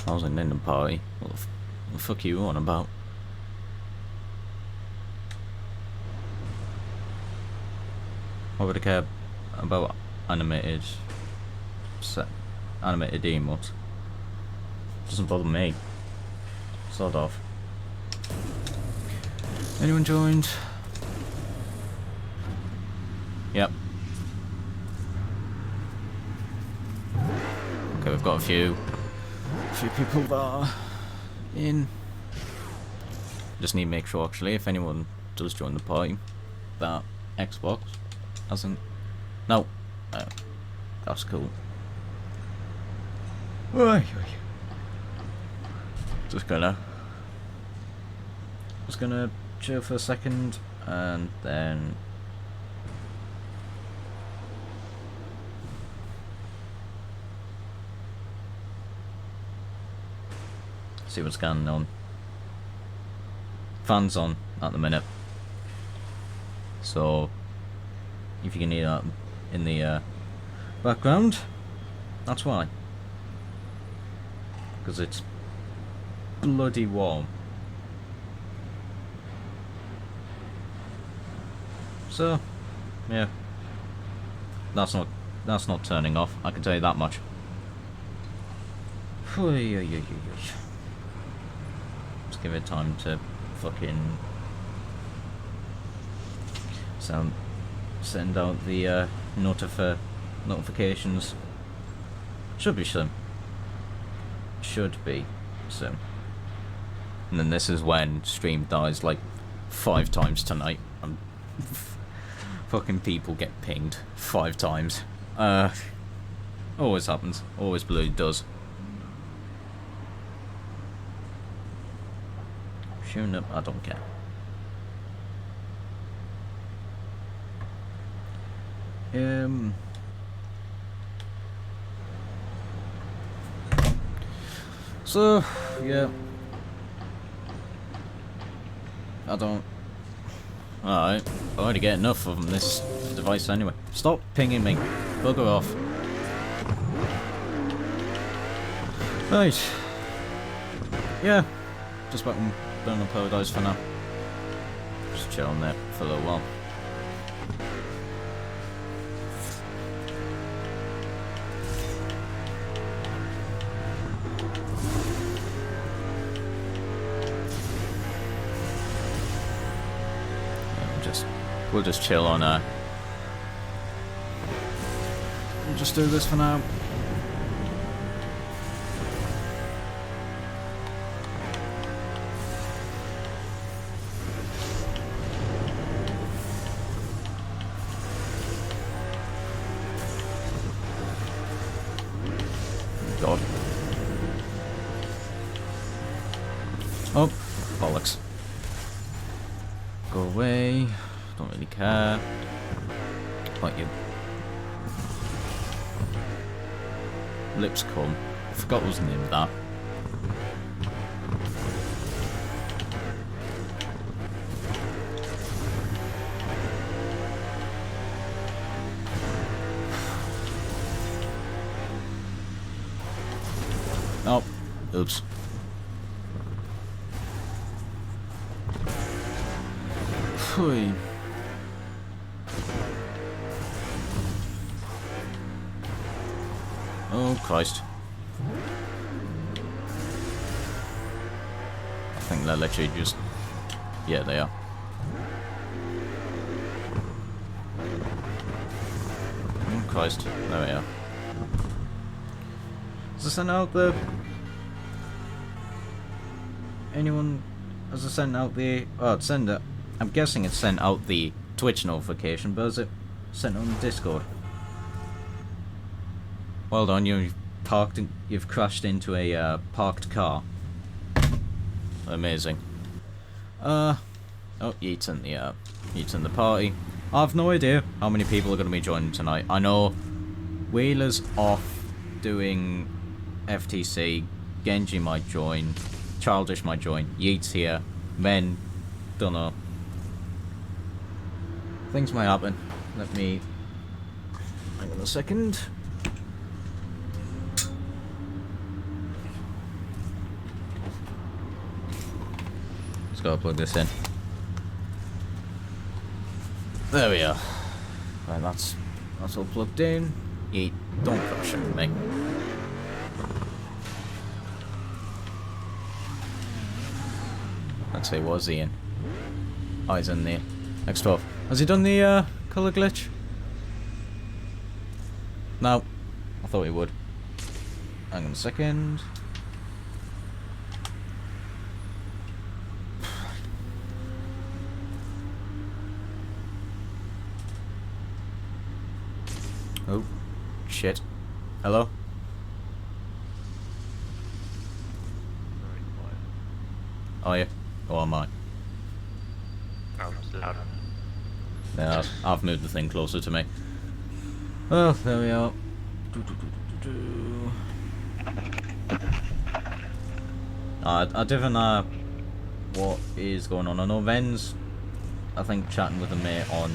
I wasn't in the party. What the fuck are you on about? Why would I care about animated emotes? Doesn't bother me. Sort of. Anyone joined? Yep. Okay, we've got a few people that are in. Just need to make sure, actually, if anyone does join the party, that Xbox hasn't. No. That's cool. Just gonna chill for a second and then see what's going on. Fans on at the minute, so if you can hear that in the background, that's why. Because it's bloody warm. So, yeah, that's not turning off. I can tell you that much. Just give it time to fucking send out the notifications. Should be soon. And then this is when stream dies like 5 times tonight. Fucking people get pinged 5 times. Always happens. Always bloody does. Shooting up, I don't care. So, yeah. I don't. Alright. I already get enough of this device anyway. Stop pinging me. Bugger off. Right. Yeah. Just back in Burnout Paradise for now. Just chill on there for a little while. We'll just chill on we'll just do this for now. God. Oh, bollocks. Go away. Don't really care. Like you. Lipscomb. I forgot what was the name of that. Oh, oops. Phew. Oh, Christ. I think they're literally just... Yeah, they are. Oh, Christ. There we are. Has it sent out the... Anyone... Has it sent out the... Oh, it's sent it. I'm guessing it sent out the Twitch notification, but is it sent on Discord? Well done, you've crashed into a parked car. Amazing. Oh, Yeet's in the party. I've no idea how many people are going to be joining tonight. I know Wheeler's off doing FTC, Genji might join, Childish might join, Yeet's here, Men, dunno. Things might happen. Let me... Hang on a second. Just gotta plug this in. There we are. Right, that's all plugged in. Yeet, don't crash into me. Let's see, what's he in? Oh, he's in the X12. Has he done the colour glitch? No. I thought he would. Hang on a second. Oh, shit. Hello? Are you? Or am I? Yeah, I've moved the thing closer to me. Oh, there we are. I don't know what is going on. I know Ven's, I think, chatting with a mate on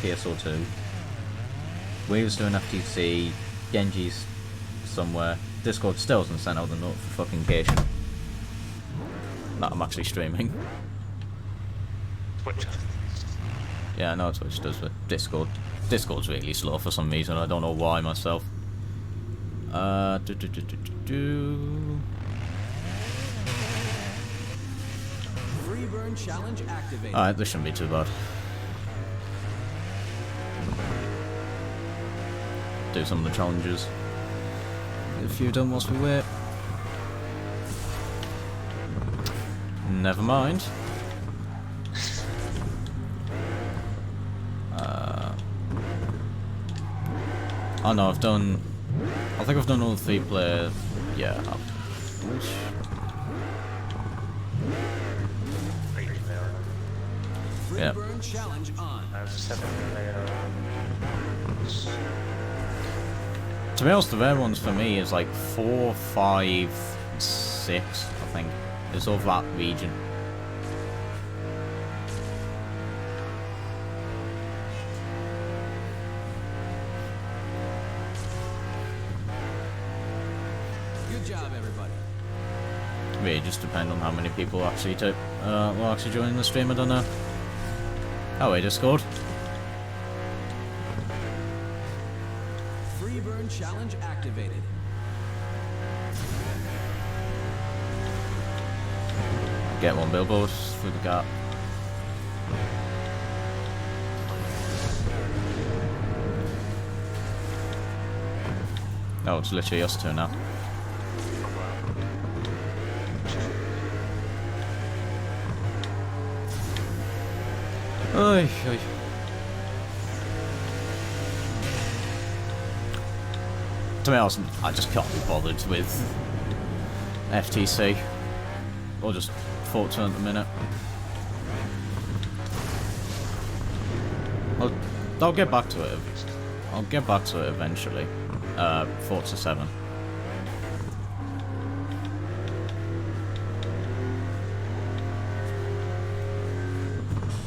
PSO2. Wave's doing FTC. Genji's somewhere. Discord still hasn't sent out the notification that I'm actually streaming. Twitch. Yeah, I know Twitch does, but Discord's really slow for some reason. I don't know why myself. Free burn challenge activated. Alright, this shouldn't be too bad. Do some of the challenges. Get a few done whilst we wait. Never mind. Oh no, I think I've done all the 3 player. Yeah. Free Yeah. burn challenge on. 7 player. To be honest, the rare ones for me is like 4, 5, 6, I think. It's over that region. Good job, everybody. Really just depend on how many people actually will actually join the stream, I don't know. Oh wait, Discord. Free burn challenge activated. Get one billboard through the gap. Oh, it's literally us two now. Oy, oy. To be honest, I just can't be bothered with FTC. Or just Fortune at the minute. I'll get back to it. I'll get back to it eventually. Forza 7.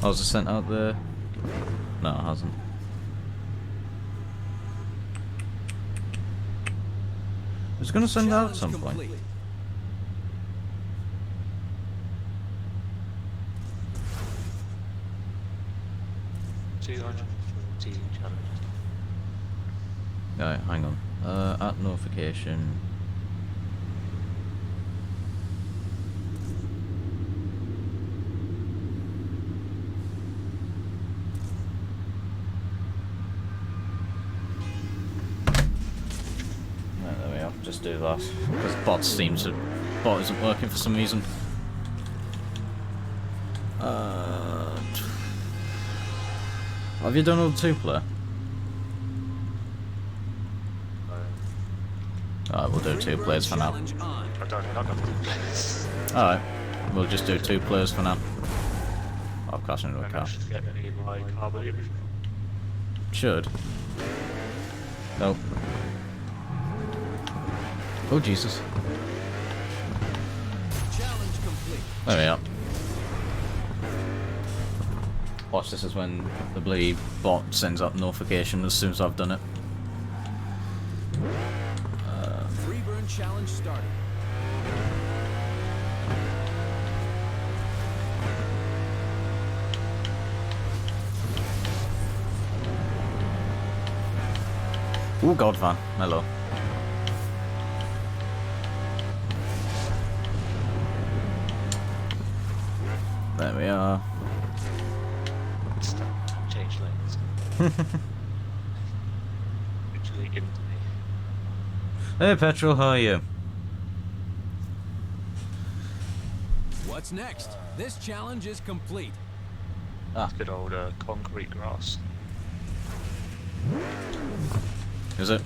Oh, was it sent out there? No, it hasn't. It's gonna send out at some point. Complete. Alright, hang on. At notification. Right, there we are. Just do that. Because bot isn't working for some reason. Have you done all the 2-player? Alright, we'll do 2 players for now. Challenge on. I don't know, Alright, we'll just do 2 players for now. I'll crash into a car. get me my carbon image. Should. Nope. Oh, Jesus. Challenge complete. There we are. Watch, this is when the bloody bot sends up notification as soon as I've done it. Free burn challenge started. Oh god, van. Hello. There we are. Stop. Change lanes. Literally into me. Hey Petrol, how are you? What's next? This challenge is complete. Ah, Good old concrete grass. is it?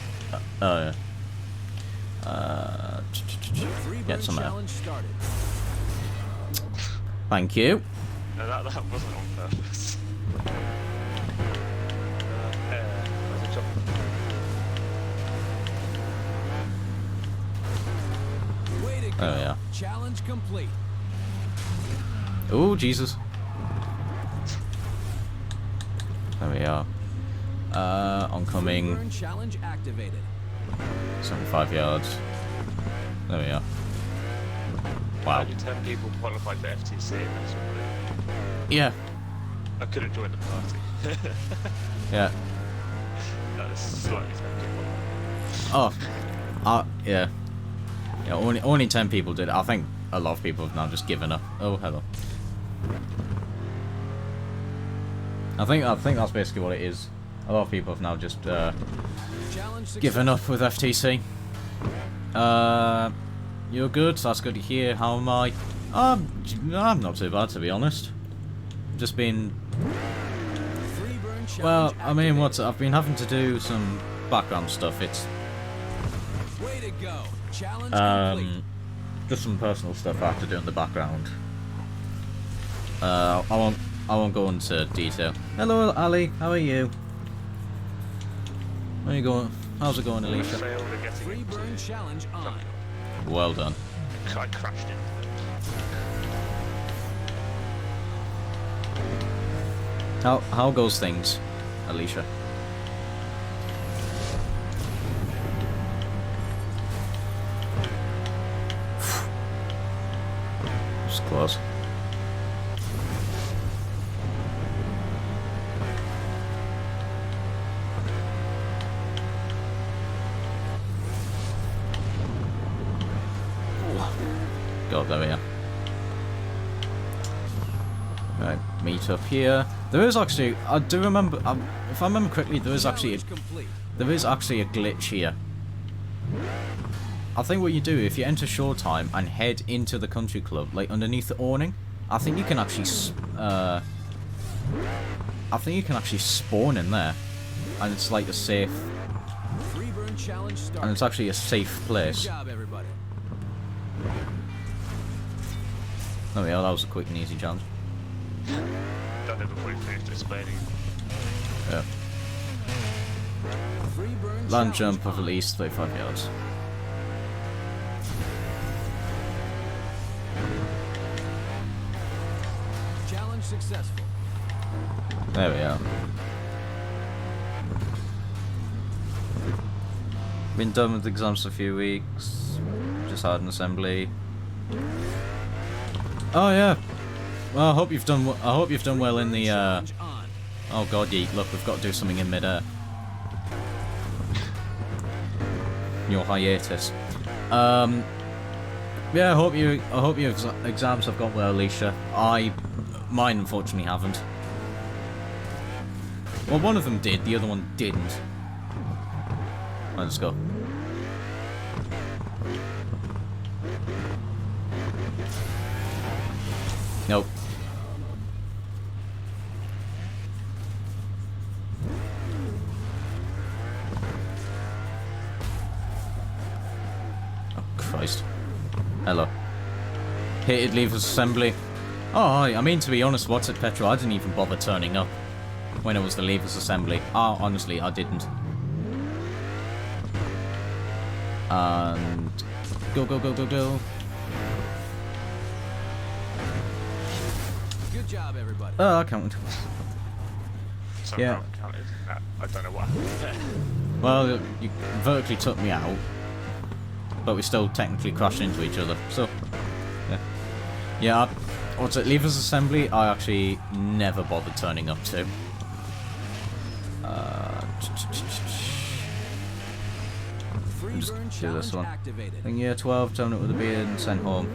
Oh yeah. Free burn Get some out. challenge started. Thank you. No, that wasn't on purpose. There's a jump. Way to go. Oh yeah. Challenge complete. Oh Jesus. There we are. Free Oncoming burn challenge activated. 75 yards. There we are. Wow. Only 10 people qualified for FTC, and that's all. Yeah. I couldn't join the party. Yeah. That is slightly technical. Oh. Yeah. Yeah. Only 10 people did it. I think a lot of people have now just given up. Oh, hello. I think that's basically what it is. A lot of people have now just Challenge given up with FTC. You're good. So that's good to hear. How am I? I'm not too bad, to be honest. Just been. Free burn challenge Well, I mean, activated. I've been having to do some background stuff. It's Way to go. Challenge complete. just some personal stuff I have to do in the background. I won't go into detail. Hello, Ali. How are you? How are you going? How's it going, Alicia? Failed at getting Free into burn challenge on. Well done. I crashed into it. How goes things, Alicia? It's close. God, there we are. Right, meet up here. There is actually, I do remember, if I remember correctly, there is actually Challenge complete. a glitch here. I think what you do, if you enter Showtime and head into the country club, like underneath the awning, I think you can actually, spawn in there, and it's like a safe, Free burn challenge started. and it's actually a safe Good place. job, everybody. There we are. That was a quick and easy challenge. Done it before you finished explaining. Yeah. Free burn Land challenge jump of on. at least 35 yards. Challenge successful. There we are. Been done with exams for a few weeks. Just had an assembly. Oh yeah. Well, I hope you've done. I hope you've done well in the. Challenge on. Oh god, yeet! Look, we've got to do something in mid-air. Your hiatus. Yeah, I hope your exams have gone well, Alicia. Mine unfortunately haven't. Well, one of them did, the other one didn't. Let's go. Nope. Oh, Christ. Hello. Hated leavers assembly. Oh, I mean, to be honest, what's it, Petrol? I didn't even bother turning up when it was the leavers assembly. Oh, honestly, I didn't. And go, go, go, go, go. Good job, everybody. Oh, I counted. So Yeah. counted. I don't know what happened. Well, you vertically took me out, but we still technically crashed into each other. So, yeah. Yeah, what's it? Leavers assembly, I actually never bothered turning up to. just Reburn do this challenge one. activated. In year 12, turn it with a beer and sent home.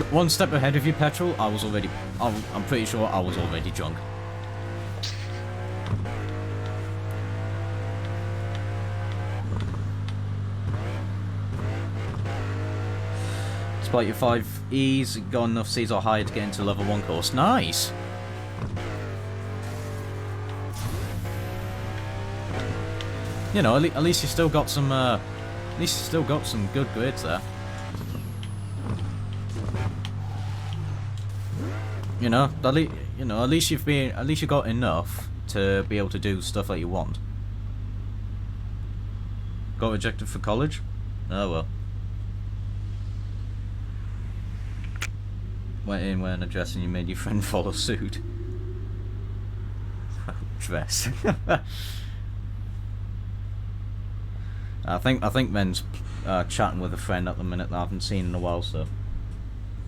One step ahead of you, Petrol. I'm pretty sure I was already drunk. Despite your 5 E's, you got enough C's or higher to get into level 1 course. Nice! You know, at least you still got some, good grades there. You know, at least you got enough to be able to do stuff that you want. Got rejected for college? Oh well. Went in wearing a dress and you made your friend follow suit. Dress. I think Men's chatting with a friend at the minute that I haven't seen in a while, so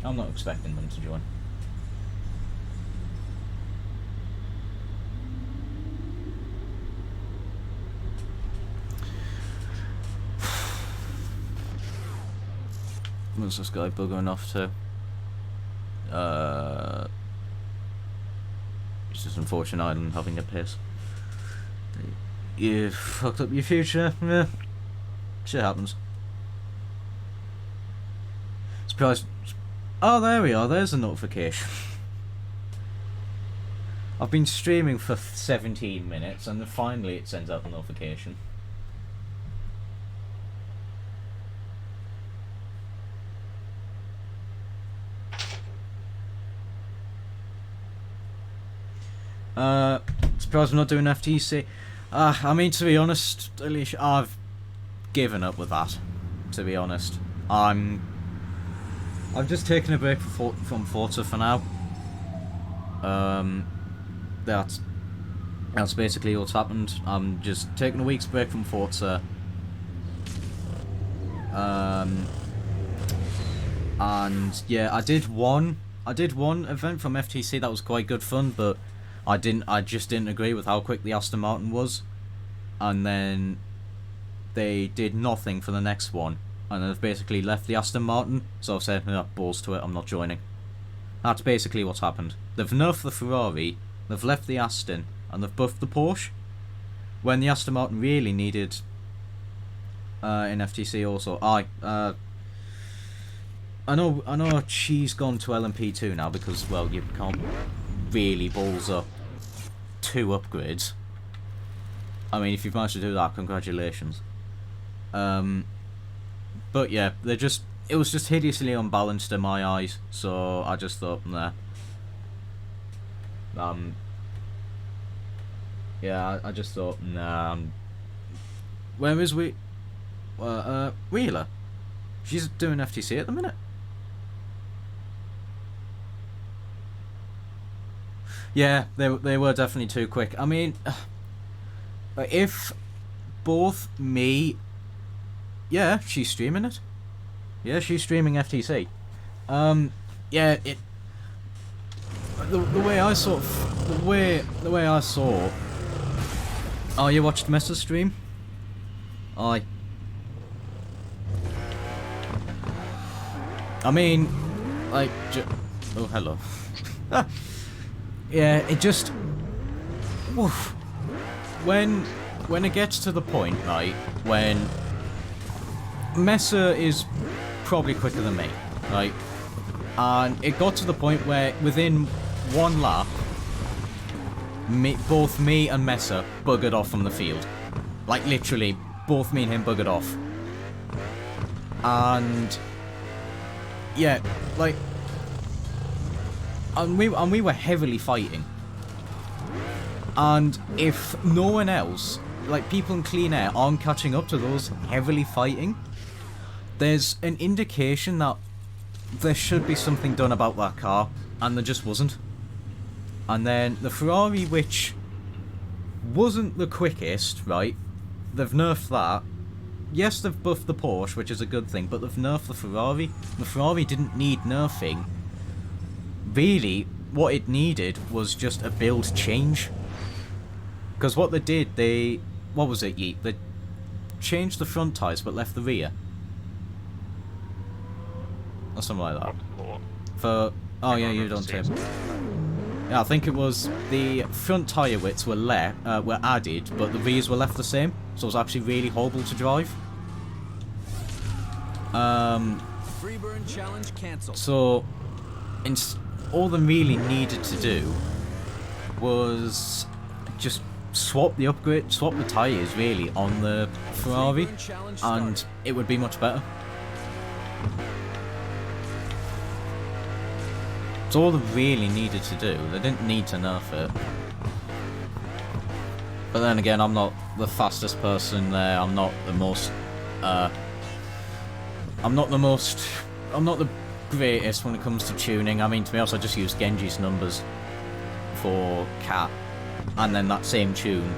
I'm not expecting them to join. What's this guy buggering off to? It's just unfortunate island having a piss. You fucked up your future. Yeah. Shit happens. Surprise. Oh, there we are. There's a notification. I've been streaming for 17 minutes and then finally it sends out the notification. Surprised I'm not doing FTC. I mean, to be honest, Alicia, I've given up with that. To be honest, I've just taken a break from Forza for now. That's basically what's happened. I'm just taking a week's break from Forza. And yeah, I did one event from FTC that was quite good fun, but I just didn't agree with how quick the Aston Martin was, and then they did nothing for the next one, and they've basically left the Aston Martin, so I've said, balls to it, I'm not joining. That's basically what's happened. They've nerfed the Ferrari, they've left the Aston, and they've buffed the Porsche, when the Aston Martin really needed in FTC also. I know she's gone to LMP2 now because, well, you can't really balls up 2 upgrades. I mean, if you've managed to do that, congratulations. But yeah, it was just hideously unbalanced in my eyes, so I just thought, nah. Yeah, I just thought, nah. Where is Wheeler? She's doing FTC at the minute. Yeah, they were definitely too quick. I mean, if both me... Yeah, she's streaming it. Yeah, she's streaming FTC. Yeah, it... The way I sort of... The way I saw... Oh, you watched Messa's stream? I mean, like... Oh, hello. Yeah, it just... Woof. When it gets to the point, right, when Messa is probably quicker than me, right, and it got to the point where within 1 lap, both me and Messa buggered off from the field. Like, literally, both me and him buggered off. And... yeah, like... And we were heavily fighting. And if no one else, like people in clean air, aren't catching up to those heavily fighting, there's an indication that there should be something done about that car, and there just wasn't. And then the Ferrari, which wasn't the quickest, right, they've nerfed that. Yes, they've buffed the Porsche, which is a good thing, but they've nerfed the Ferrari. The Ferrari didn't need nerfing. Really, what it needed was just a build change. Because what they did, what was it, Yeet? They changed the front tyres but left the rear. Or something like that. What? For oh yeah, you don't tip. Yeah, I think it was the front tyre widths were added, but the rears were left the same, so it was actually really horrible to drive. Free burn challenge cancelled. So, all they really needed to do was just swap the tyres really on the Ferrari, and it would be much better. That's all they really needed to do. They didn't need to nerf it. But then again, I'm not the fastest person there. I'm not the greatest when it comes to tuning. I mean, to be honest, I just used Genji's numbers for Cat, and then that same tune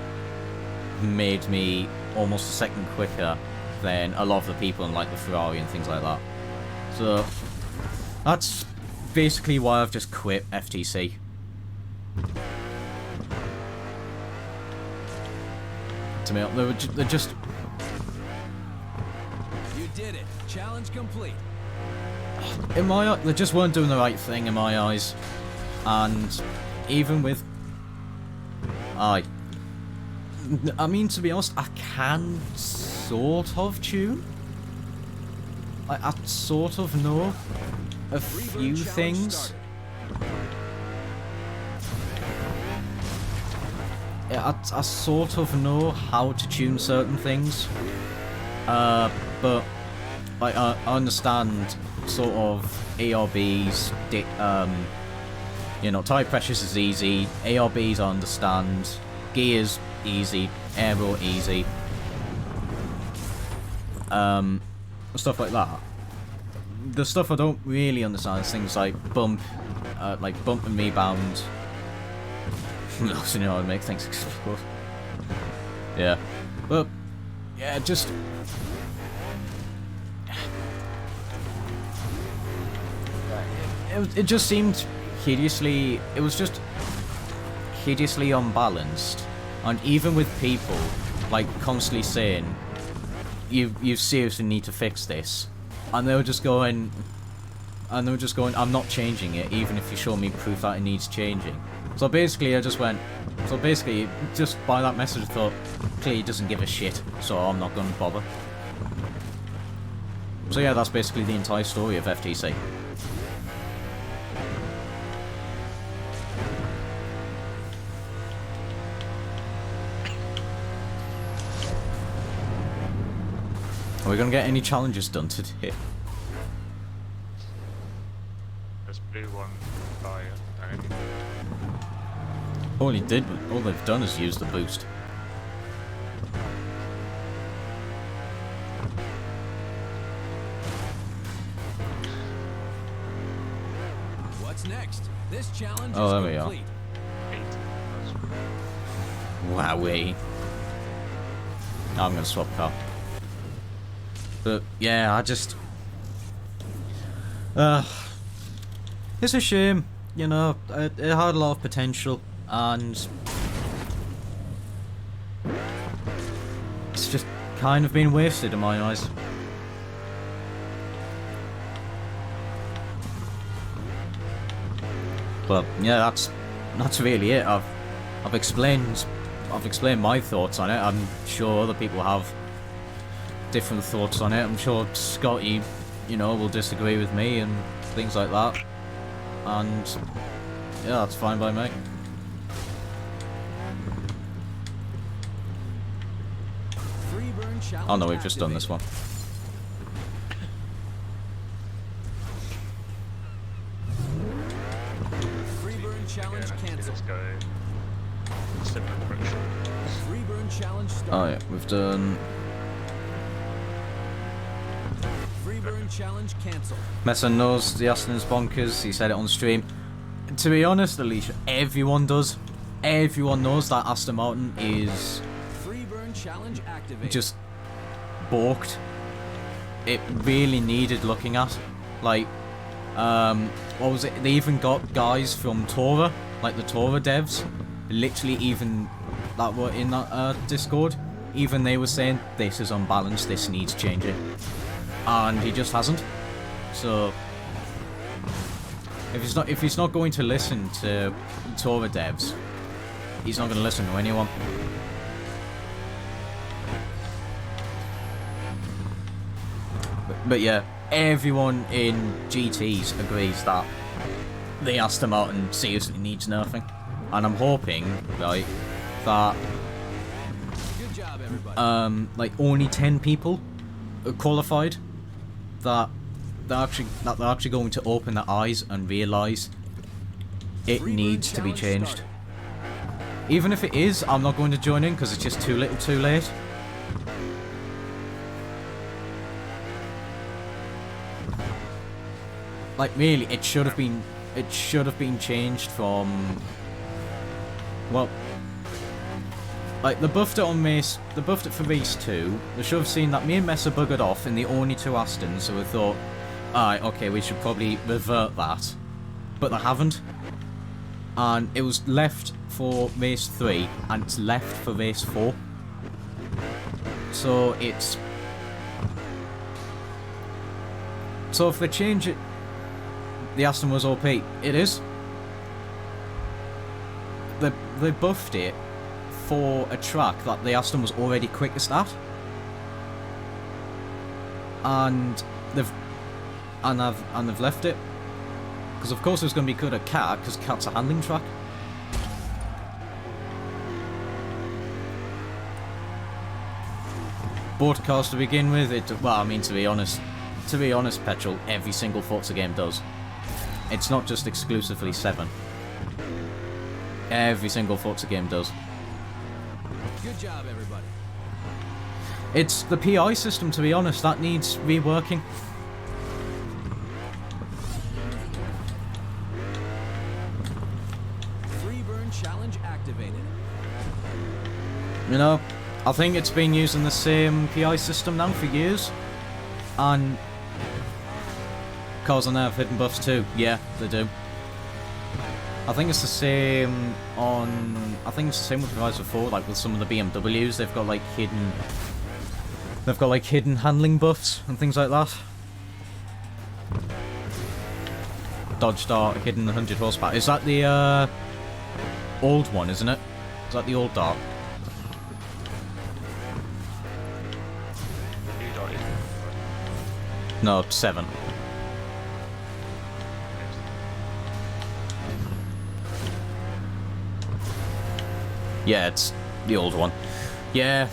made me almost a second quicker than a lot of the people in like the Ferrari and things like that. So that's basically why I've just quit FTC. To me, they're just. You did it. Challenge complete. In my they just weren't doing the right thing in my eyes, and even with I mean, to be honest, I can sort of tune. I sort of know a few things. Yeah, I sort of know how to tune certain things, but like I understand sort of ARBs, you know, tire pressures is easy, ARBs I understand, gears easy, aero easy, stuff like that. The stuff I don't really understand is things like bump and rebound. You know how to make things explode. Yeah, but yeah, just it just seemed hideously. It was just hideously unbalanced, and even with people like constantly saying, "You seriously need to fix this," and they were just going, "I'm not changing it, even if you show me proof that it needs changing." So basically, I just went. So basically, just by that message, I thought, clearly he doesn't give a shit, so I'm not going to bother. So yeah, that's basically the entire story of FTC. Are we going to get any challenges done today? There's blue one fire. All they've done is use the boost. What's next? This challenge Oh, is there we are. complete. Wowee. I'm going to swap car. But yeah, I just... it's a shame. You know, it had a lot of potential, and it's just kind of been wasted in my eyes. But yeah, that's really it. I've explained my thoughts on it. I'm sure other people have different thoughts on it. I'm sure Scotty, you know, will disagree with me and things like that. And yeah, that's fine by me. Free burn challenge Oh no, we've just done this one. Free burn challenge cancelled. Let's go. Similar friction. Free burn challenge Oh started. yeah, we've done... Free burn challenge cancelled. Messer knows the Aston's bonkers, he said it on stream. To be honest, Alicia, everyone does. Everyone knows that Aston Martin is Free burn challenge activated. just balked. It really needed looking at. Like, what was it? They even got guys from Tora, like the Tora devs, literally even that were in that Discord, even they were saying, this is unbalanced, this needs changing. And he just hasn't. So, if he's not going to listen to Torah devs, he's not going to listen to anyone. But yeah, everyone in GTs agrees that the Aston Martin seriously needs nerfing. And I'm hoping, like, that Good job, everybody. like only 10 people are qualified, that they're actually going to open their eyes and realise it Free needs burn to be challenge changed. started. Even if it is, I'm not going to join in because it's just too little too late. Like really, it should have been changed from, well, like they buffed it for race 2. They should have seen that me and Messer buggered off in the only 2 Astons, so we thought, alright, okay, we should probably revert that. But they haven't. And it was left for race 3, and it's left for race 4. So it's... So if they change it... The Aston was OP. It is. They buffed it for a track that the Aston was already quickest at. And they've left it. Because of course it was going to be good at Cat, because Cat's a handling track. Board cars to begin with, well, I mean, to be honest, Petrol, every single Forza game does. It's not just exclusively 7. Every single Forza game does. Good job, everybody. It's the PI system, to be honest, that needs reworking. Free burn challenge activated. You know, I think it's been using the same PI system now for years. And cars on there have hidden buffs too. Yeah, they do. I think it's the same on... I think it's the same with Rise of 4, like with some of the BMWs, they've got like hidden... They've got like hidden handling buffs and things like that. Dodge Dart, hidden 100 horsepower. Is that the old one, isn't it? Is that the old Dart? You got it. No, 7. Yeah, it's the old one. Yeah.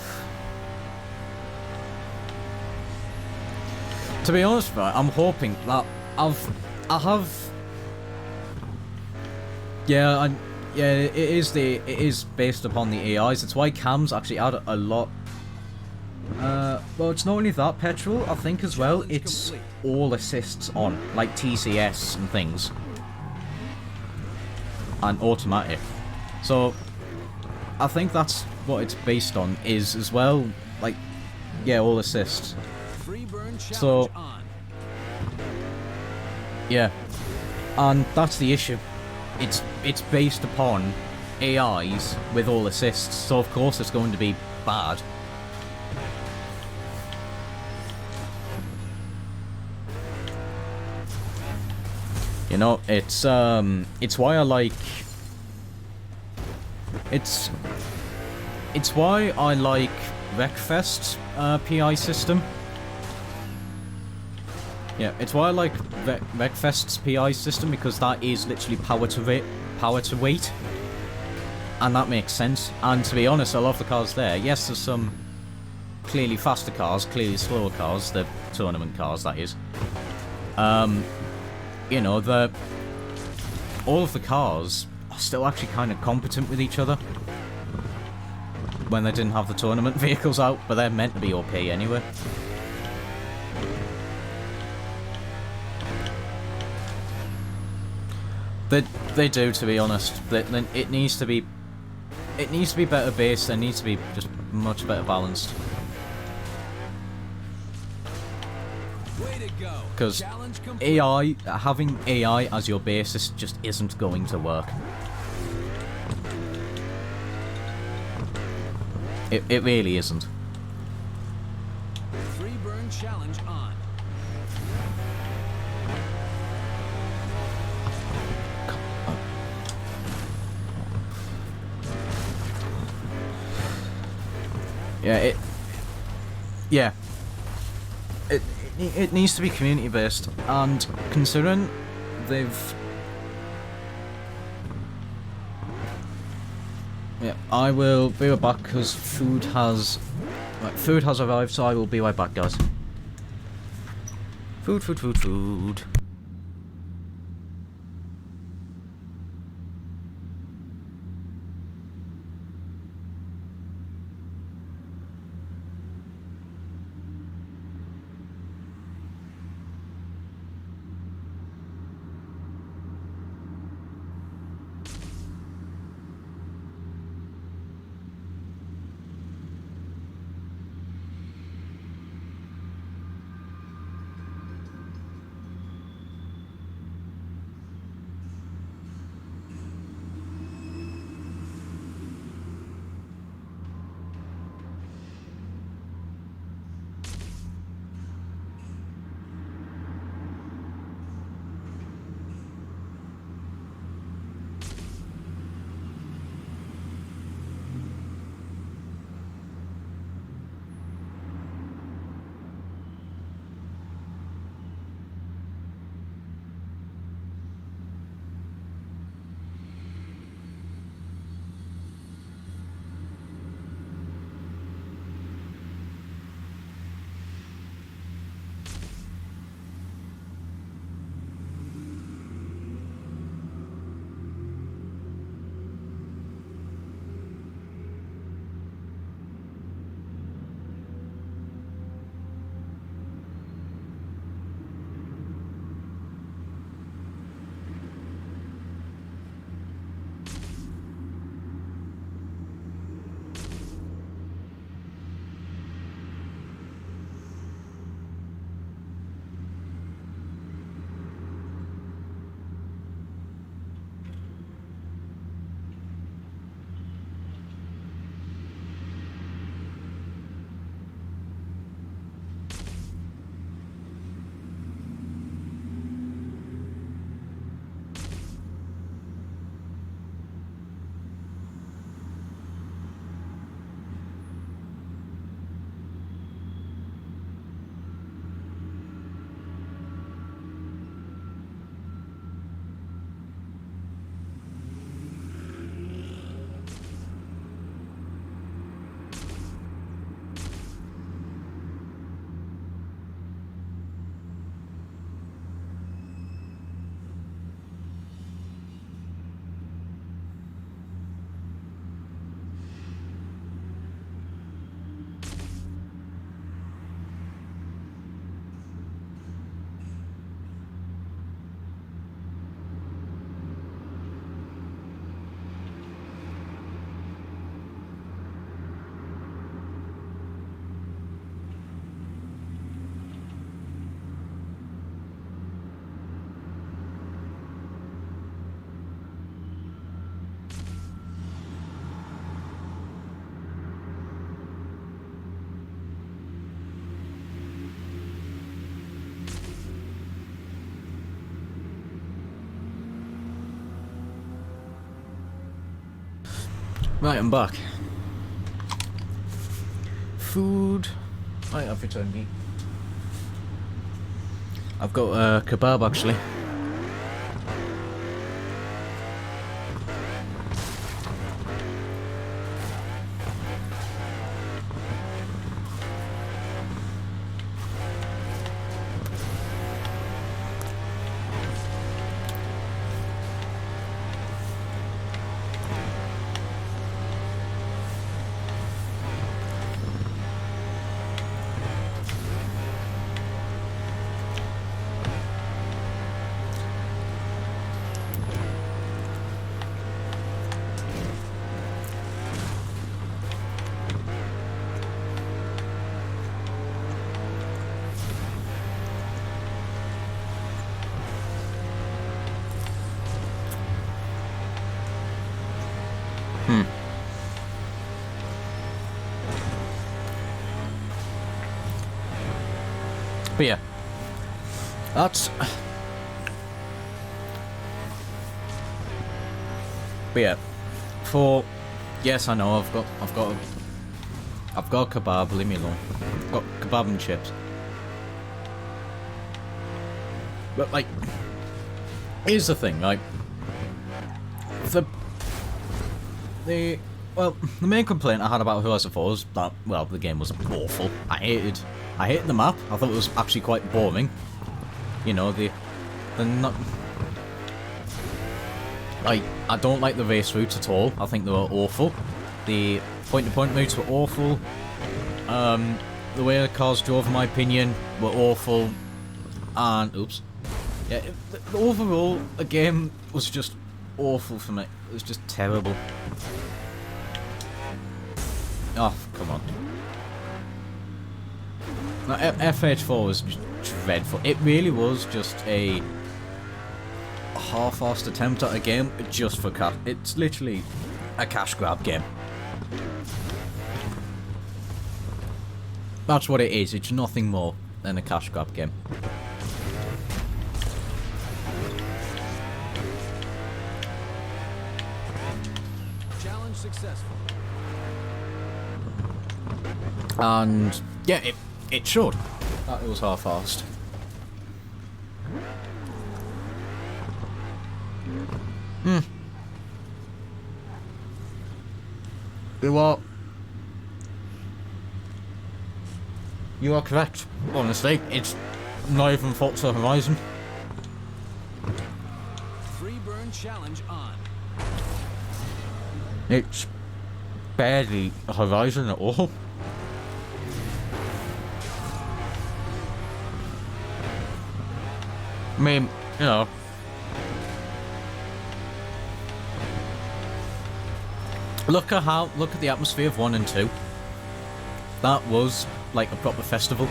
To be honest, right, I'm hoping that I have. Yeah, it is based upon the AIs. It's why Cam's actually add a lot. Well, it's not only that, Petrol. I think as well, it's all assists on, like TCS and things, and automatic. So I think that's what it's based on, is as well, like, yeah, all assists. Free burn challenge So, on. yeah, and that's the issue. It's based upon AIs with all assists, so of course it's going to be bad. You know, it's why I like... It's why I like Wreckfest's PI system. Yeah, it's why I like Wreckfest's PI system, because that is literally power to weight. And that makes sense. And to be honest, I love the cars there. Yes, there's some clearly faster cars, clearly slower cars, the tournament cars, that is. You know, all of the cars are still actually kind of competent with each other when they didn't have the tournament vehicles out, but they're meant to be OP anyway. They do, to be honest. It needs to be better based. It needs to be just much better balanced. Way to go. Because Challenge complete. having AI as your basis just isn't going to work. It really isn't. Turn challenge on. Yeah, it needs to be community based, and considering they've... Yeah, I will be right back because food has arrived, so I will be right back, guys. Food. Right, I'm back. Food. Right, I've returned meat. I've got a kebab actually. But yeah, that's. But yeah, for yes, I know I've got a kebab. Leave me alone. I've got kebab and chips. But like, here's the thing, like the main complaint I had about Horizon 4 was that, well, the game was awful. I hated the map. I thought it was actually quite boring. You know, the not. Like, I don't like the race routes at all. I think they were awful. The point-to-point routes were awful. The way the cars drove, in my opinion, were awful. And, oops. Yeah, overall, the game was just awful for me. It was just terrible. Oh, come on. No, FH4 was just dreadful. It really was just a half-assed attempt at a game just for cash. It's literally a cash grab game. That's what it is. It's nothing more than a cash grab game. Challenge successful. And yeah, it showed that it was half-assed. You are correct. Honestly, it's not even Forza Horizon. Free burn challenge on. It's barely Horizon at all. I mean, you know. Look at the atmosphere of 1 and 2. That was like a proper festival.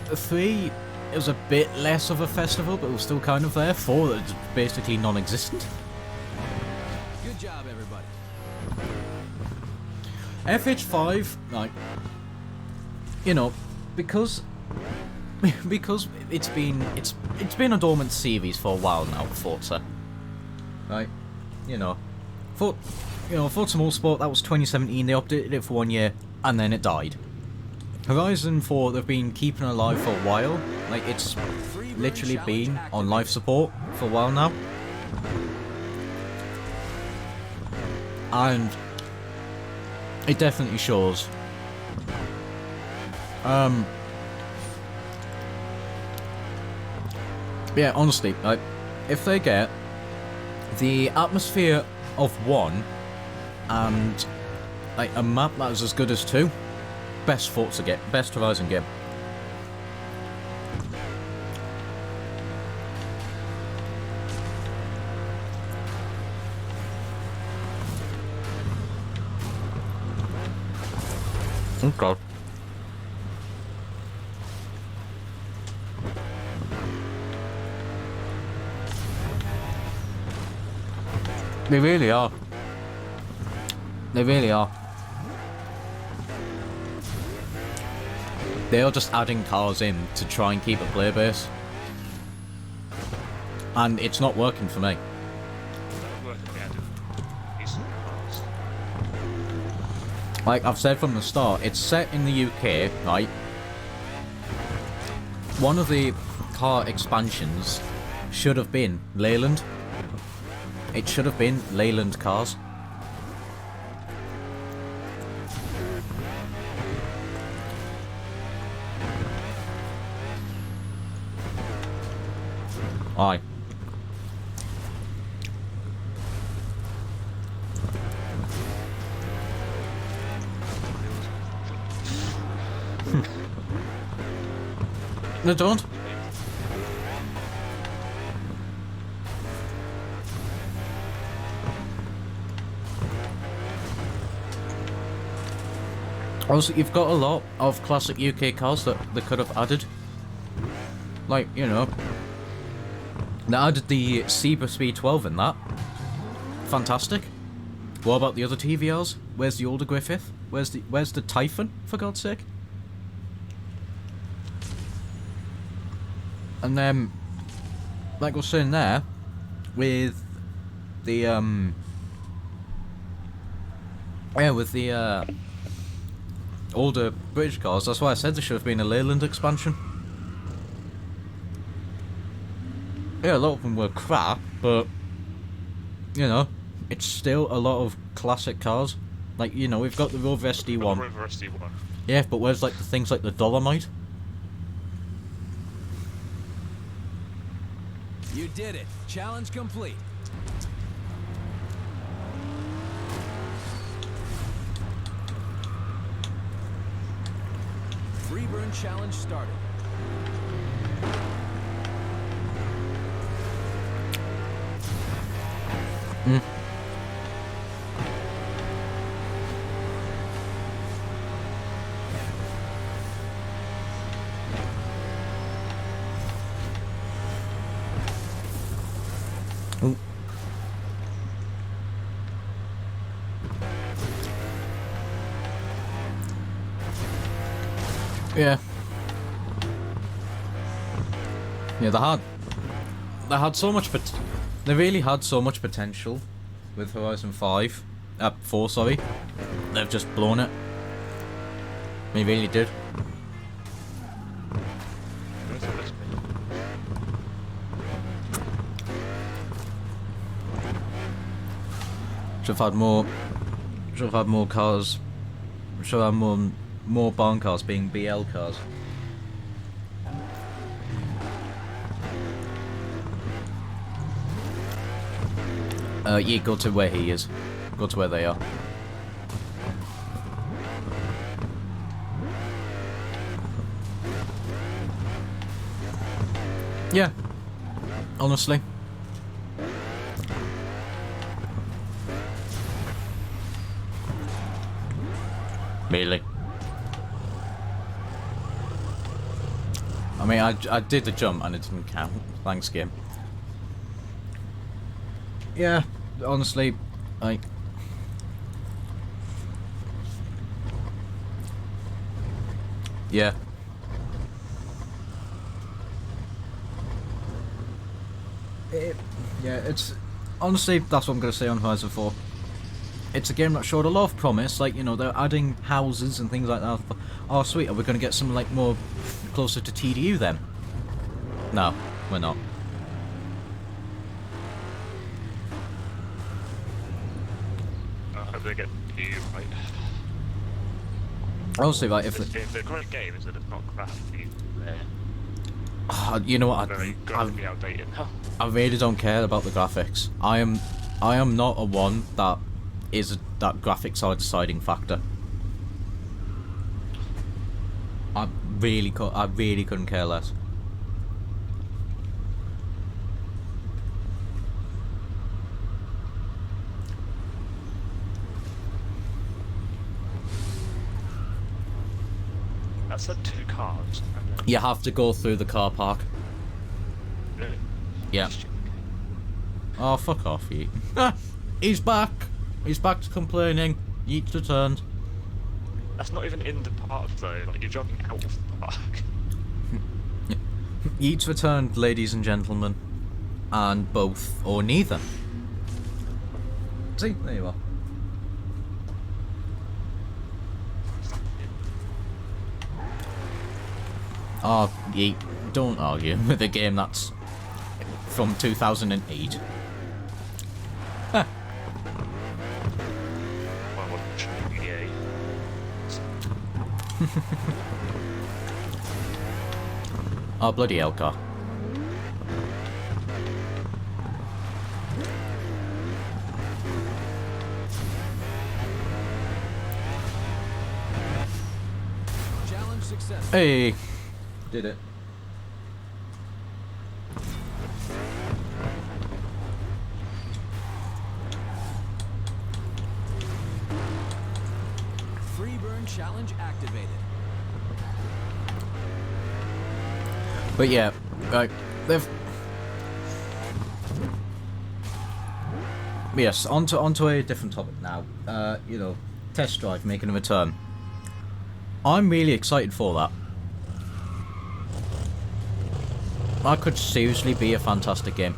3, it was a bit less of a festival, but it was still kind of there. 4, it's basically non-existent. Good job, everybody. FH5, like, you know, because it's been a dormant series for a while now, Forza. Right? You know, Forza Motorsport, that was 2017, they updated it for 1 year, and then it died. Horizon 4, they've been keeping it alive for a while. Like, it's literally been on life support for a while now. And it definitely shows. Yeah, honestly, like, if they get the atmosphere of 1 and like a map that is as good as 2, best Forza game, best Horizon game. Oh god. They really are. They really are. They are just adding cars in to try and keep a player base. And it's not working for me. Like I've said from the start, it's set in the UK, right? One of the car expansions should have been Leyland. It should have been Leyland cars. Aye. No, don't. Also, you've got a lot of classic UK cars that they could have added. Like, you know, they added the Zebra P12 in that. Fantastic. What about the other TVRs? Where's the older Griffith? Where's the Typhon, for God's sake? And then, like I was saying there, with the older British cars, that's why I said there should have been a Leyland expansion. Yeah, a lot of them were crap, but you know, it's still a lot of classic cars. Like, you know, we've got the Rover SD1. Rover SD1. Yeah, but where's like the things like the Dolomite? You did it. Challenge complete. Free burn challenge started. Oh. Yeah. Yeah, they had so much they really had so much potential with Horizon 4, sorry. They've just blown it. They really did. Where's the list bit? Should have had more cars. Should have had more barn cars being BL cars. Yeah, go to where he is. Go to where they are. Yeah. Honestly. Really? I mean, I did the jump and it didn't count. Thanks, game. Yeah, honestly, yeah. Yeah, it's... Honestly, that's what I'm going to say on Horizon 4. It's a game that showed a lot of promise, like, you know, they're adding houses and things like that. Oh, sweet, are we going to get some, like, more closer to TDU then? No, we're not. I hope they get you right. Honestly, like, if the current game is that it's not graphically there. you know what, Very graphically outdated now. I really don't care about the graphics. I am not a one that that graphics are a deciding factor. I really couldn't care less. That's the 2 cars. And then, You have to go through the car park. really? Yeah. Oh, fuck off, Yeet. He's back! He's back to complaining. Yeet's returned. That's not even in the park though, like you're jogging out of the park. Yeet's returned, ladies and gentlemen. And both, or neither. See, there you are. Oh, Yeet, don't argue with a game that's from 2008. Huh. Well, I wasn't sure. EA. Oh, bloody hell, car. Challenge successful. Hey! Did it. Free burn challenge activated. But yeah, right, they've... Yes, onto a different topic now. You know, test drive making a return. I'm really excited for that. That could seriously be a fantastic game.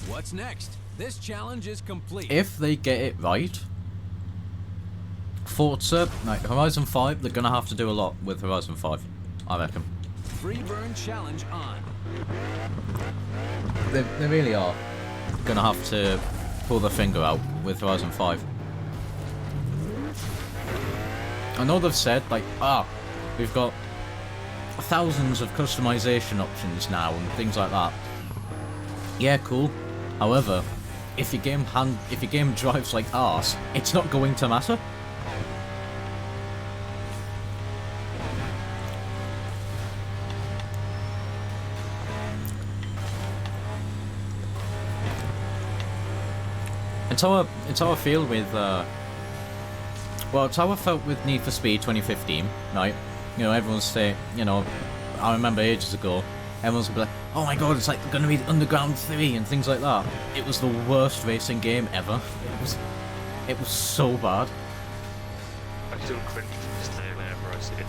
What's next? This challenge is complete. If they get it right, Forza, like Horizon 5, they're gonna have to do a lot with Horizon 5, I reckon. Free burn challenge on. They really are gonna have to pull their finger out with Horizon 5. I know they've said, like, we've got thousands of customization options now and things like that. Yeah, cool. However, if your game drives like arse, it's not going to matter. It's how I feel with well, it's how I felt with Need for Speed 2015, right? You know, everyone's saying, you know, I remember ages ago, everyone's gonna be like, oh my god, it's like gonna be Underground 3 and things like that. It was the worst racing game ever. It was so bad. I still cringe from this day whenever I see it.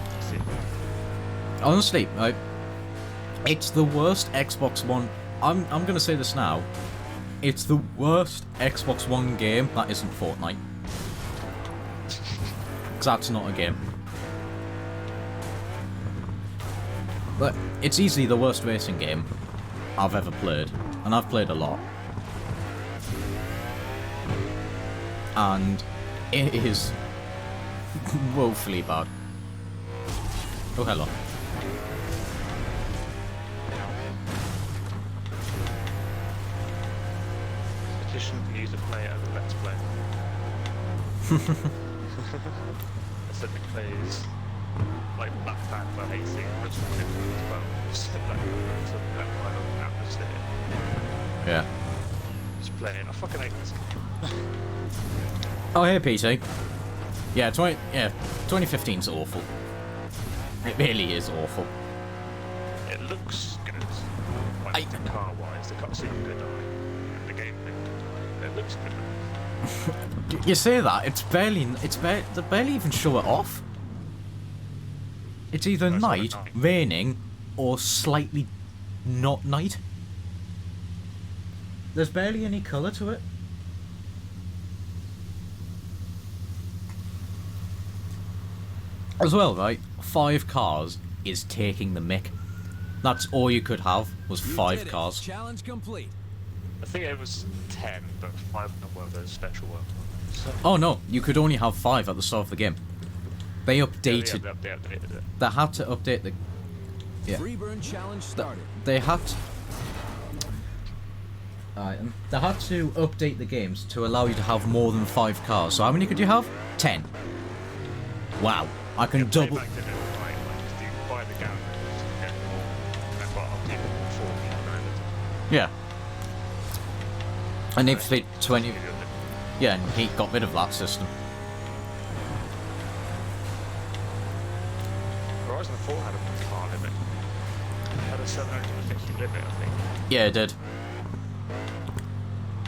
Honestly, like, it's the worst Xbox One. I'm gonna say this now. It's the worst Xbox One game that isn't Fortnite. Because that's not a game. But it's easily the worst racing game I've ever played. And I've played a lot. And it is woefully bad. Oh, hello. Petition for you to play it as a Let's Play. I said it plays like Black Panther 18, which is 12. Just like that kind of atmosphere. Yeah. Just playing. I fucking hate this game. Oh, hey, PC. Yeah, 2015's awful. It really is awful. It looks good. Like the car wise, the cutscene good. The game it looks good. You say that, they barely even show it off. It's either No, it's not night, at night. raining, or slightly not night. There's barely any colour to it. As well, right, 5 cars is taking the mick. That's all you could have, was You 5 did it. cars. Challenge complete. I think it was 10, but 5 of them were those special ones. So, Oh no, you could only have 5 at the start of the game. They updated. they updated it. They had to update the. Yeah. Free burn challenge started. They had to. They had to update the games to allow you to have more than 5 cars. So how many could you have? 10. Wow. I can double. Playback did it right, like, you buy the game, you get more, and well, I'll keep it before you Yeah. And if they 20. know, Yeah, and he got rid of that system. Horizon 4 had a car limit. It had a 750 limit, I think. Yeah, it did.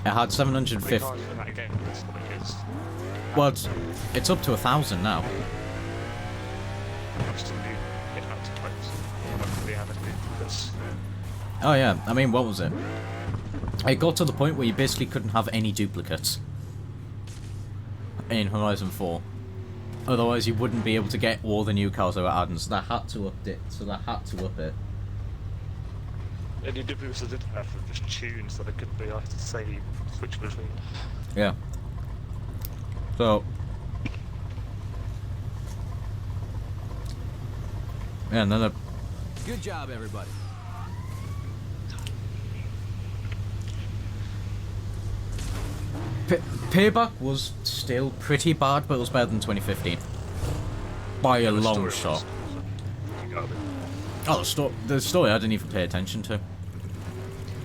It had How many 750. cars in that game? It's like Well, it's up to 1,000 now. I still do get up to close. I don't really have anything because Oh yeah, I mean, what was it? It got to the point where you basically couldn't have any duplicates in Horizon 4. Otherwise, you wouldn't be able to get all the new cars they were adding, so they had to up it. any duplicates I did have were just tunes that I couldn't be asked to save, switch between. Yeah. So. Yeah, and then the. Good job, everybody. Payback was still pretty bad, but it was better than 2015. By a The long story shot. was- You got it. Oh, the story I didn't even pay attention to.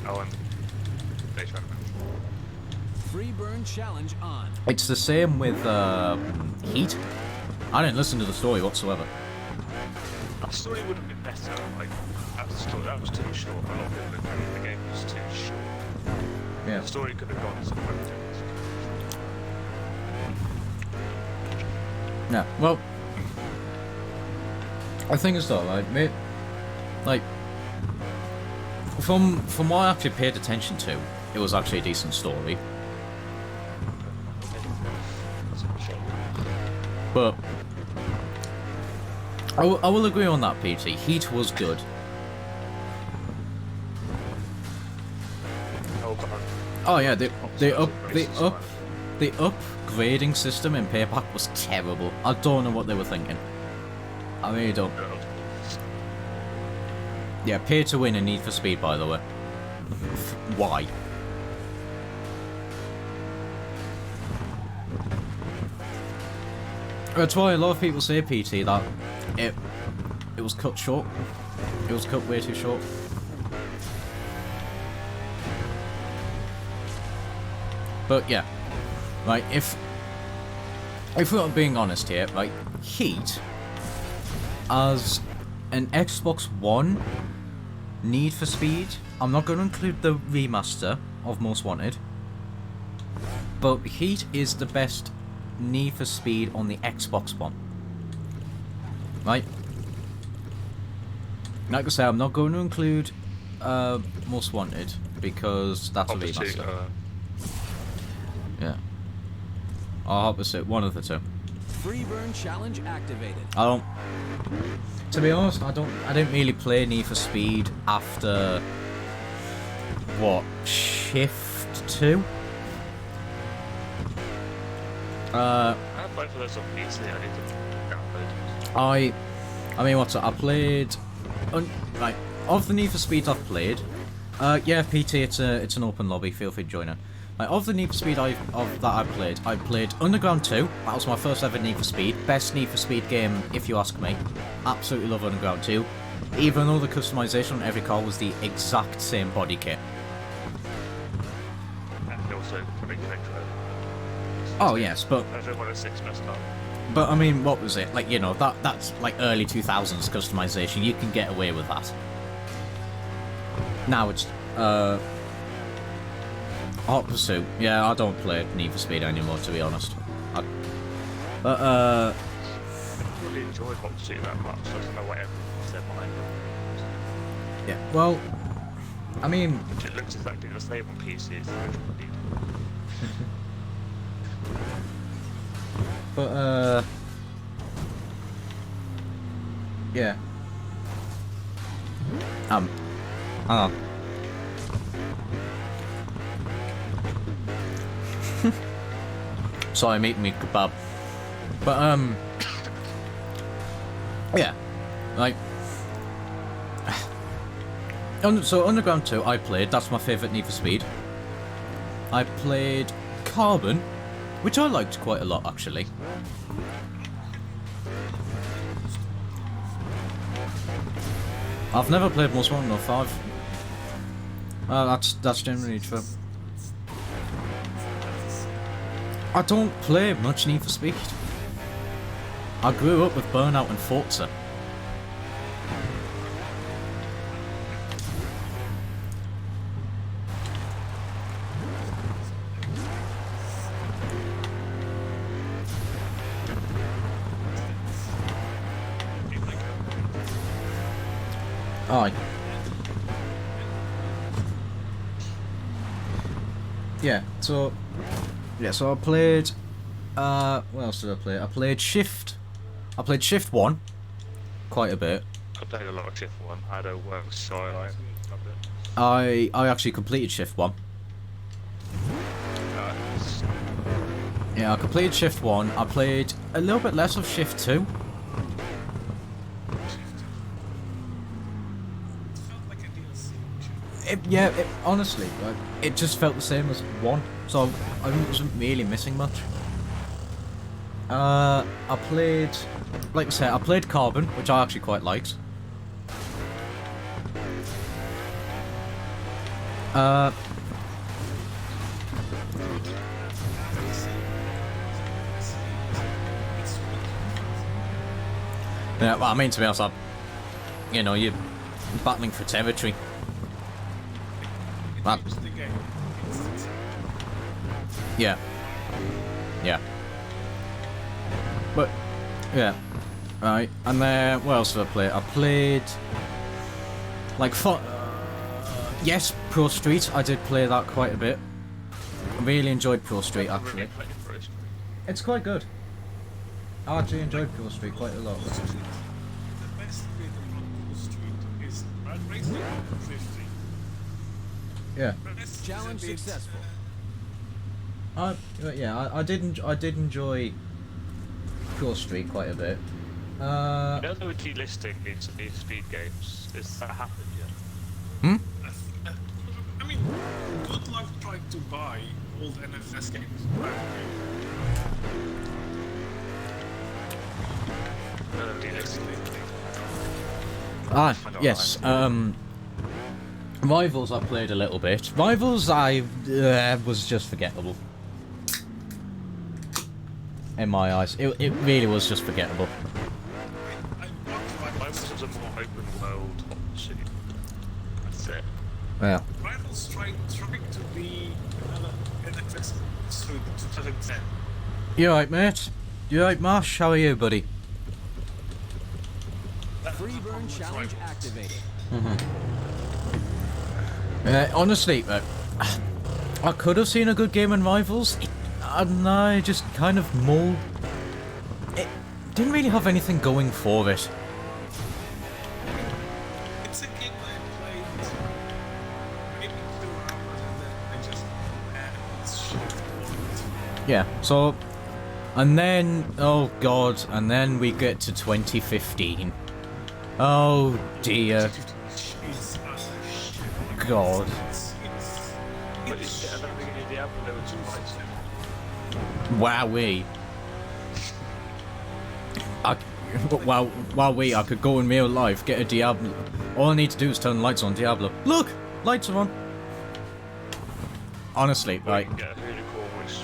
Oh, and they tried to Free burn challenge on. It's the same with Heat. I didn't listen to the story whatsoever. The story would have been better, like, that was too short. A lot of people agree the game was too short. Yeah. The story could have gone somewhere different. Yeah. Well, I think it's alright, mate. Like, from what I actually paid attention to, it was actually a decent story. But I will agree on that, PT. Heat was good. Oh yeah, the upgrading system in Payback was terrible. I don't know what they were thinking. I really don't. Yeah, pay to win in Need for Speed, by the way. Why? That's why a lot of people say, PT, that it was cut short. It was cut way too short. But yeah, like if we're being honest here, like Heat as an Xbox One Need for Speed, I'm not going to include the remaster of Most Wanted, but Heat is the best Need for Speed on the Xbox One. Right? Like I say, I'm not going to include Most Wanted because that's Obviously, a remaster. Yeah. Or opposite, one of the two. Free burn challenge activated. To be honest, I didn't really play Need for Speed after what, Shift 2? I played for those on PC. I need to download. I mean, what's it? I played, like, of the Need for Speeds I've played. Yeah, PT, it's an open lobby. Feel free to join it. Like, of the Need for Speed I played Underground 2. That was my first ever Need for Speed. Best Need for Speed game, if you ask me. Absolutely love Underground 2. Even though the customization on every car was the exact same body kit. And also pretty retro. Oh yes, but Everyone at 6 messed up. But I mean, what was it? Like, you know, that's like early 2000s customization. You can get away with that. Now it's Hot Pursuit. Yeah, I don't play Need for Speed anymore, to be honest. I really enjoyed Hot Pursuit that much. So I don't know what everyone's their mind. Yeah. Well, I mean, It looks exactly the same on PC as the original Need. but yeah. Hang on. Sorry, I'm eating me kebab. But yeah, like, so Underground 2 I played. That's my favourite Need for Speed. I played Carbon, which I liked quite a lot actually. I've never played Most Wanted or 5. That's generally true. I don't play much Need for Speed. I grew up with Burnout and Forza. Aye. Yeah, so I played what else did I play? I played Shift 1 quite a bit. I played a lot of Shift 1. I had a work skyline. Loved it. I actually completed Shift 1. Yeah, I completed Shift 1. I played a little bit less of Shift 2. Honestly, like, it just felt the same as 1, so I wasn't really missing much. I played, like I said, I played Carbon, which I actually quite liked. Yeah, well, I mean, to be honest, you know, you're battling for territory. Yeah. Yeah. But, yeah. Right, and then what else did I play? I played like yes, Pro Street. I did play that quite a bit. I really enjoyed Pro Street actually. It's quite good. I actually enjoyed Pro Street quite a lot. The best bit about Pro Street is racing 50. Yeah. Challenge successful. Yeah, I did enjoy Pro Street quite a bit. You know they were delisting these speed games. Has that happened yet? I mean, good luck trying to buy old NFS games. No, delisting. Yes. Rivals I played a little bit. Rivals I was just forgettable. In my eyes, it really was just forgettable. Rivals was a more open world option. That's it. Yeah. Rivals trying to be NFS through 2010. You alright, mate? You alright, Marsh? How are you, buddy? Free burn challenge activated. Honestly, I could have seen a good game in Rivals. I just kind of mold. It didn't really have anything going for it. It's a game that I played maybe 2 hours and then I just it's shit. Yeah, so. And then. Oh god, and then we get to 2015. Oh dear. Jesus, God. But it's another thing in Diablo, there were 2 fights. Wowee. Wowee, I could go in real life, get a Diablo. All I need to do is turn the lights on Diablo. Look! Lights are on. Honestly, Or right. you can get a unicorn which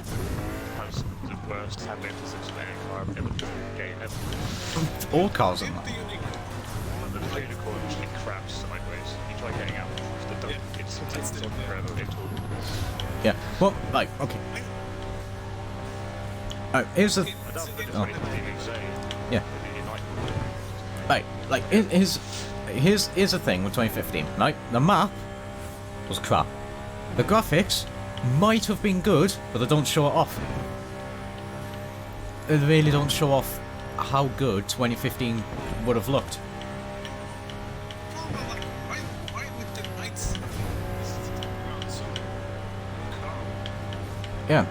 has the worst habit of explaining car I've ever played in a game ever. All cars are And the unicorn usually craps sideways. You try getting out. It's on forever little. Yeah. Well, like, okay. Here's the. I don't think it's anything insane. Yeah. Right, like, here's the thing with 2015, right? The map was crap. The graphics might have been good, but they don't show it off. They really don't show off how good 2015 would have looked. Why would the knights around so Yeah.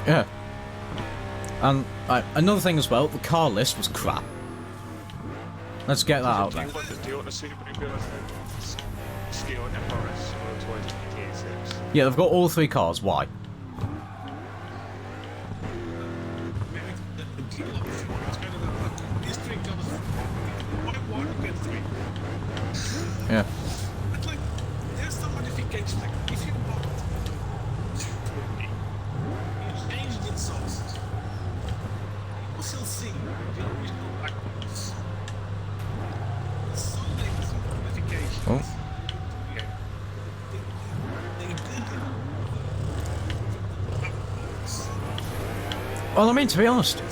Yeah. And another thing as well, the car list was crap. Let's get that out there. Do you want to see maybe ski on FRS or 2086? Yeah, they've got all 3 cars. Why? Yeah. But like, there's some modification. Like, if you bought you changed its sauce, you will still see the original backwards. There's so many modifications. Oh. Yeah. They did it backwards. Well, I mean, to be honest,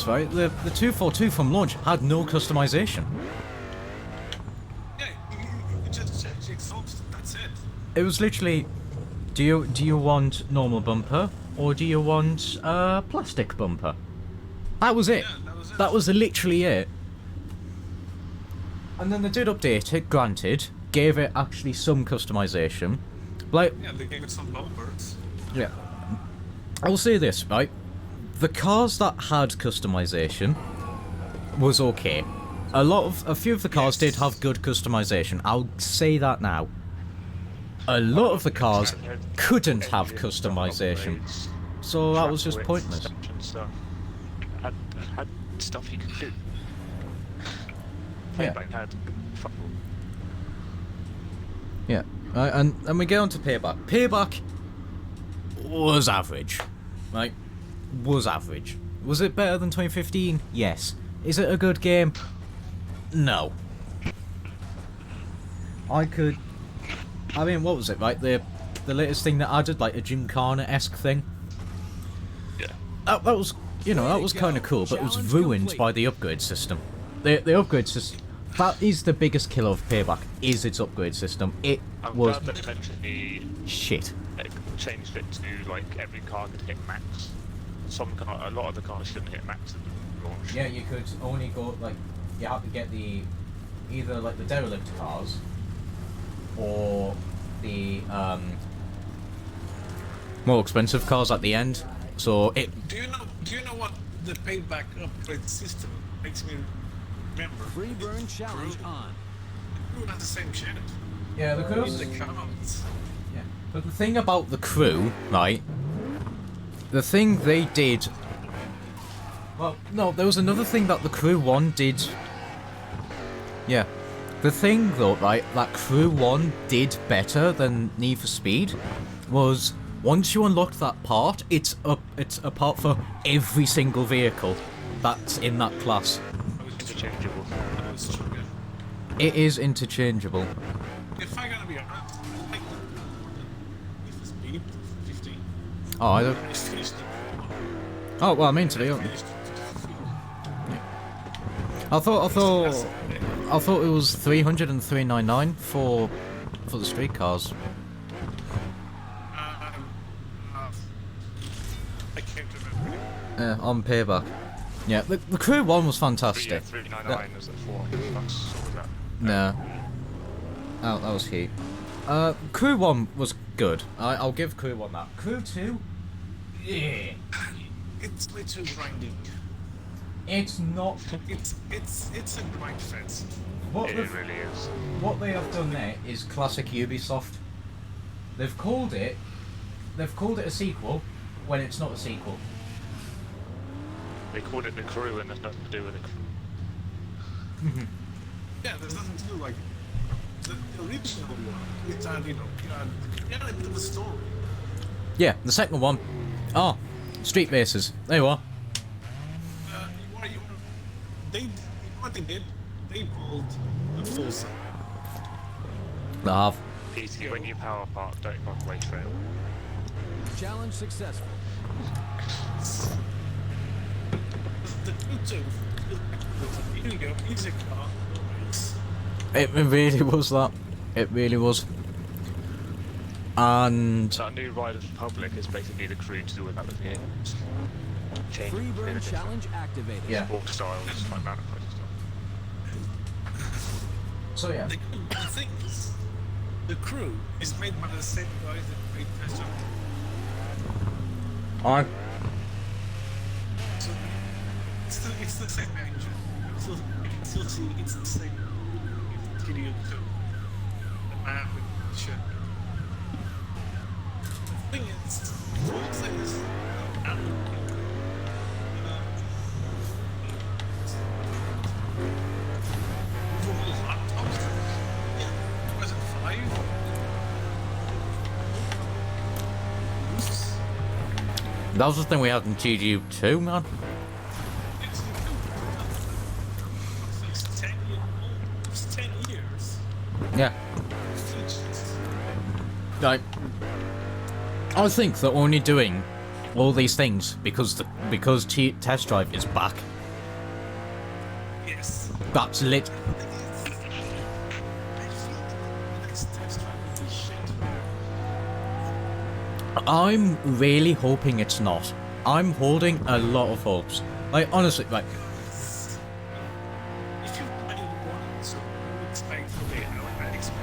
right? The 242 from launch had no customization. Yeah, you just change the exhaust. That's it. It was literally, do you want normal bumper or do you want plastic bumper? That was it. Yeah, that was it. That was literally it. And then they did update it. Granted, gave it actually some customization. Like, Yeah, they gave it some bumpers. yeah, I'll say this, right? The cars that had customization was okay. A few of the cars did have good customization. I'll say that now. A lot of the cars couldn't have customization, so that was just pointless. Had stuff you could do. Yeah. Payback had fuck all. Yeah, and we get on to Payback. Payback was average, right? Was average. Was it better than 2015? Yes. Is it a good game? No. I mean, what was it, right? the latest thing that added, like a Gymkhana-esque thing. Yeah. That was, you know, that was kind of cool, but it was ruined by the upgrade system. The upgrade system, that is the biggest killer of Payback, is its upgrade system. It I'm was glad that eventually shit. it changed it to like every car could hit max. A lot of the cars shouldn't hit max at launch. Yeah, you could only go, like, you have to get either like the derelict cars, or the, more expensive cars at the end. So it... Do you know what the payback upgrade system makes me remember? Free burn challenge on. The crew has the same shit. Yeah, the crew... In the comments. Yeah. But the thing about the crew, right? The thing they did... Well, no, there was another thing that the crew 1 did. Yeah. The thing, though, right, that crew 1 did better than Need for Speed was... Once you unlocked that part, it's a part for every single vehicle that's in that class. Interchangeable. It is interchangeable. If I'm gonna be honest, I like Need for Speed 15. Oh, I don't... I finished it. Oh, well, I mean to be honest. Finished it. I thought it was 300 and 399 for the street cars. I can't remember. Yeah, on Payback. Yeah, the crew 1 was fantastic. 399 is at 400 bucks. What was that? No. Oh, that was heat. Crew 1 was good. I'll give Crew 1 that. Crew 2? Yeah. It's way too grinding. It's not... It's a grind fest. What It really is. What they have done there is classic Ubisoft. They've called it a sequel when it's not a sequel. They called it the crew and there's nothing to do with the crew. Yeah, there's nothing to do like the original one. It's you had a bit of a story. Yeah, the second one. Oh, street races. There you are. What they did, they pulled a full set. They have. PC, when you power park, don't go on the way trail. Challenge successful. The crew 2, here you go, easy car, no race. It really was that. It really was. And... That new Riders Republic is basically the crew to do without the vehicles. Change Free burn the challenge activated. Yeah. sport styles, like manifest stuff. So yeah. The thing is, the crew is made by the same guys that made Test Drive. So it's the same engine. So you can still see it's the same TDO 2. The map and shit. The thing is, full things That was the thing we had in GG2, man. It's 10 years old. It's 10 years. Yeah. Like, I think they're only doing all these things because Test Drive is back. Yes. That's lit. I'm really hoping it's not. I'm holding a lot of hopes. Like, honestly, like... If you play one, so you expect to be an expert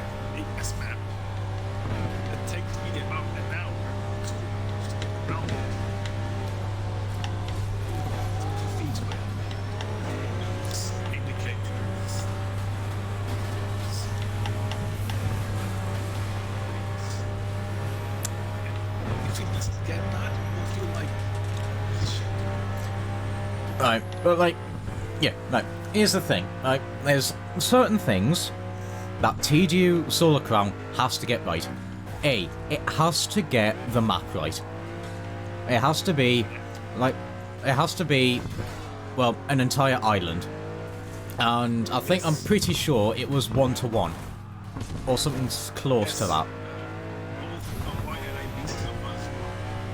map that takes me about an hour to round it. Feet away. Indicators. If it doesn't get that, you'll feel like shit. Right, but like... Yeah, like, here's the thing. Like, there's certain things that TDU Solar Crown has to get right. A, it has to get the map right. It has to be, like, well, an entire island. And I think, I'm pretty sure it was 1-to-1. Or something close to that. Both on white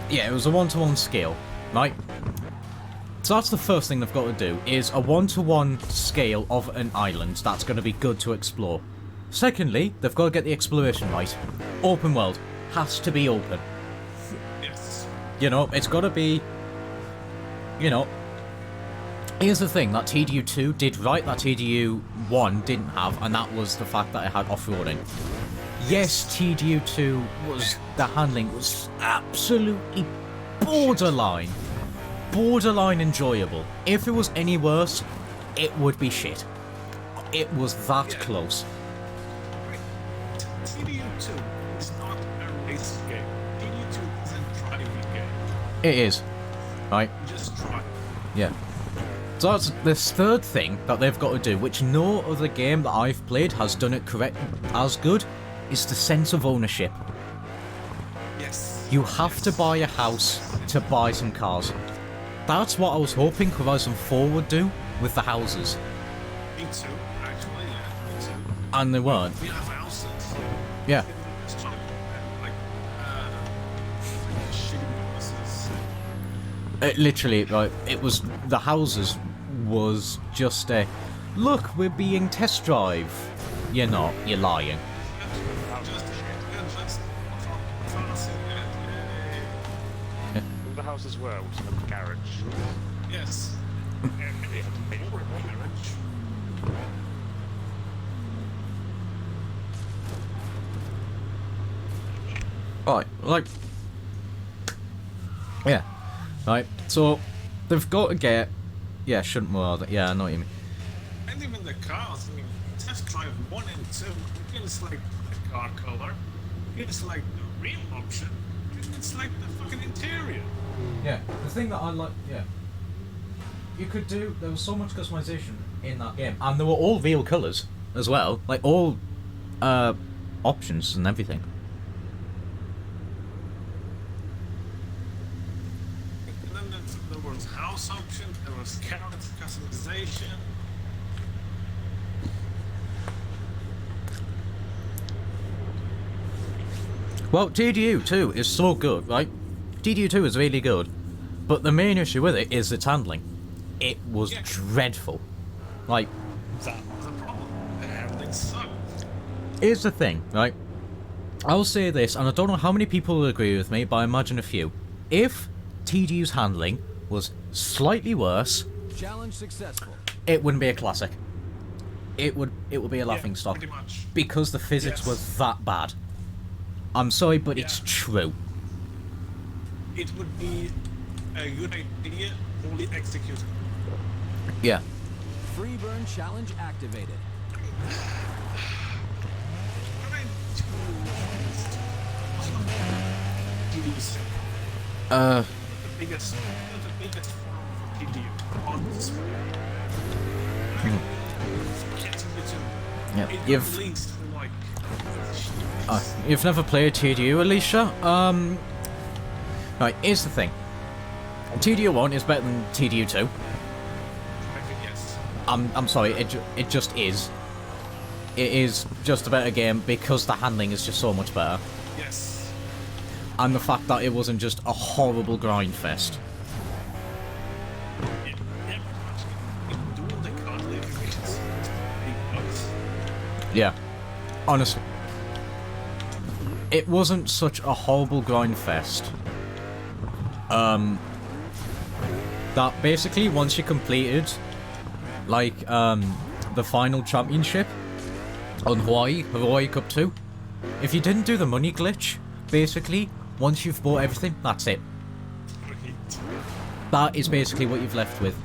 Yeah, it was a one-to-one scale, right? So that's the first thing they've got to do, is a one-to-one scale of an island that's going to be good to explore. Secondly, they've got to get the exploration right. Open world. Has to be open. Yes. You know, it's got to be... You know... Here's the thing that TDU 2 did right, that TDU 1 didn't have, and that was the fact that it had off-roading. Yes, TDU 2 was... The handling was absolutely borderline. Borderline enjoyable. If it was any worse, it would be shit. It was that close. TDU2 is not a racing game. TDU2 is a driving game. It is. Right? Just drive. Yeah. So that's this third thing that they've got to do, which no other game that I've played has done it correct as good, is the sense of ownership. Yes. You have to buy a house to buy some cars. That's what I was hoping Horizon 4 would do with the houses. Me too, actually, yeah. Me too. And they weren't. We have houses. Yeah. Just trying to, like, shitty houses. It literally, like, it was... The houses was just a... Look, we're being test drive. You're not. You're lying. All the houses were was in a garage. Yes. And they had to pay for a marriage. Right, like... Yeah. Right, so... They've got to get... Yeah, shouldn't more... Yeah, I know what you mean. And even the cars, I mean, test drive 1 and 2, you can select the car color, you can select the real option, you can select the fucking interior. Yeah, the thing that I like... Yeah. You could do... There was so much customization in that game. And they were all real colours as well. Like, all... options and everything. And then there was house option, there was character customization. Well, TDU 2 is so good, right? TDU 2 is really good. But the main issue with it is its handling. It was dreadful. Like, That was a problem. The handling sucked. here's the thing, right? I'll say this, and I don't know how many people will agree with me, but I imagine a few. If TDU's handling was slightly worse, Challenge successful. it wouldn't be a classic. It would be a laughing stock. Pretty much. Because the physics Yes. was that bad. I'm sorry, but it's Yeah. true. It would be a good idea, only executed. Yeah. Free burn challenge activated. Uh, The biggest form of TDU on this one. yeah. It You've leads to like you've never played TDU, Alicia? Right, here's the thing. TDU 1 is better than TDU 2. I think yes. I'm sorry, it just is. It is just a better game because the handling is just so much better. Yes. And the fact that it wasn't just a horrible grind fest. Yeah, pretty much. Doing the card leaves big bucks. Yeah. Honestly. It wasn't such a horrible grind fest. That basically once you completed like the final championship on Hawaii Cup 2, if you didn't do the money glitch, basically once you've bought everything, that's it. That is basically what you've left with.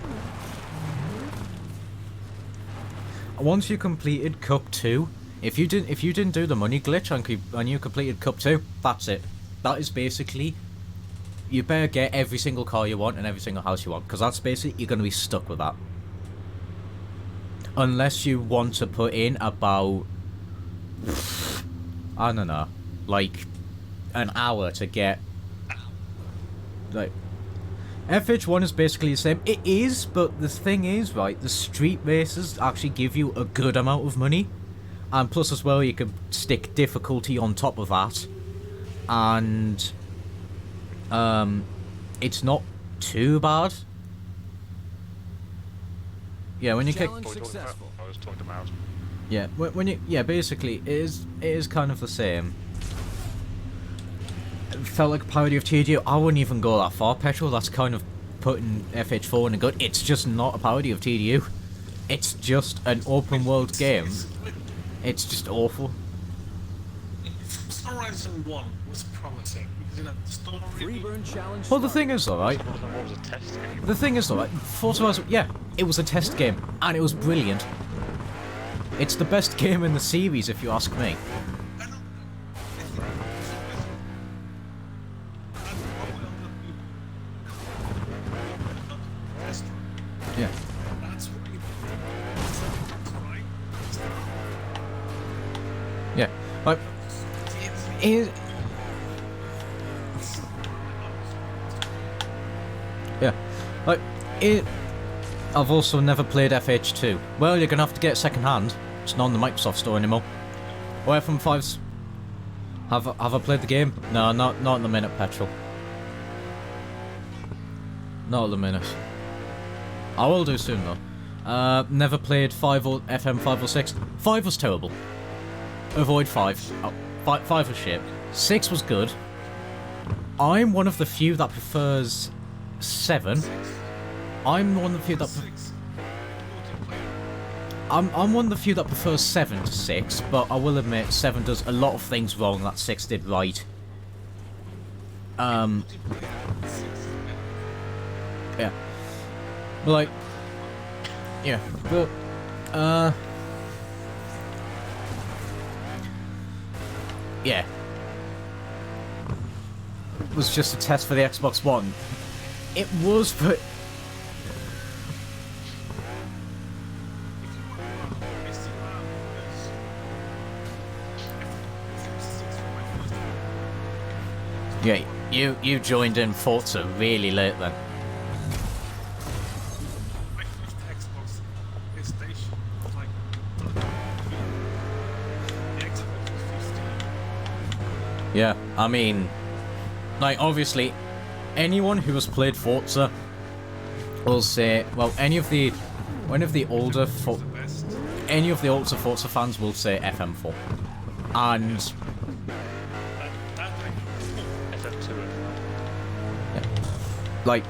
Once you completed Cup 2, if you didn't do the money glitch and you completed Cup 2, that's it. That is basically, you better get every single car you want and every single house you want, because that's basically, you're going to be stuck with that. Unless you want to put in about, I don't know, like an hour to get, like, FH1 is basically the same. It is, but the thing is, right, the street races actually give you a good amount of money. And plus as well, you can stick difficulty on top of that. And it's not too bad. Yeah, when you kick. Challenge successful. I was talking about. Yeah, when you basically it is kind of the same. It felt like a parody of TDU. I wouldn't even go that far, Petrol. That's kind of putting FH4 in a good. It's just not a parody of TDU. It's just an open world game. It's just awful. Horizon 1 was promising because the story. Freeburn challenge. Well, the thing is, though, right? What was a test game? The thing is, though, right? Forza Horizon, yeah, it was a test game, and it was brilliant. It's the best game in the series, if you ask me. I don't know. I think that's probably test run. Yeah. That's what you right. Yeah. Like, it, yeah. Like, it. I've also never played FH2. Well, you're gonna have to get it second hand. It's not on the Microsoft Store anymore. Or FM5's. Have I played the game? No, not in the minute, Petrol. Not at the minute. I will do soon though. Never played 5 or FM 5 or 6. 5 was terrible. Avoid 5. 5 was shit. 6 was good. I'm one of the few that prefers 7. I'm one of the few that. I'm one of the few that prefers 7 to 6, but I will admit 7 does a lot of things wrong that 6 did right. Yeah. But like, yeah, but yeah. It was just a test for the Xbox One. It was, but yeah, you joined in Forza really late then. My first Xbox PlayStation was like the Xbox was 15. Yeah, I mean, like, obviously, anyone who has played Forza will say, well, any of the older any of the older Forza fans will say FM4, and FM2. like,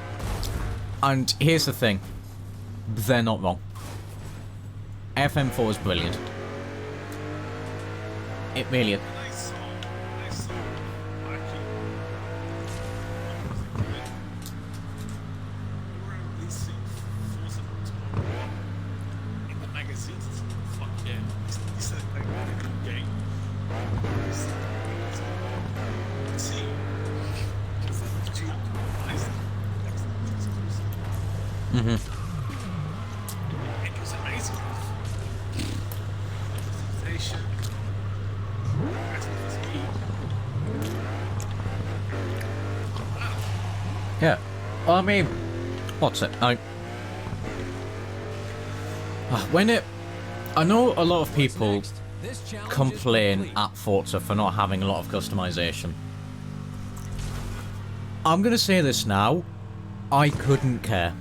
and here's the thing, they're not wrong. FM4 is brilliant. It really is. I saw actually they were releasing Forza Motorsport in the magazines. Fuck yeah, this is like a good game. See, because it's cheap, nice. It was amazing. Presentation. Yeah. I mean, what's it? When it, I know a lot of people This challenge is complain complete. at Forza for not having a lot of customization. I'm gonna say this now. I couldn't care.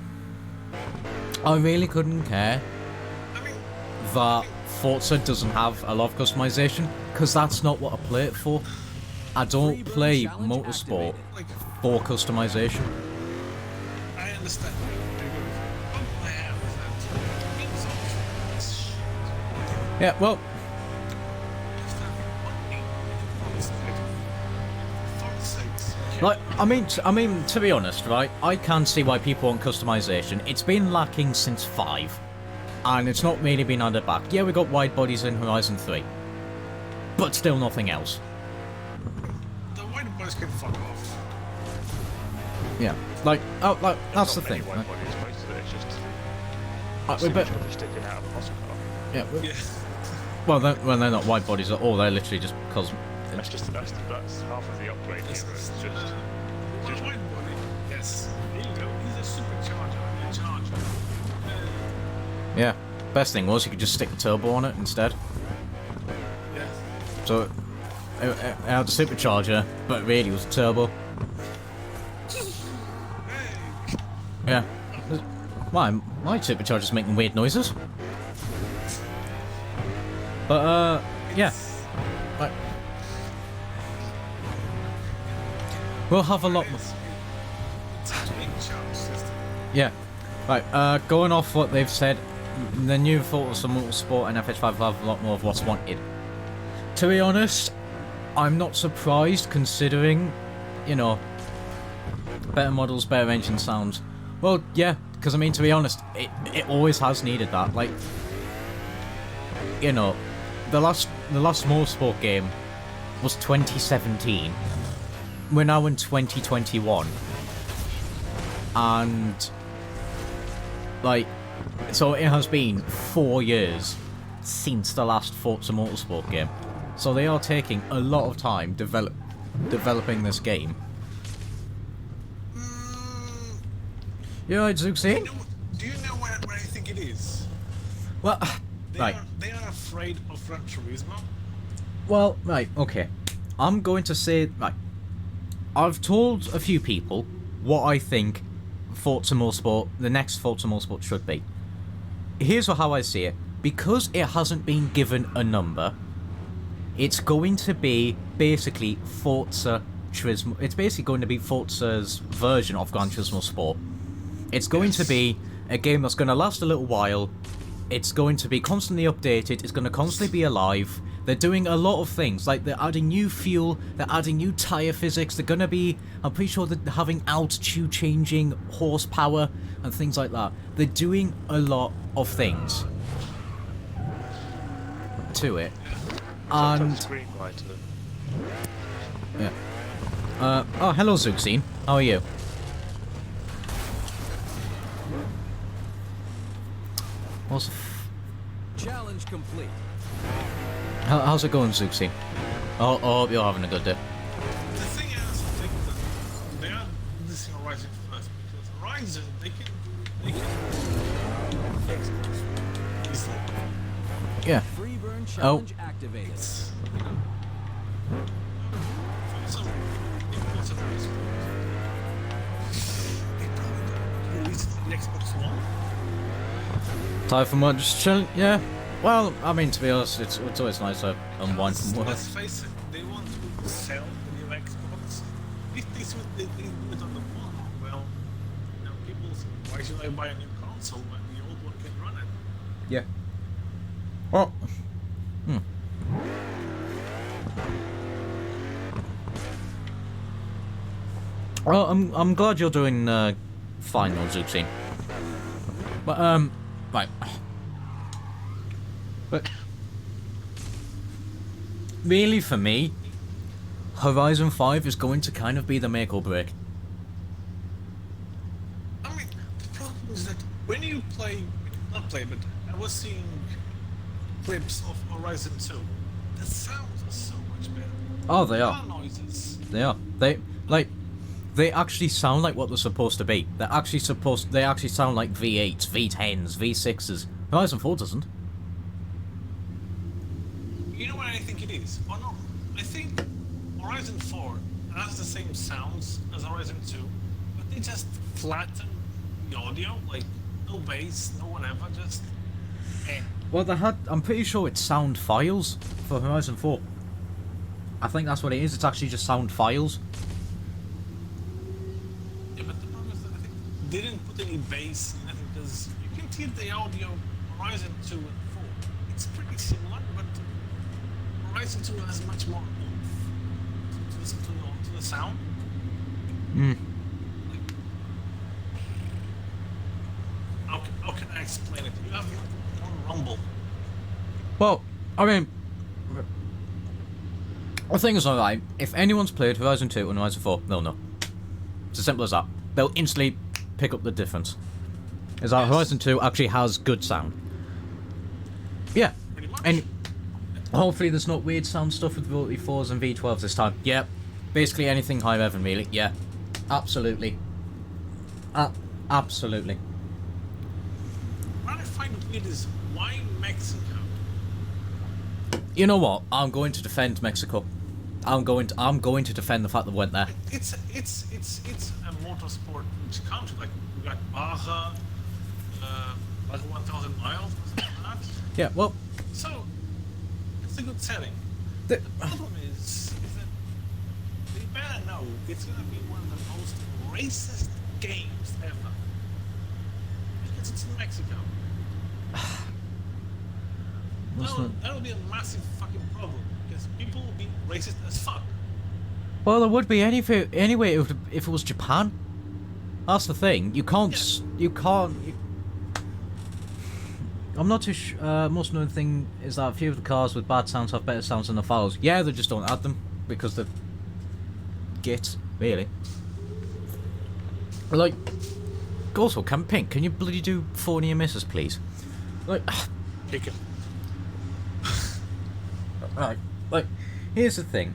I really couldn't care that Forza doesn't have a lot of customization, because that's not what I play it for. I don't Freeburn play challenge motorsport activated. for customization. I understand. All I have is that means options. Yeah, well, like, I mean, to be honest, right? I can see why people want customization. It's been lacking since 5, and it's not really been added back. Yeah, we got wide bodies in Horizon 3, but still nothing else. The white boys can fuck off. Yeah, like, oh, like that's the Not many thing. white Right? bodies, most of it is just We bet, signature sticking out of a muscle car. yeah, Yeah. well, they're not wide bodies at all. They're literally just because. That's half of the upgrade here. It's just One white body. Yes. There you go. He's a supercharger. A charger. Yeah, best thing was you could just stick the turbo on it instead. Yeah. So it had a supercharger, but really it was a turbo. Yeah. My supercharger's making weird noises. But, yeah. Right. We'll have a lot more. Yeah. Right, going off what they've said, the new Forza Motorsport and FH5 have a lot more of what's wanted. To be honest, I'm not surprised considering, you know, better models, better engine sounds. Well, yeah, because I mean, to be honest, it always has needed that. Like, you know, the last Motorsport game was 2017. We're now in 2021. And, like, so it has been 4 years since the last Forza Motorsport game. So they are taking a lot of time developing this game. You know, Zuxi? Do you know what I think it is? Well, right. They are afraid of Gran Turismo. Well, right, okay. I'm going to say, right, I've told a few people what I think Forza Motorsport, the next Forza Motorsport should be. Here's how I see it. Because it hasn't been given a number, it's going to be basically Forza Turismo. It's basically going to be Forza's version of Gran Turismo Sport. It's going to be a game that's going to last a little while. It's going to be constantly updated. It's going to constantly be alive. They're doing a lot of things, like they're adding new fuel, they're adding new tyre physics, they're going to be, I'm pretty sure they're having altitude changing horsepower and things like that. They're doing a lot of things to it. And yeah. Oh, hello Zuxine. How are you? What's Challenge complete. how's it going, Zuxine? Oh, I hope you're having a good day. The thing is, I think that they are releasing Horizon first because Horizon they can Xbox easily. Yeah. Free burn challenge activated. Xbox One. Time for much just chilling. Yeah. Well, I mean, to be honest, it's always nice to unwind from work. Let's face it, they want to sell the new Xbox. If they do it on the one, well, you know, people say, why should I buy a new console when the old one can run it? Yeah. Well. Well, I'm glad you're doing fine on Zuxine. But right. But really, for me, Horizon 5 is going to kind of be the make or break. I mean, the problem is that when you play, not play, but I was seeing clips of Horizon 2. The sounds are so much better. Oh, they are. Car noises. They are. They actually sound like what they're supposed to be. They actually sound like V8s, V10s, V6s. Horizon 4 doesn't. You know what I think it is? Oh no, I think Horizon 4 has the same sounds as Horizon 2, but they just flatten the audio, like no bass, no whatever, just Well, I'm pretty sure it's sound files for Horizon 4. I think that's what it is. It's actually just sound files. Yeah, but the problem is that I think they didn't put any bass in it because you can hear the audio Horizon 2 and 4. It's pretty similar, but Horizon 2 has much more oomph to listen to the sound. Mm. Like, how can I explain it? You have more rumble. Well, I mean, the thing is, alright, if anyone's played Horizon 2 and Horizon 4, they'll know. It's as simple as that. They'll instantly pick up the difference. Is that Horizon 2 actually has good sound. Yeah. Pretty much. And hopefully there's not weird sound stuff with V4s and V12s this time. Yeah. Basically anything high rev and really. Yeah. Absolutely. Absolutely. What I find weird is why Mexico? You know what? I'm going to defend Mexico. I'm going to defend the fact that we went there. It's a motorsport rich country. Like we got Baja, like 1,000 miles, or something like that. Yeah, well, So it's a good setting. the, The problem is that they better know it's gonna be one of the most racist games ever. Because it's in Mexico. That'll be a massive fucking problem. Because people will be racist as fuck. well, there would be anyway if it was Japan. That's the thing. You can't. I'm not too sure. Most known thing is that a few of the cars with bad sounds have better sounds than the files. Yeah, they just don't add them because they're gits, really. Like, also, Pink, can you bloody do 4 near misses, please? Like, Kick it. right, like, here's the thing.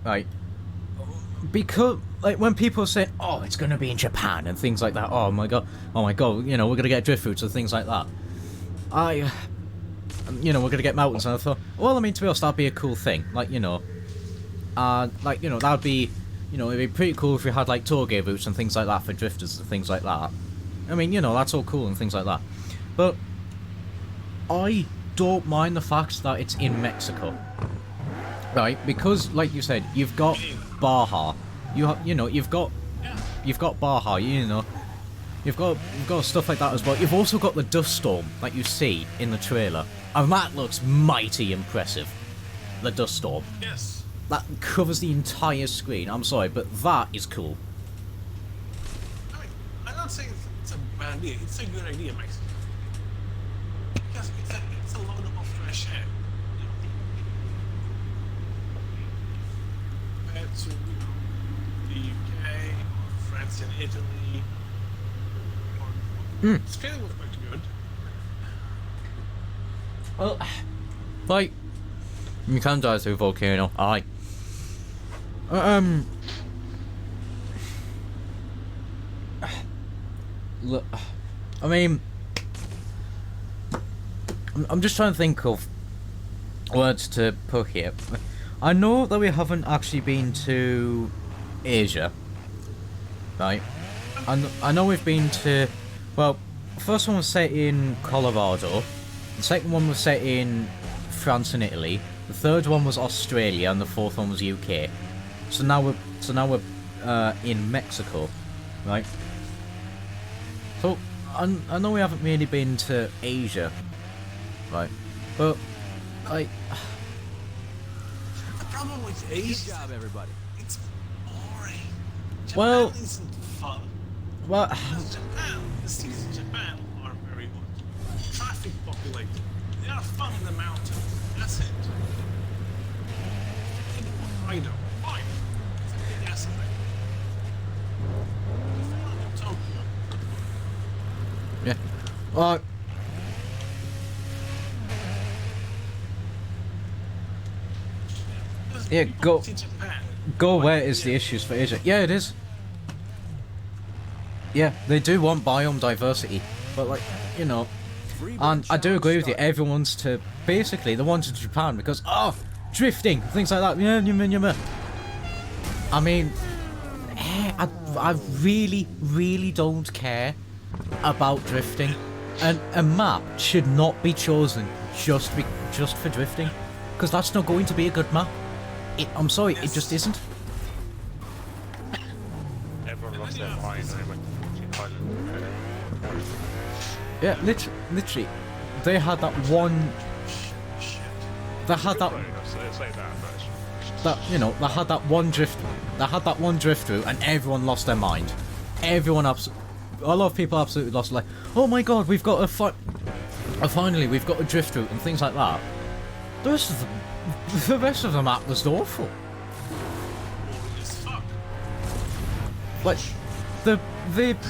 Right, because, like, when people say, oh, it's going to be in Japan and things like that, oh my god, you know, we're going to get drift routes and things like that. You know, we're going to get mountains, and I thought, well, I mean, to be honest, that'd be a cool thing, like, you know, like, you know, that'd be, you know, it'd be pretty cool if we had, like, tollgate routes and things like that for drifters and things like that. I mean, you know, that's all cool and things like that. But I don't mind the fact that it's in Mexico. Right? Because, like you said, you've got Baja. You know, you've got Baja, you know. You've got stuff like that as well. You've also got the dust storm that you see in the trailer. And that looks mighty impressive. The dust storm. Yes. That covers the entire screen. I'm sorry, but that is cool. I mean, I'm not saying it's a bad idea. It's a good idea, Max. Because it's a load of fresh air. Compared to, the UK, or France and Italy, or Australia was quite good. Well, like, you can die through a volcano. Aye. Look, I mean, I'm just trying to think of words to put here. I know that we haven't actually been to Asia, right? I know we've been to, well, the first one was set in Colorado, the second one was set in France and Italy, the third one was Australia, and the fourth one was UK. So now we're in Mexico, right? So I know we haven't really been to Asia, right? But like, The problem with Asia Good is job, everybody. it's boring. Japan Well- isn't fun. well, Because Japan, the cities in Japan are very good. Traffic populated. They are fun in the mountains. That's it. Hokkaido, fine. It's a big aspect. If you want to Tokyo, yeah. Well, just Yeah, people go- see Japan. go where is the issues for Asia? Yeah, it is. Yeah, they do want biome diversity, but like, you know, and I do agree with you. Everyone wants to, basically, they wanted Japan because, oh, drifting, things like that. Yeah. I mean, I really, really don't care about drifting, and a map should not be chosen just for drifting, because that's not going to be a good map. I'm sorry, it just isn't. Everyone lost their mind when they went to 14 Island. Yeah, literally, they had that one. They had that. Say that, but That, you know, they had that one drift. They had that one drift through, and everyone lost their mind. Everyone a lot of people absolutely lost. Like, oh my god, we've got finally we've got a drift route and things like that. The rest of the map was awful. Boring as fuck. Like, the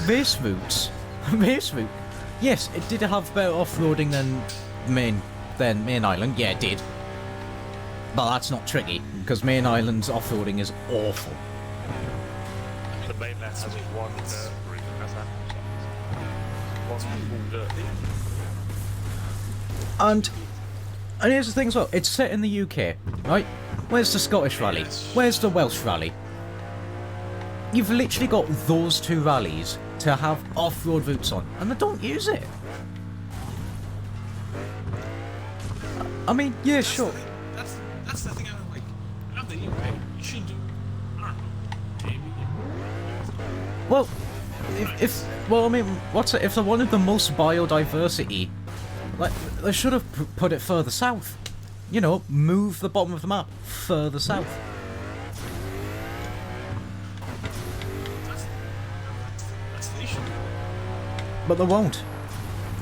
base routes, base route. Yes, it did have better off-roading than main island. Yeah, it did. But that's not tricky, because main island's off-roading is awful. the mainland has one dirt route. That's that. One full dirt route. And And here's the thing as well, it's set in the UK, right? Where's the Scottish rally? Where's the Welsh rally? You've literally got those two rallies to have off-road routes on, and they don't use it. I mean, yeah, sure. That's the thing I like. Out the UK, you should do. I don't know. Maybe. Well, well, I mean, what's it? If they wanted the most biodiversity, like they should have put it further south. You know, move the bottom of the map further south. That's the issue. But they won't.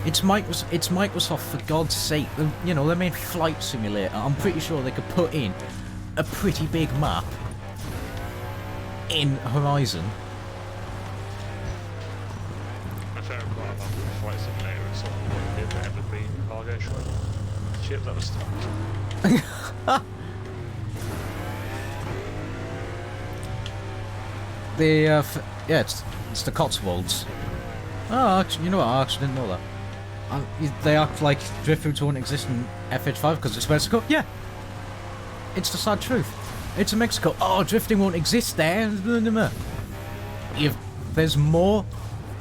It's Microsoft, for God's sake. You know, they made Flight Simulator. I'm pretty sure they could put in a pretty big map in Horizon. My favourite part about Flight Simulator is sort of what the evergreen cargo ship that was stopped. Yeah, it's the Cotswolds. Oh, actually, you know what? I actually didn't know that. They act like drift routes won't exist in FH5 because it's Mexico. Yeah, it's the sad truth. It's in Mexico. Oh, drifting won't exist there. There's more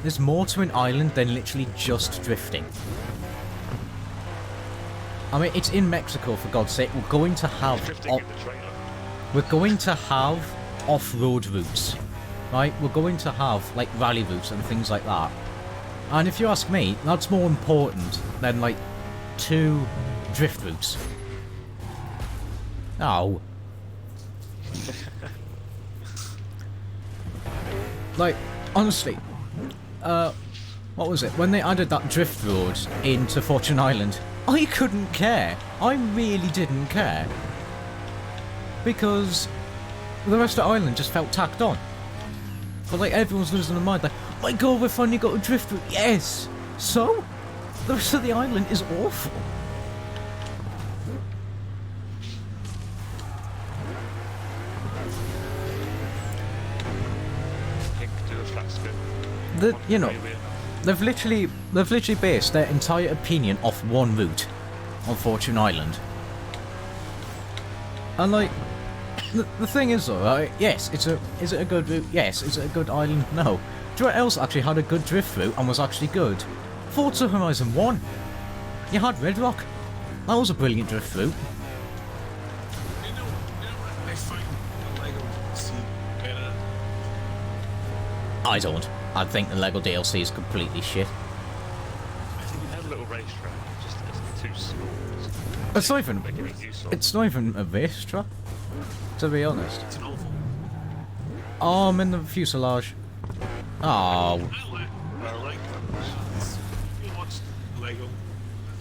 to an island than literally just drifting. I mean, it's in Mexico, for God's sake. We're going to have off-road routes, right? We're going to have like rally routes and things like that. And if you ask me, that's more important than like 2 drift routes. Oh. Like, honestly, what was it? When they added that drift road into Fortune Island, I couldn't care. I really didn't care. Because the rest of the island just felt tacked on. But like, everyone's losing their mind, like, my god, we finally got a drift route. Yes! So? The rest of the island is awful. You know, they've literally based their entire opinion off one route on Fortune Island. And like, the thing is though, right? Yes, is it a good route? Yes. Is it a good island? No. Do you know what else actually had a good drift route and was actually good? Forza Horizon 1. You had Red Rock. That was a brilliant drift route. You know what I find the Lego DLC better? I don't. I think the Lego DLC is completely shit. I think it had a little racetrack, just it's too small. It's not even a racetrack, to be honest. It's an awful. Oh, I'm in the fuselage. Oh. I like you watch Lego,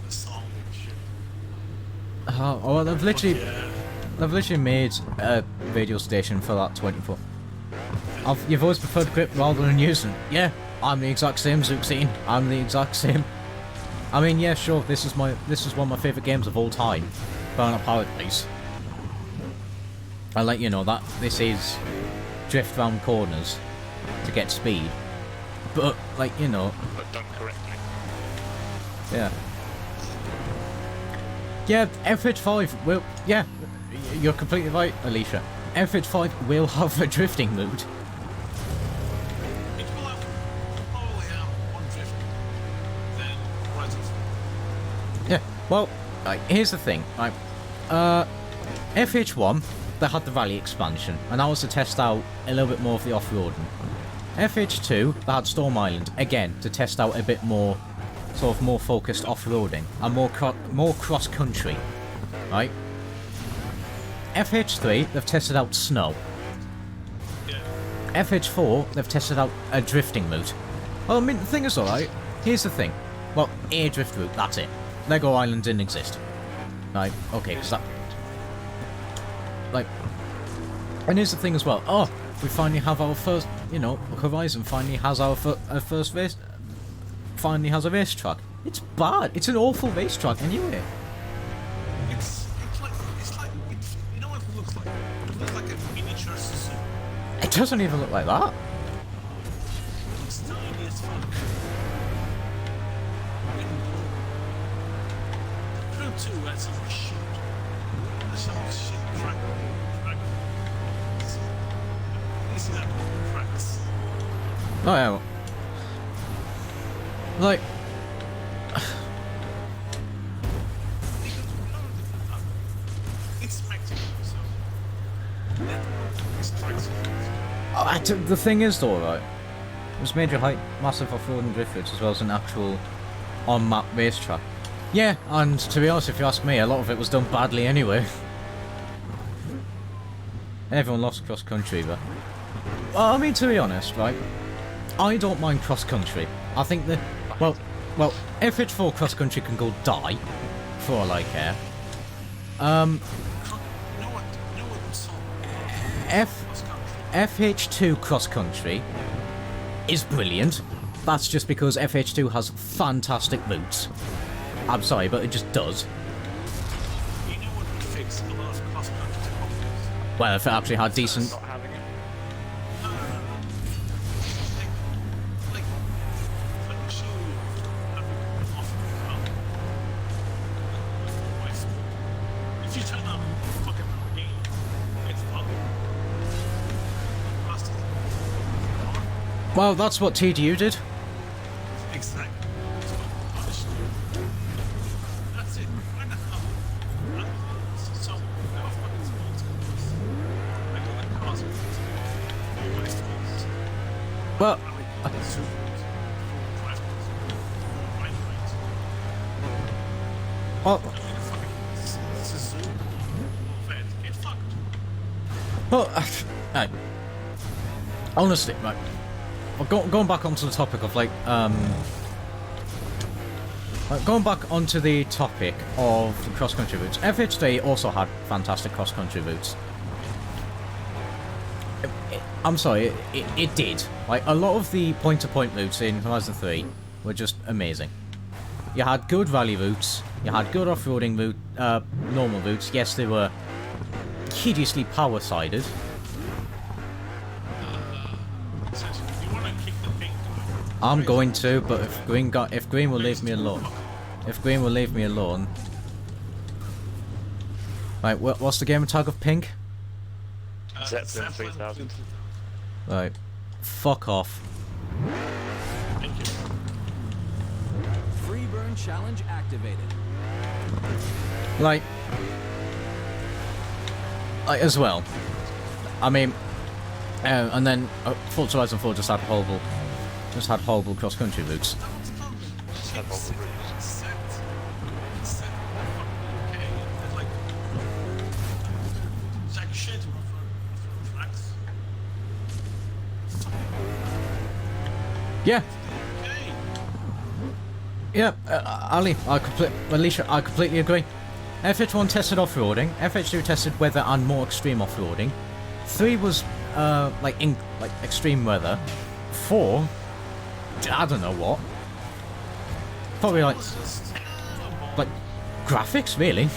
the song and shit. Oh, they've literally made a radio station for that 24. You've always preferred grip rather than using. Yeah, I'm the exact same, Zuxine. I'm the exact same. I mean, yeah, sure. This is one of my favourite games of all time, Burnout Paradise. I let you know that this is drift round corners to get speed, but like, you know. But done correctly. Yeah. Yeah, FH5 will. Yeah, you're completely right, Alicia. FH5 will have a drifting mode. It will probably have one drift then Horizon 4. Yeah. Well, right, here's the thing. Right. FH1, they had the Valley expansion, and that was to test out a little bit more of the off-roading. FH2, they had Storm Island, again, to test out a bit more, sort of more focused off-roading, and more cross-country, right? FH3, they've tested out snow. Yeah. FH4, they've tested out a drifting route. Well, I mean, the thing is, alright, here's the thing. Well, a drift route, that's it. Lego Island didn't exist. Right, okay, because that... Like... And here's the thing as well. Oh, we finally have our first, you know, Horizon finally has our first race... Finally has a racetrack. It's bad. It's an awful racetrack anyway. It's like you know what it looks like? It looks like a miniature Suzuki. It doesn't even look like that. It's tiny as fuck. Crew 2 had some shit. some shit track. Easy that tracks. Oh yeah. Like, It's Mexico, so it's tracks. the thing is though, right? There's major height, massive off-road and drift routes as well as an actual on-map racetrack. Yeah, and to be honest, if you ask me, a lot of it was done badly anyway. Everyone loves cross-country, but... Well, I mean, to be honest, right? I don't mind cross-country. I think that... Well, FH4 cross-country can go die, for all I care. FH2 cross-country is brilliant. That's just because FH2 has fantastic routes. I'm sorry, but it just does. You know what would fix a lot of cross-country problems? Well, if it actually had decent... Not having it. Like, let me show you having off if you turn on fucking game, it's ugly. Well, that's what TDU did. Exactly. That's what I should do. That's it. Why the hell? So, now fucking sports cars. I don't like cars with these. My sports. Well, I like zoom. Drive cars. Right. well, I mean, fucking, this is zoom. Fans get fucked. well, no. Honestly, right. Well, going back onto the topic of going back onto the topic of the cross-country routes. FH3 also had fantastic cross-country routes. I'm sorry, it did. Like, a lot of the point-to-point routes in Horizon 3 were just amazing. You had good rally routes, you had good off-roading route, normal routes. Yes, they were hideously power-sided. You want to kick the pink guy? I'm going to, but if Green will leave me alone. If Green will leave me alone. Right, what's the gamer tag of pink? Zeppelin 3000. Right. Fuck off. Thank you. Free burn challenge activated. Like as well. I mean, and then Forza Horizon 4 just had horrible cross-country routes. Yeah. Yeah, Ali, Alicia, I completely agree. FH1 tested off-roading, FH2 tested weather and more extreme off-roading. 3 was extreme weather. 4, I don't know what. Probably like graphics, really.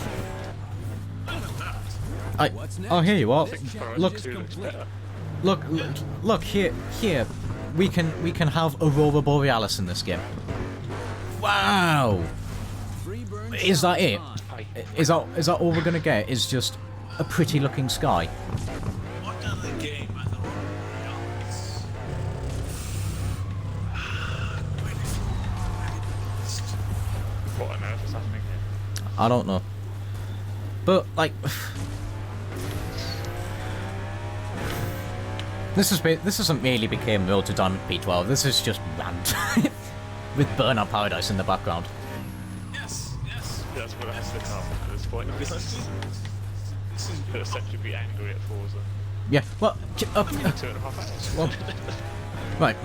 Oh, here you are. Look here. We can have Aurora Borealis in this game. Wow. Is that it? Is that all we're gonna get? Is just a pretty looking sky? What other game has Aurora Borealis? What on earth is happening here? I don't know. But like, this hasn't merely became Road to Diamond P12. This is just Rant with Burnout Paradise in the background. Yes. That's what I have to come at this point. This is Could essentially be angry at Forza. Yeah. Well. 2.5 hours. Well. Right.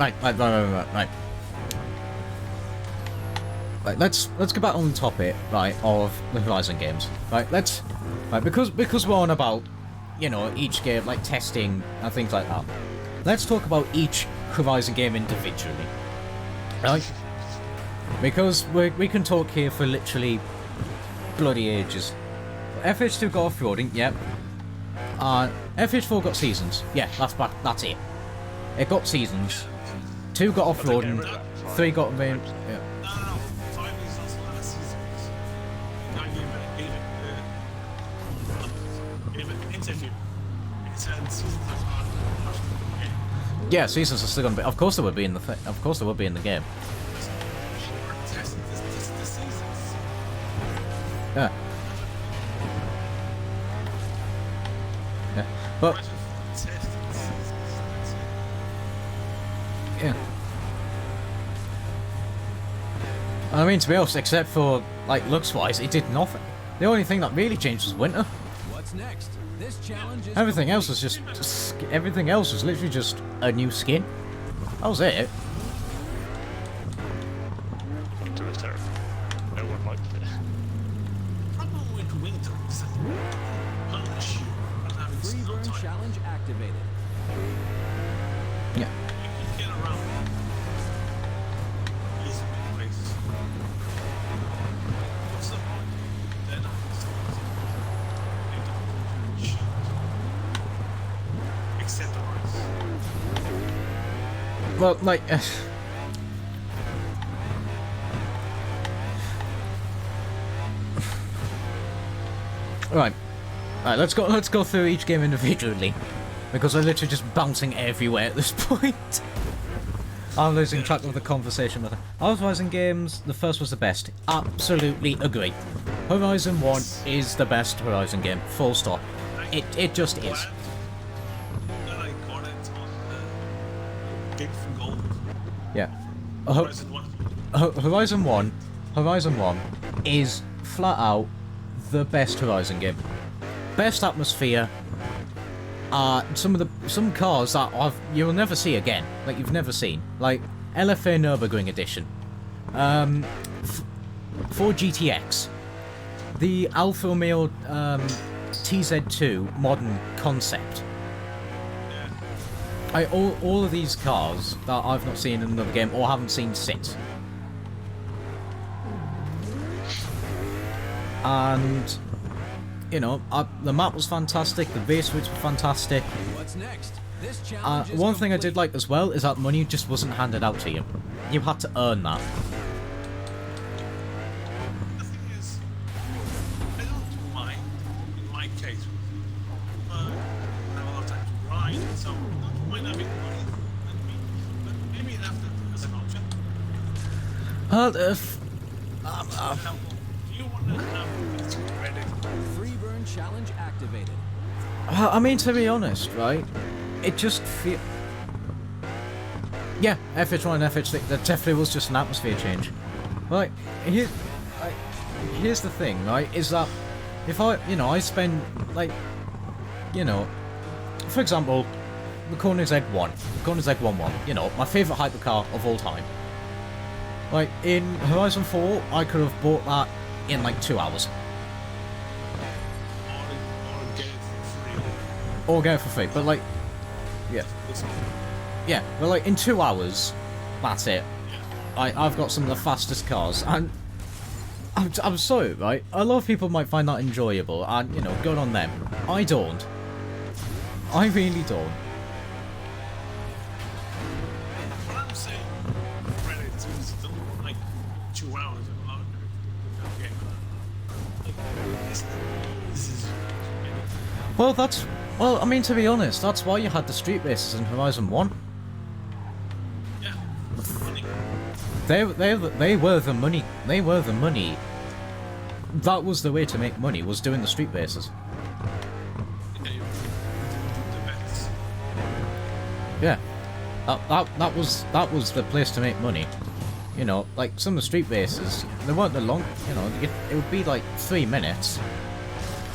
Right, let's get back on the topic, right, of the Horizon games. Right, because we're on about, you know, each game, like testing and things like that. Let's talk about each Horizon game individually. Right? Because we can talk here for literally bloody ages. FH2 got off-roading, yep. FH4 got seasons. Yeah, that's it. It got seasons. 2 got off-roading. 3 got main. Yeah. No. 5 is also last season. Now you gave it and seasons are part of the game. Yeah, seasons are still gonna be. Of course, they would be in the. Of course, they would be in the game. We're testing the seasons. Yeah. Yeah. But Testing the seasons. That's it. yeah. I mean, to be honest, except for like looks-wise, it did nothing. The only thing that really changed was winter. What's next? This challenge is Everything else was complete. just. Everything else was literally just a new skin. That was it. Winter was terrible. No one liked it. Problem with winter is that it can punish you for having Free snow burn time. challenge activated. Yeah. You can get around easily ways. What's the point? Then I shoot. Except the ice. Well, like. Right. Right, let's go through each game individually. Because I'm literally just bouncing everywhere at this point. I'm losing track of the conversation with her. Horizon games, the first was the best. Absolutely agree. Horizon 1 is the best Horizon game. Full stop. It just is. Glad that I got it on the Game for Gold. Yeah. Horizon 1. Horizon 1 is flat out the best Horizon game. Best atmosphere. Some cars that you'll never see again, like you've never seen, like LFA Nürburgring Edition, Ford GTX, the Alfa Romeo TZ2 modern concept. All of these cars that I've not seen in another game or haven't seen since. And, you know, the map was fantastic, the base routes were fantastic. What's next? This challenge is One thing I did complete. like as well is that money just wasn't handed out to you. You had to earn that. The thing is, I don't mind, in my case, I have a lot of time to grind, so I don't mind having money. But maybe after as an option. For example, do you want to have these credit? Free burn challenge activated. I mean, to be honest, right? It just feel. Yeah, FH1 and FH6, that definitely was just an atmosphere change. Right, here's the thing, right? Is that if I spend, like, for example, the Koenigsegg 1, Koenigsegg 1-1, my favourite hypercar of all time. Like, in Horizon 4, I could have bought that in, like, 2 hours. Or get it for free. Or get it for free, but, like, yeah. Yeah, but, like, in 2 hours, that's it. I've got some of the fastest cars, and I'm sorry, right? A lot of people might find that enjoyable, and, good on them. I don't. I really don't. What I'm saying, credit is still like 2 hours of a lot of game. Like, this is Well, I mean, to be honest, that's why you had the street races in Horizon 1. yeah, funny. They were the money. They were the money. That was the way to make money, was doing the street races. Yeah, you do the bets. Yeah. That was the place to make money. Like some of the street races, they weren't the long, it would be like 3 minutes.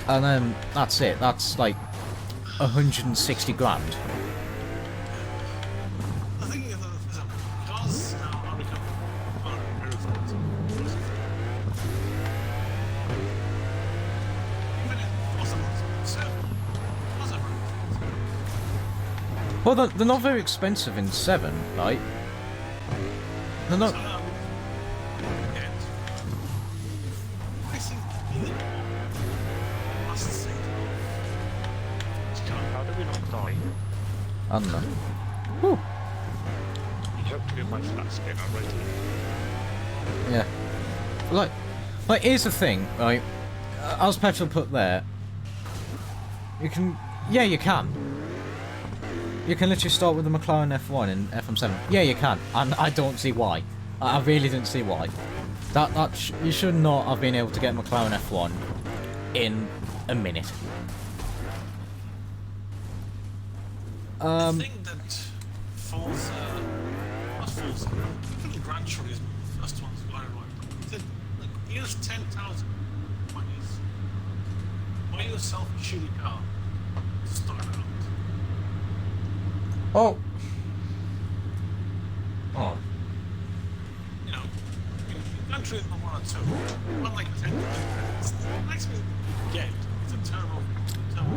And then that's it. That's like 160 grand. The thing is, cars now are becoming very expensive. Even if Forza Horizon 7, cars are very expensive. Well, they're not very expensive in 7, right? They're not. And I think even more must say How do we not die? I don't know. Whew. You hope to get my flat skin already. Yeah. Like, here's the thing, right? As Petrol put there, you can. Yeah, you can. You can literally start with the McLaren F1 and FM7. Yeah, you can, and I don't see why. I really didn't see why. You should not have been able to get McLaren F1 in a minute. The thing that Forza, not Forza, even Gran Turismo, the first ones got it right. Said, look, here's 10,000 monies. Buy yourself a shitty car to start out. Oh. You know, in Gran Turismo 1 or 2, not like 10,000. The next thing you get is a turbo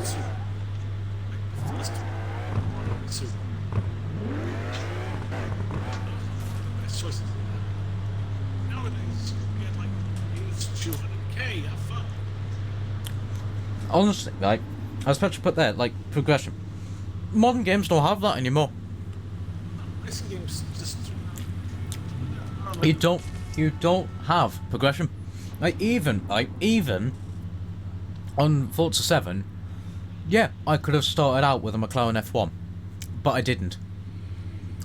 super. Like the first one, super. Best choices. Nowadays, you get like used 200k, have fun. Honestly, like, I was about to put there, like, progression. Modern games don't have that anymore. Racing games just. You don't have progression. Like, even on Forza 7, yeah, I could have started out with a McLaren F1, but I didn't.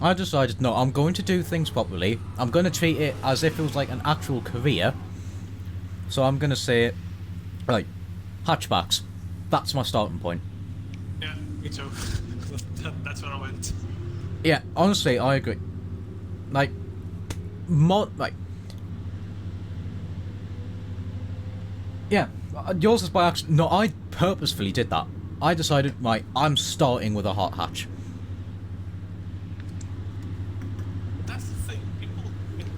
I decided, no, I'm going to do things properly. I'm going to treat it as if it was like an actual career. So I'm going to say, right, hatchbacks. That's my starting point. Yeah, me too. That's where I went. Yeah, honestly, I agree. Like, yeah, yours is by accident. No, I purposefully did that. I decided, right, I'm starting with a hot hatch. That's the thing. People,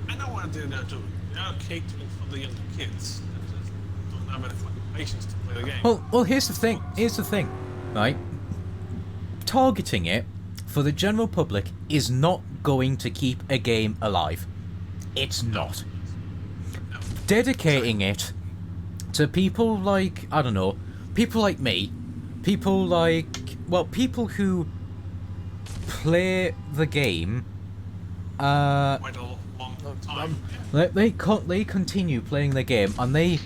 I know what they're doing. They are catering for the younger kids that just don't have any fucking patience to play the game. Well, here's the thing, right? Targeting it for the general public is not going to keep a game alive. It's not. No. Dedicating it to people like, I don't know, people like me, people who play the game, Quite a long time. they continue playing the game and they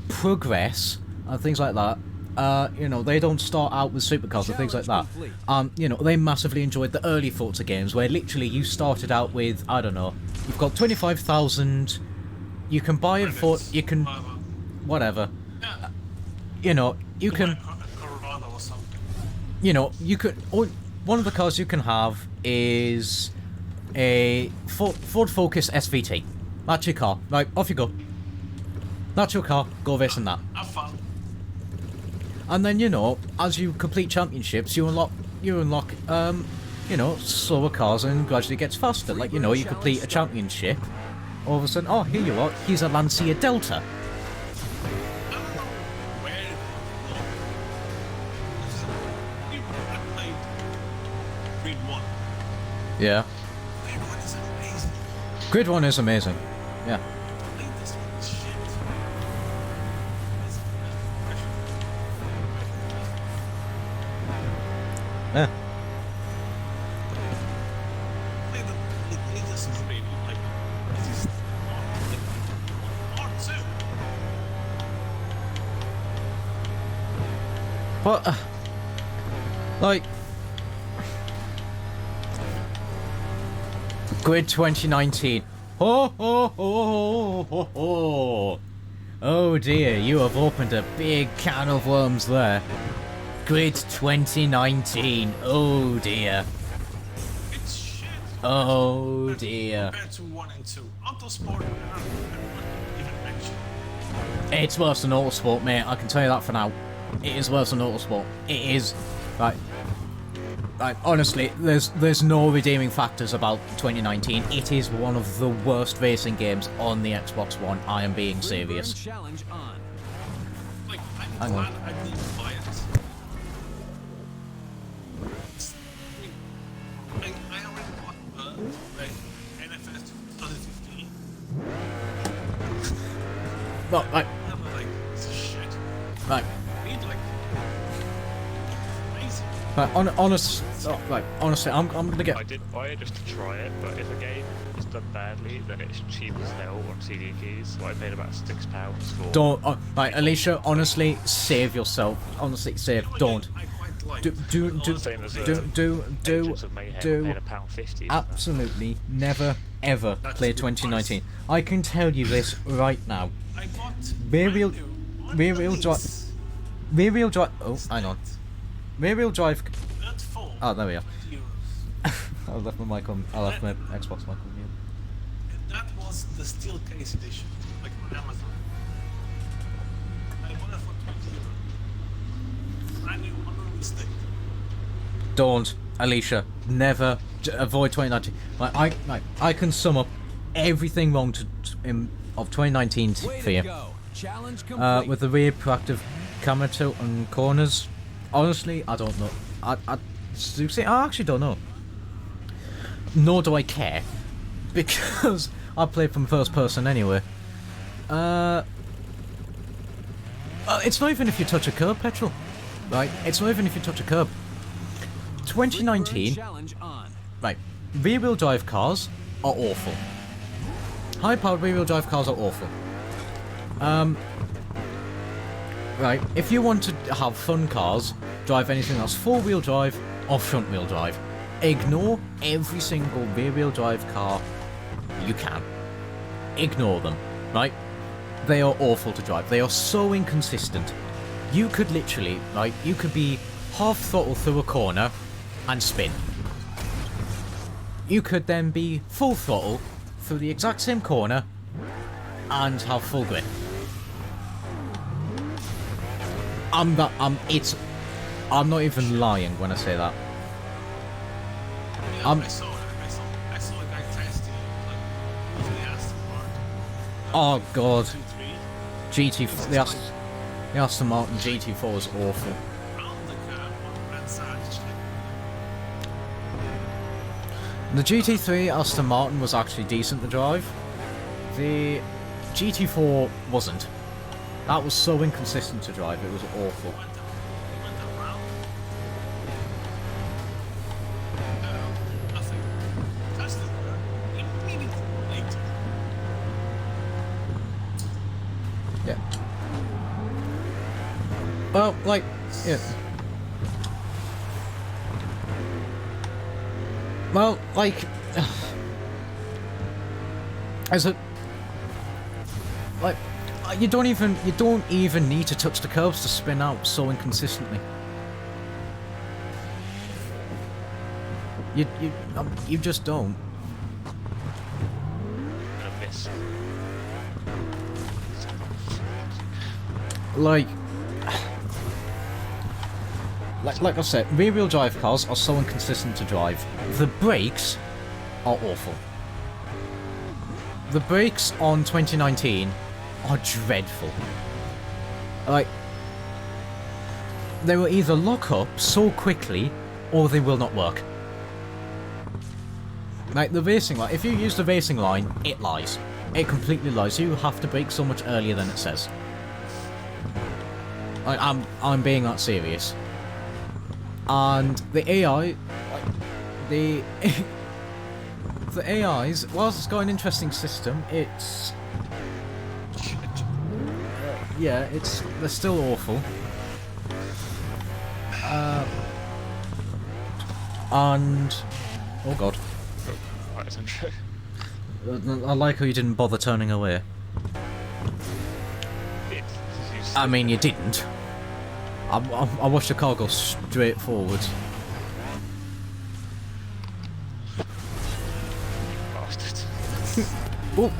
progress and things like that. You know, they don't start out with supercars and things like that. You know, they massively enjoyed the early Forza games where literally you started out with, I don't know, you've got 25,000, you can buy it for, you can, whatever. Yeah. You know, you can, A Corvado or something. you know, you could, one of the cars you can have is a Ford Focus SVT. That's your car. Right, off you go. That's your car, go racing that. Have fun. And then, you know, as you complete championships, you unlock, you know, slower cars and gradually gets faster. Like, you know, you complete a championship, all of a sudden, oh, here you are, here's a Lancia Delta. I don't know where people have played Creed 1. Yeah. Creed 1 is amazing. Grid 1 is amazing. Yeah. Played this one is shit. Yeah. Play the latest really like this is R2. But, like, Grid 2019. Ho ho ho ho ho. Oh dear, you have opened a big can of worms there. Grid 2019. Oh dear. It's shit. Oh dear. Compared to 1 and 2. Autosport, I don't even mention. It's worse than Autosport, mate. I can tell you that for now. It is worse than Autosport. It is. Like, honestly, there's no redeeming factors about 2019. It is one of the worst racing games on the Xbox One. I am being serious. Challenge on. Like, Hang I'm on. glad I didn't buy it. I already bought like NFS 2015. But, like, I was like, this is shit. like, I need like amazing. honestly, I'm gonna get. I did buy it just to try it, but if a game is done badly, then it's cheap as hell on CD keys. So I paid about £6 for. Don't, like, Alicia, honestly, save yourself. Honestly, save. You know, Don't. again, I quite life. Same as do Agents of Mayhem paying £1.50. absolutely never ever That's play a good 2019. I can tell you this right now. I bought Rear-wheel rear-wheel drive. Rear-wheel drive. Oh, hang on. Rear-wheel drive. That phone. Oh, there we are. €20. I left my mic on. I left my Xbox mic on mute. And that was the steel case edition, like on Amazon. I bought it for €20. Brand new, unreleased. Don't, Alicia. Never avoid 2019. I can sum up everything wrong of 2019 Way for you. to go. Challenge complete. With the rear proactive camera tilt and corners. Honestly, I don't know. I actually don't know. Nor do I care, because I play from first person anyway. It's not even if you touch a curb, Petrol. Right? It's not even if you touch a curb. 2019. Challenge on. Right. Rear-wheel drive cars are awful. High-powered rear-wheel drive cars are awful. Right. If you want to have fun cars, drive anything that's four-wheel drive or front-wheel drive. Ignore every single rear-wheel drive car you can. Ignore them. Right? They are awful to drive. They are so inconsistent. You could literally, like, you could be half throttle through a corner and spin. You could then be full throttle through the exact same corner and have full grip. I'm not even lying when I say that. Yeah, I saw a guy testing like using the Aston Martin. Oh god, 2.3. GT. The Aston Martin GT4 is awful. Round the curve on the red side. The GT3 Aston Martin was actually decent to drive. The GT4 wasn't. That was so inconsistent to drive, it was awful. Went around. Nothing. Touched the curve. Immediately late. Yeah. Well, like, yeah. Well, like, as a, like, you don't even need to touch the curves to spin out so inconsistently. You just don't. Gonna miss. Like I said, rear-wheel drive cars are so inconsistent to drive. The brakes are awful. The brakes on 2019 are dreadful. Like, they will either lock up so quickly, or they will not work. Like, the racing line, if you use the racing line, it lies. It completely lies. You have to brake so much earlier than it says. I'm being that serious. And the AI, the AIs, whilst it's got an interesting system, it's yeah, they're still awful. And oh god, Right, it's intro. I like how you didn't bother turning away. I mean, you didn't. I watched the car go straight forward. Bastard. Oh,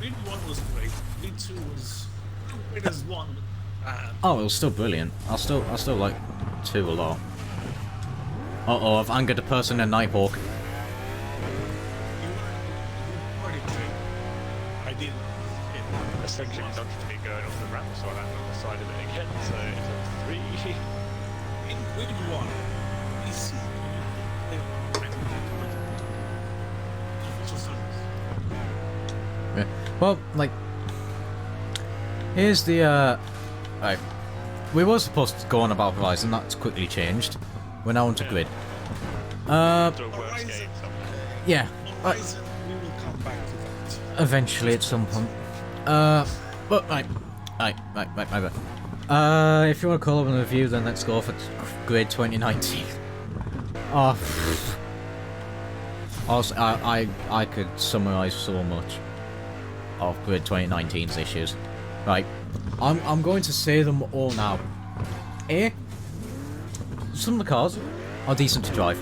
Read 1 was great. Read 2 was great as 1. oh, it was still brilliant. I still like 2 a lot. Uh-oh, I've angered a person in Nighthawk. You already great. I didn't. Essentially nudged me going off the ramp, so I landed on the side of it again, so it's a 3. In Read 1, easy. Official service. Yeah. Well, like, here's the right. We were supposed to go on about Horizon. That's quickly changed. We're now onto Grid. To a worse game somewhere. Yeah. Horizon, we will come back to that. Eventually, at some point. But right. If you want to call up a review, then let's go for Grid 2019. Oh. Also, I could summarise so much of Grid 2019's issues. Right, I'm going to say them all now. A, some of the cars are decent to drive.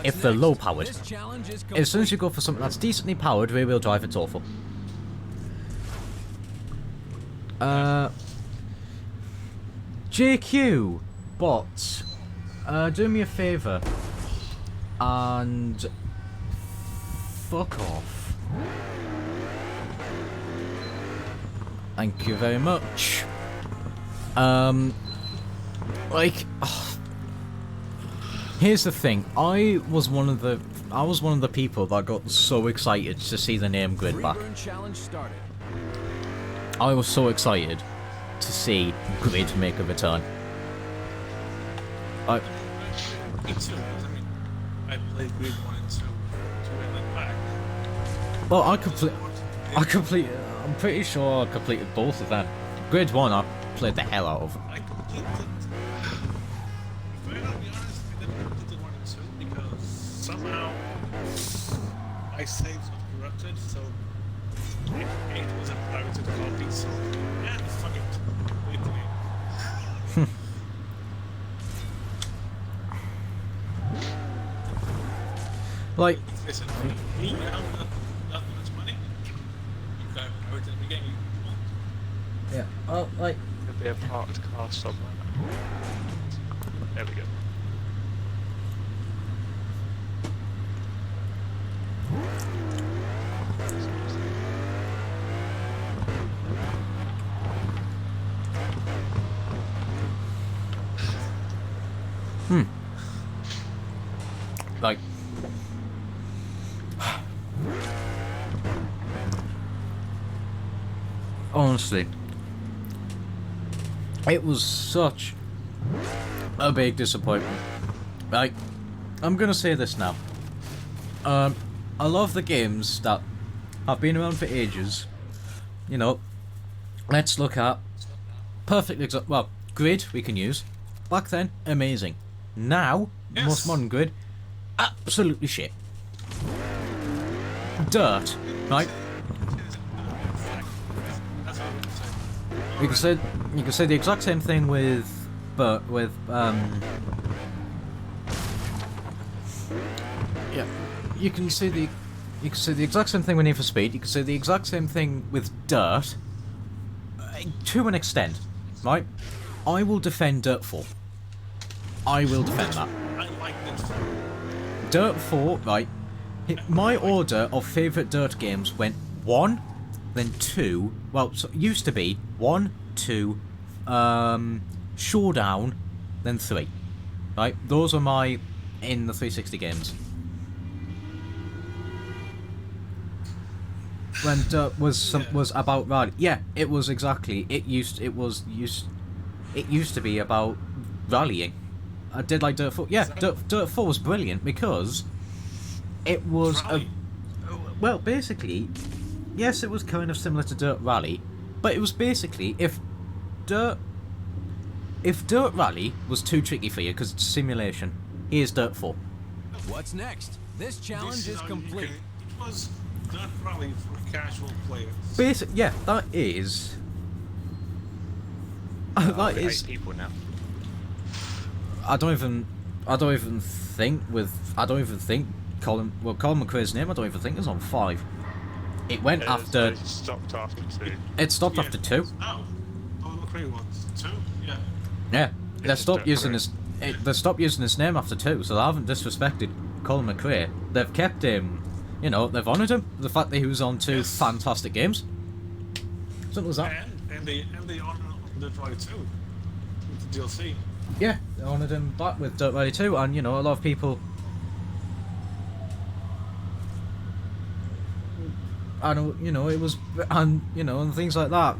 If they're low powered. As soon as you go for something that's decently powered, rear wheel drive, it's awful. JQ, bots, do me a favour and fuck off. Thank you very much. Here's the thing. I was one of the people that got so excited to see the name Grid back. I was so excited to see Grid make a return. Me too. I mean, I played Grid 1 and 2 and then back. Well, I'm pretty sure I completed both of them. Grid 1 I played the hell out of. I completed. If I'm gonna be honest, I didn't complete 1 and 2 because somehow my saves were corrupted, so if 8 was a pirated copy, so yeah, fuck it. Wait till Like, listen, me, I have not much money. You can pirate in the game you want. yeah, like, There'll be a parked car somewhere. There we go. like, honestly, it was such a big disappointment. Like, I'm gonna say this now. I love the games that have been around for ages. You know, let's look at perfect example. Well, Grid we can use. Back then, amazing. Now, Yes. most modern Grid, absolutely shit. Dirt, right? That's what I would say. You can say the exact same thing with yeah, you can say the exact same thing with Need for Speed. You can say the exact same thing with Dirt, to an extent, right? I will defend Dirt 4. I will defend that. I like that. Dirt 4, right? My order of favourite Dirt games went 1, then 2. Well, so it used to be 1, 2, Showdown, then 3. Right? Those are my in the 360 games. When Dirt was about rally, yeah, it was exactly. It used to be about rallying. I did like Dirt 4. Yeah, Dirt 4 was brilliant because it was well, basically, yes, it was kind of similar to Dirt Rally, but it was basically if Dirt Rally was too tricky for you because it's a simulation, here's Dirt 4. What's next? This challenge is how you complete. can- It was Dirt Rally for casual players. Yeah, that is. That We're is. 8 people now. I don't even think Colin McRae's name. I don't even think is on 5. It went after. It stopped after 2. It stopped Yeah. after 2. Oh, McRae was 2? Yeah. Yeah, they It's stopped using different. they stopped using his name after 2, so they haven't disrespected Colin McRae. They've kept him, you know, they've honoured him. The fact that he was on 2 Yes. fantastic games. Simple as that. And they honor Dirt Rally 2 with the DLC. Yeah, they honoured him back with Dirt Rally 2, and you know, a lot of people. I don't, you know, it was, and you know, and things like that.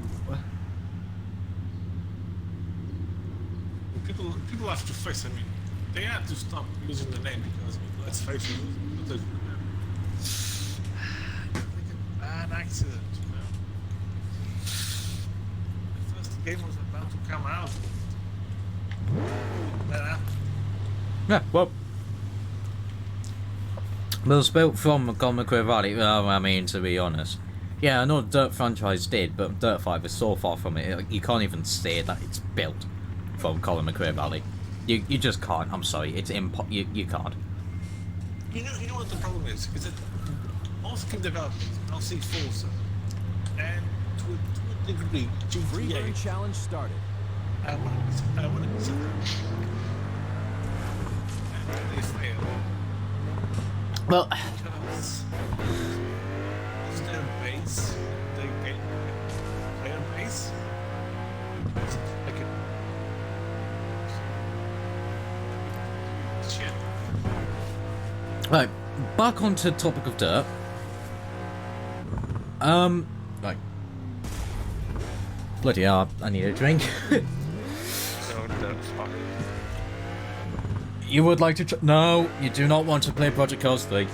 People have to face. I mean, they had to stop using the name because, I mean, let's face it, it was like a bad accident. You know, the first game was about to come out. Yeah, well, it was built from Colin McRae Valley. Well, I mean, to be honest. Yeah, I know Dirt franchise did, but Dirt 5 is so far from it, you can't even say that it's built from Colin McRae Valley. You just can't. I'm sorry, it's you can't. You know what the problem is? Is that most game developers, I'll see Forza, and to a degree, Free burn GTA, challenge started. I want to consider. And they fail. Well, Because it's their base, they get player base. It's like a shit. right, back onto the topic of Dirt. Right. Bloody hell, I need a drink. No, that's fine. You would like to no, you do not want to play Project Cars 3.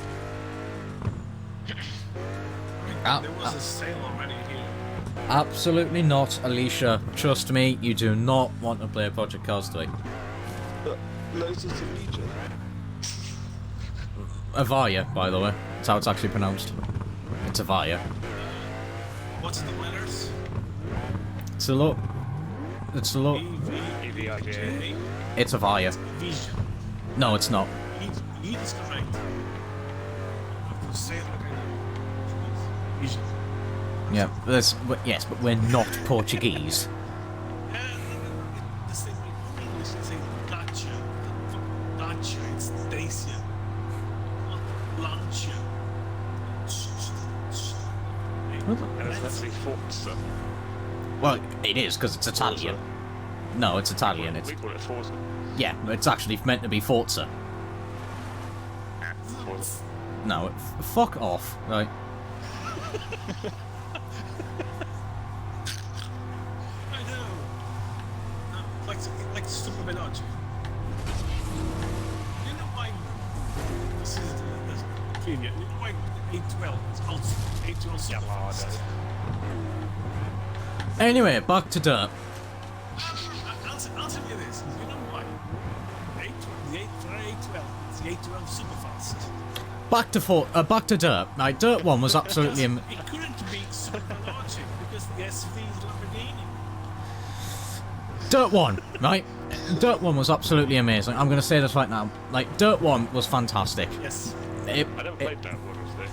There was a sale already here. Absolutely not, Alicia. Trust me, you do not want to play Project Cars 3. Loads of region. Avaya, by the way. That's how it's actually pronounced. It's Avaya. What's the letters? It's a lot. It's a lot. EVIJ. It's Avaya. Vision. No, it's not. It is correct. But to say it like I know. Vision. Yeah, yes, but we're not Portuguese. The same way English is saying Dacia. Dacia, it's Dacia. Not Lancia. And it's actually Forza. Well, it is because it's Italian. No, it's Italian. It's We call it Forza. yeah, it's actually meant to be Forza. Forza. No, fuck off, right? I know. No, like super Veloce. You know why this is the trivia. You know why A12 is called A12 Super Fast? Anyway, back to Dirt. Answer me this. You know why? The A12 is the A12 Super Fast. Back to Dirt. Right, Dirt 1 was absolutely It couldn't be Super Veloce because the SV is Lamborghini. Dirt 1, right? Dirt 1 was absolutely amazing. I'm going to say this right now. Like, Dirt 1 was fantastic. Yes. I never played that one, was there?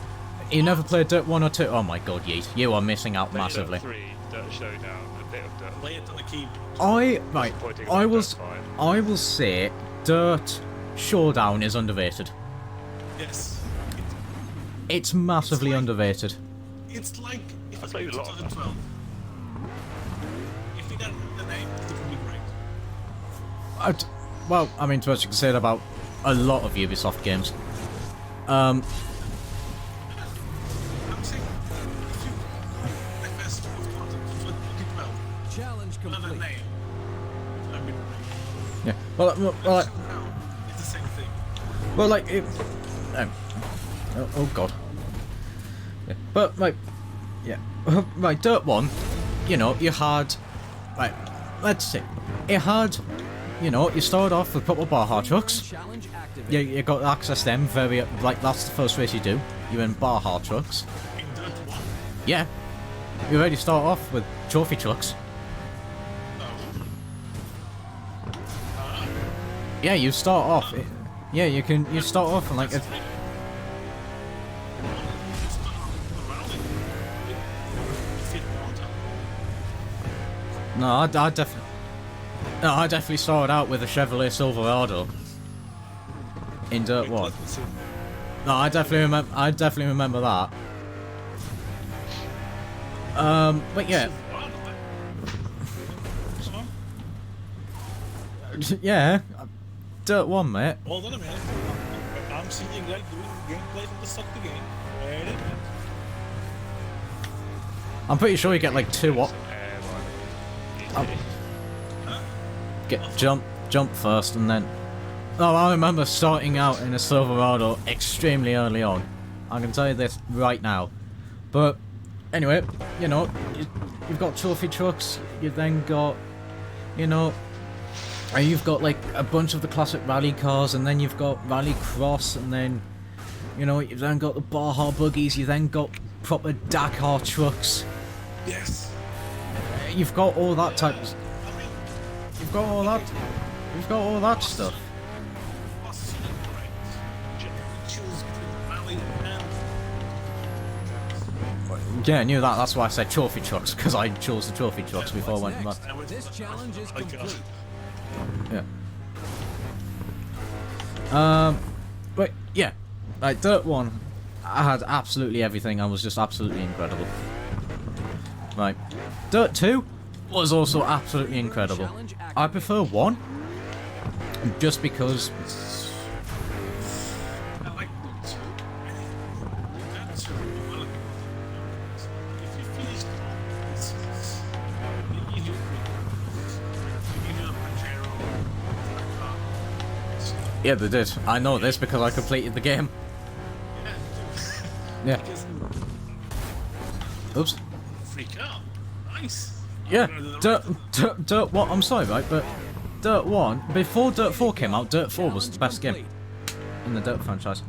You never played Dirt 1 or 2? Oh my god, Yeet. You are missing out massively. Dirt 3, Dirt Showdown, a bit of Dirt. Play it on the keyboard. I will say Dirt Showdown is underrated. Yes. It's massively like- underrated. It's like if I it's played a lot of that. 2012. If you got the name, it would be great. Well, I mean, to what you can say that about a lot of Ubisoft games. I'm saying if you FS of content for 2012, Challenge another complete. name, it would be great. Yeah. Well, Now, it's the same thing. well, like it. Oh god. Yeah. But like, yeah. Right, Dirt 1. You know, you had. Right. Let's see. It had. You know, you started off with a couple of Baja trucks. Challenge Yeah, activated. you got to access them very. Like, that's the first race you do. You're in Baja trucks. In Dirt 1, Yeah. You already start off with trophy trucks. Yeah, you start off. Yeah, you can. You start off and like. No, I definitely. No, I definitely started out with a Chevrolet Silverado. In Dirt 1. No, I definitely remember that. But yeah. Yeah. Dirt 1, mate. Hold on a minute. I'm seeing you guys doing gameplay from the start of the game. Wait a minute. I'm pretty sure you get like 2 what? Jump first and then. Oh, I remember starting out in a Silverado extremely early on. I can tell you this right now. But anyway, you know, you've got trophy trucks. You've then got you know, and you've got like a bunch of the classic rally cars, and then you've got Rally Cross, and then, you know, you've then got the Baja buggies, you then got proper Dakar trucks. Yes. You've got all that type of... I mean, You've got all that... You've got all that stuff. what's great? Choose between rally and Yeah, I knew that. That's why I said trophy trucks, because I chose the trophy trucks before I went What's back. next? This challenge is complete. Yeah. But yeah, like Dirt 1, I had absolutely everything. I was just absolutely incredible. Right. Dirt 2 was also absolutely incredible. I prefer 1, just because... I like that too. That's well. If you finish it's you do a Pajero. Yeah, they did. I know this because I completed the game. Yeah. Oops. Freak out. Nice. Yeah, Dirt 1, I'm sorry, right, but Dirt 1, before Dirt 4 came out, Dirt 4 was the best game in the Dirt franchise.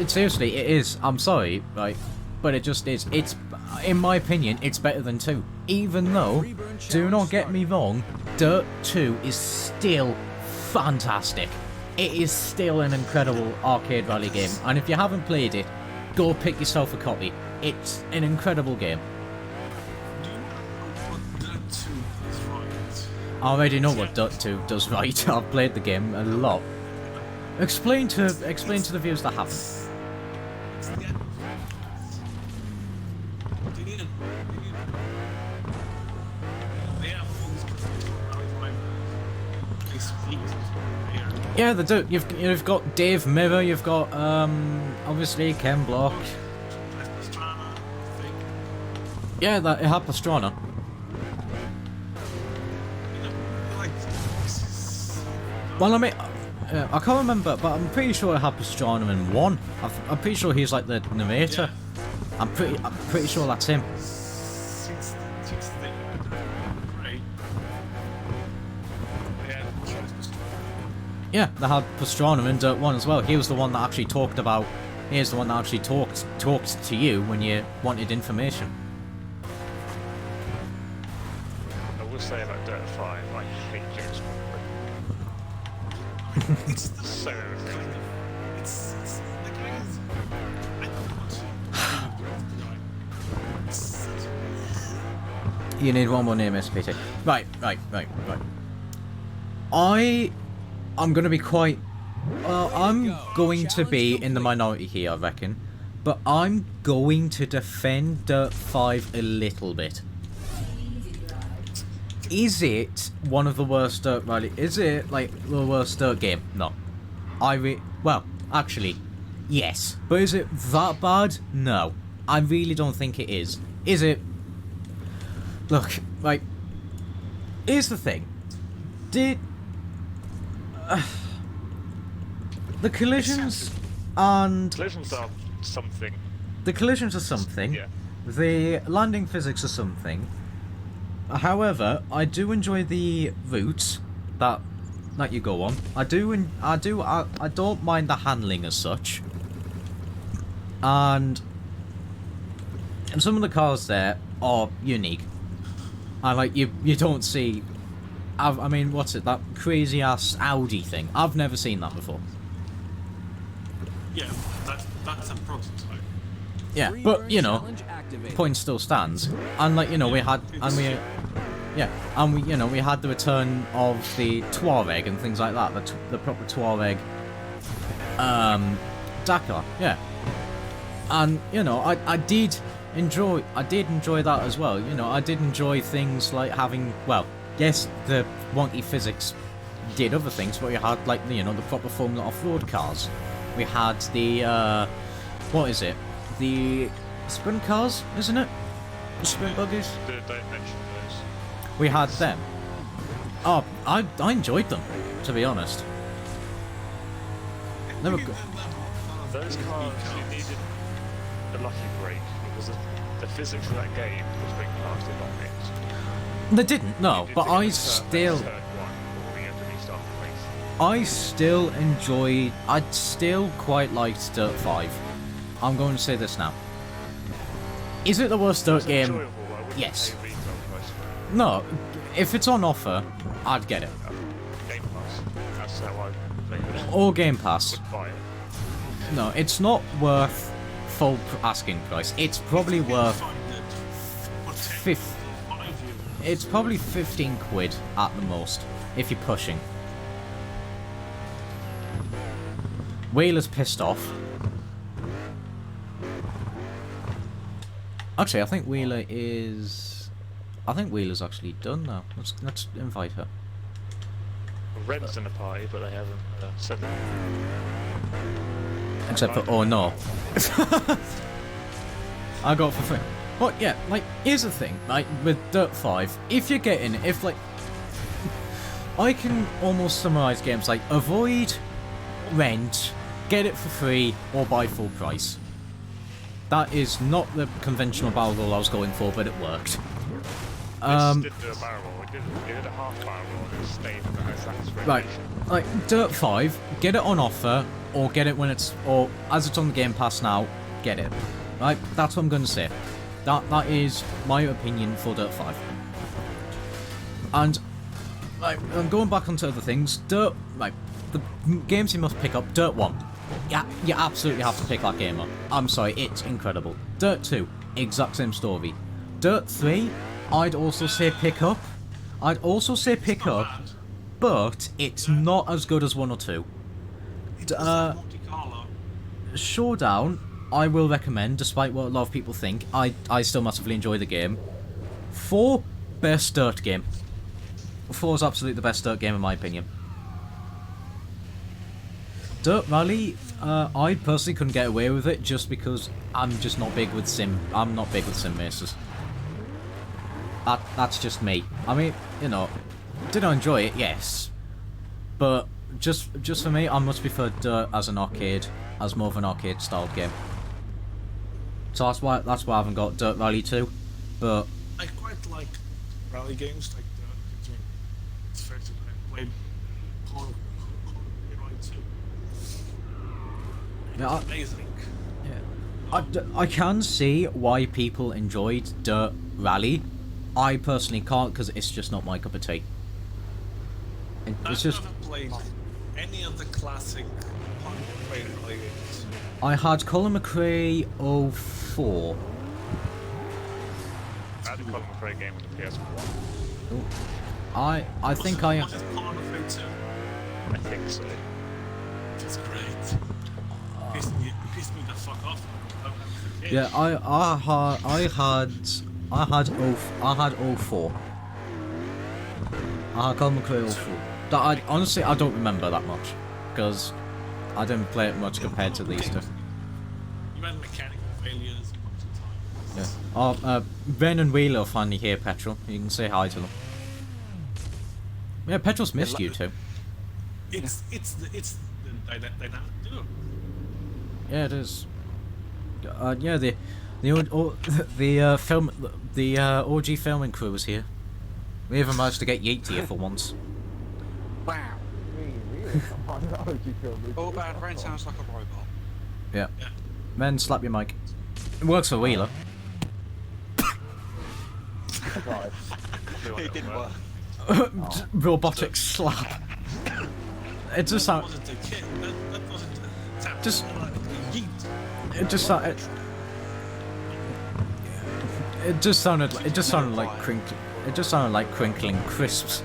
Seriously, it is, I'm sorry, right, but it just is. It's, in my opinion, it's better than 2. Even though, do not get me wrong, Dirt 2 is still fantastic. It is still an incredible arcade rally game, and if you haven't played it, go pick yourself a copy. It's an incredible game. Do you know what Dirt 2 is right? I already know what Dirt 2 does right. I've played the game a lot. Explain to the viewers that haven't. It's the end. They need they have they speak. Yeah, they do. You've got Dave Mirror. You've got obviously Ken Block. Yeah, it had Pastrana. Well, I mean, I can't remember, but I'm pretty sure it had Pastrana in 1. I'm pretty sure he's like the narrator. I'm pretty sure that's him. Yeah, they had Pastrana in Dirt 1 as well. He was the one that actually talked about... He is the one that actually talked to you when you wanted information. I will say about Dirt 5, I hate James Bond. It's so annoying. It's the guys. I don't want to. You need one more near miss, PT. Right. I'm going to be quite... I'm going to be in the minority here, I reckon. But I'm going to defend Dirt 5 a little bit. Is it one of the worst Dirt rally? Is it, like, the worst Dirt game? No. Well, actually, yes. But is it that bad? No. I really don't think it is. Is it... Look, like... Here's the thing. The collisions and... Collisions are something. The collisions are something. Yeah. The landing physics are something. However, I do enjoy the routes that you go on. I don't mind the handling as such. And some of the cars there are unique. I like you don't see... I mean, what's it? That crazy ass Audi thing. I've never seen that before. Yeah, that's a prototype. Yeah, but you know, point still stands. And like, you know, we had the return of the Tuareg and things like that. The proper Tuareg Dakar. Yeah. And you know, I did enjoy that as well. You know, I did enjoy things like having, well, yes, the wonky physics did other things, but we had, like, you know, the proper Formula off-road cars. We had the, what is it? The sprint cars, isn't it? The sprint buggies? Don't mention those. We had them. Oh, I enjoyed them, to be honest. Never go- Those cars, you needed a lucky break because the physics of that game was being blasted on it. They didn't, no, but I still... Turn one, or we have to restart the race. I still enjoyed... I still quite liked Dirt 5. I'm going to say this now. Is it the worst Dirt game? Enjoyable, I wouldn't Yes. pay retail price for it. No. If it's on offer, I'd get it. Game Pass. That's how I play it. Or Game Pass. Would buy it. No, it's not worth full asking price. It's probably worth... It's probably 15 quid at the most, if you're pushing. Wheeler's pissed off. Actually, I think Wheeler is... I think Wheeler's actually done now. Let's invite her. Rent's in the party, but they haven't said that. Except for... Oh no. I got it for free. But yeah, like, here's the thing, like, with Dirt 5, if you're getting... If, like... I can almost summarise games like, avoid, rent, get it for free, or buy full price. That is not the conventional barrel roll I was going for, but it worked. This didn't do a barrel roll, it did a half barrel roll and it stayed in the exact Right, like, Dirt 5, get it on offer, or get it when it's... Or, as it's on the Game Pass now, get it. Right, that's what I'm going to say. That is my opinion for Dirt 5. And, like, I'm going back onto other things. Dirt, like, the games you must pick up, Dirt 1. Yeah, you absolutely have to pick that game up. I'm sorry, it's incredible. Dirt 2, exact same story. Dirt 3, I'd also say pick up. I'd also say pick up, but it's not as good as 1 or 2. Showdown, I will recommend, despite what a lot of people think. I still massively enjoy the game. 4, best Dirt game. 4 is absolutely the best Dirt game in my opinion. Dirt Rally, I personally couldn't get away with it just because I'm just not big with sim. I'm not big with sim races. That's just me. I mean, you know, did I enjoy it? Yes, but just for me, I much prefer Dirt as an arcade, as more of an arcade styled game. So that's why I haven't got Dirt Rally 2. But I quite like rally games like Dirt. It's fair to play Rally 2. yeah, It's amazing. I can see why people enjoyed Dirt Rally. I personally can't because it's just not my cup of tea. It's just... I've never played any of the classic rally games. I had Colin McRae 04. I had a Colin McRae game on the PS1. I think I... Was it Colin McRae 2? I think so. It's great. Pissed me the fuck off. Yeah, I had 04. I had Colin McRae 04. That honestly, I don't remember that much because I didn't play it much compared to these two. You had mechanical failures a bunch of times. Yeah. Oh, Ben and Wheeler are finally here, Petrol. You can say hi to them. Yeah, Petrol's missed you too. It's the dynamic duo. Yeah, it is. Yeah, the OG filming crew was here. We even managed to get Yeet here for once. Wow. All bad rain sounds like a robot. Yeah. Men, slap your mic. It works for Wheeler. It didn't work. Robotic slap. It just That sound. wasn't a kick. That wasn't a tap. Just- Yeet. It just sounded. It just sounded like crinkling. It just sounded like crinkling crisps.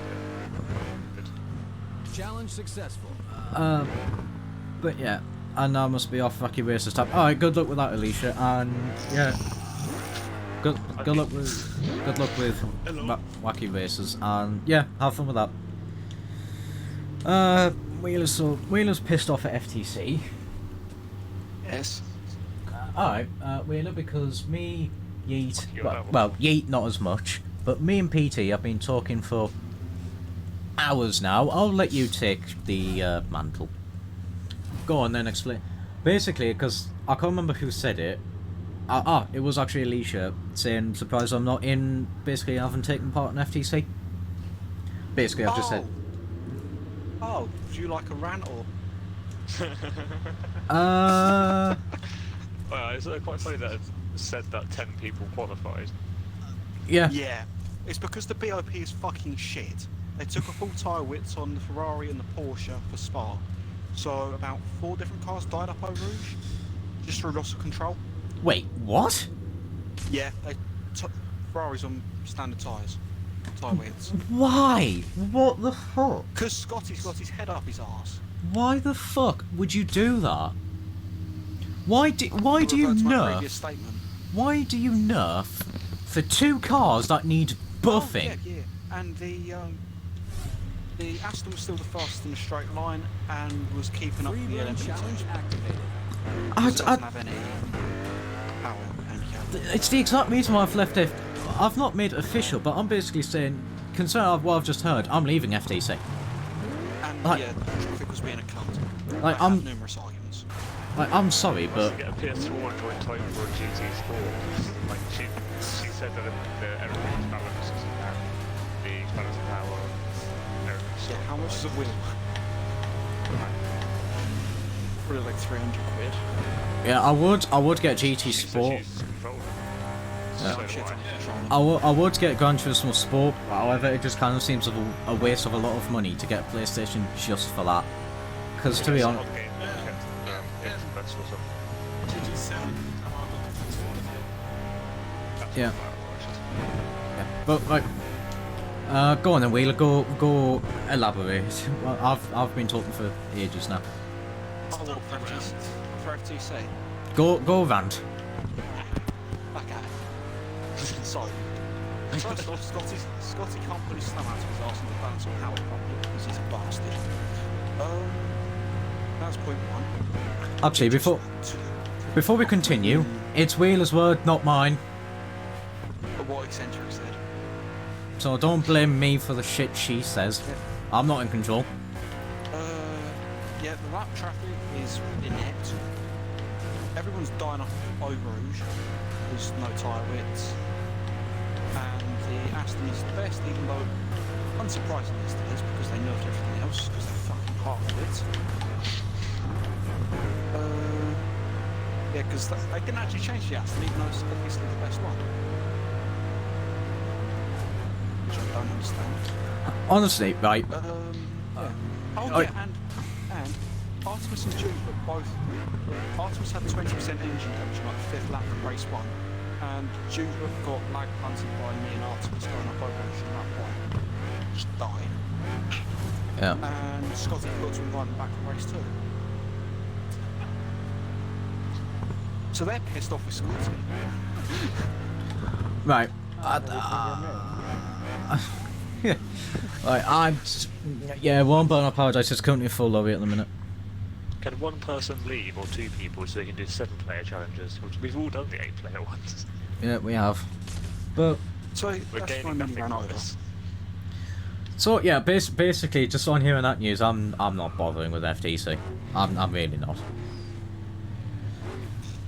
Challenge successful. But yeah, and now must be off Wacky Races time. All right, good luck with that, Alicia, and yeah, good luck with Wacky Races, and yeah, have fun with that. Wheeler's pissed off at FTC. Yes. Alright, Wheeler, because me, Yeet, Fuck you, well, that one. well, Yeet not as much, but me and PT have been talking for hours now. I'll let you take the mantle. Go on then, explain. Basically, because I can't remember who said it, It was actually Alicia saying, surprised I'm not in, basically I haven't taken part in FTC. Basically, I've just said... Oh, would you like a rant or? Uh... Well, it's quite funny that it said that 10 people qualified. Yeah. Yeah, it's because the BOP is fucking shit. They took a full tyre width on the Ferrari and the Porsche for Spa. So about 4 different cars died up over Rouge, just through loss of control. Wait, what? Yeah, they took Ferraris on standard tyres, tyre widths. Why? What the fuck? Because Scotty's got his head up his arse. Why the fuck would you do that? Why do you Revert to my nerf? previous statement. Why do you nerf for 2 cars that need buffing? Oh, yeah. And the Aston was still the fastest in a straight line and was keeping up Free with the burn LMP2. challenge activated. It doesn't have any power handicap. It's the exact reason why I've left I've not made it official, but I'm basically saying, considering what I've just heard, I'm leaving FTC. And Like- yeah, traffic was being a cunt. Like, I I'm- had numerous arguments. Like, I'm sorry, but... Get a PS4 joint time for a GT Sport. Like, she said that everything was balanced, and the balance of power, everything's Yeah, how much is a wheel? Probably like 300 quid. Yeah, I would get GT Sport. So shit on control. I would get Gran Turismo Sport, however, it just kind of seems a waste of a lot of money to get a PlayStation just for that. Because to be honest... Yeah. But like, go on then, Wheeler. Go elaborate. Well, I've been talking for ages now. Oh, well, for FTC. Go rant. Okay. Sorry. First off, Scotty can't put his thumb out of his arse on the balance of power properly because he's a bastard. That's point 1. Actually, before we continue, it's Wheeler's word, not mine. But what Eccentric said. So don't blame me for the shit she says. I'm not in control. Yeah, the lap traffic is inept. Everyone's dying off over Rouge. There's no tyre widths. And the Aston is the best, even though, unsurprisingly, it still is because they nerfed everything else because they're fucking half-wits. Yeah, because they didn't actually change the Aston, even though it's obviously the best one. Which I don't understand. Honestly, right. Yeah. Oh, yeah, and Artemis and Jupiter both. Artemis had 20% engine damage like the 5th lap of race 1, and Jupiter got lag punted by me and Artemis going up over on lap 1. Just died. Yeah. And Scotty got to run back in race 2. So they're pissed off with Scotty. Right. Yeah. Like, yeah, one button I apologise, it's currently full lobby at the minute. Can one person leave or 2 people so they can do 7-player challenges? We've all done the 8-player ones. Yeah, we have. But, So We're that's gaining my nothing ran from over. this. so yeah, basically, just on hearing that news, I'm not bothering with FTC. I'm really not.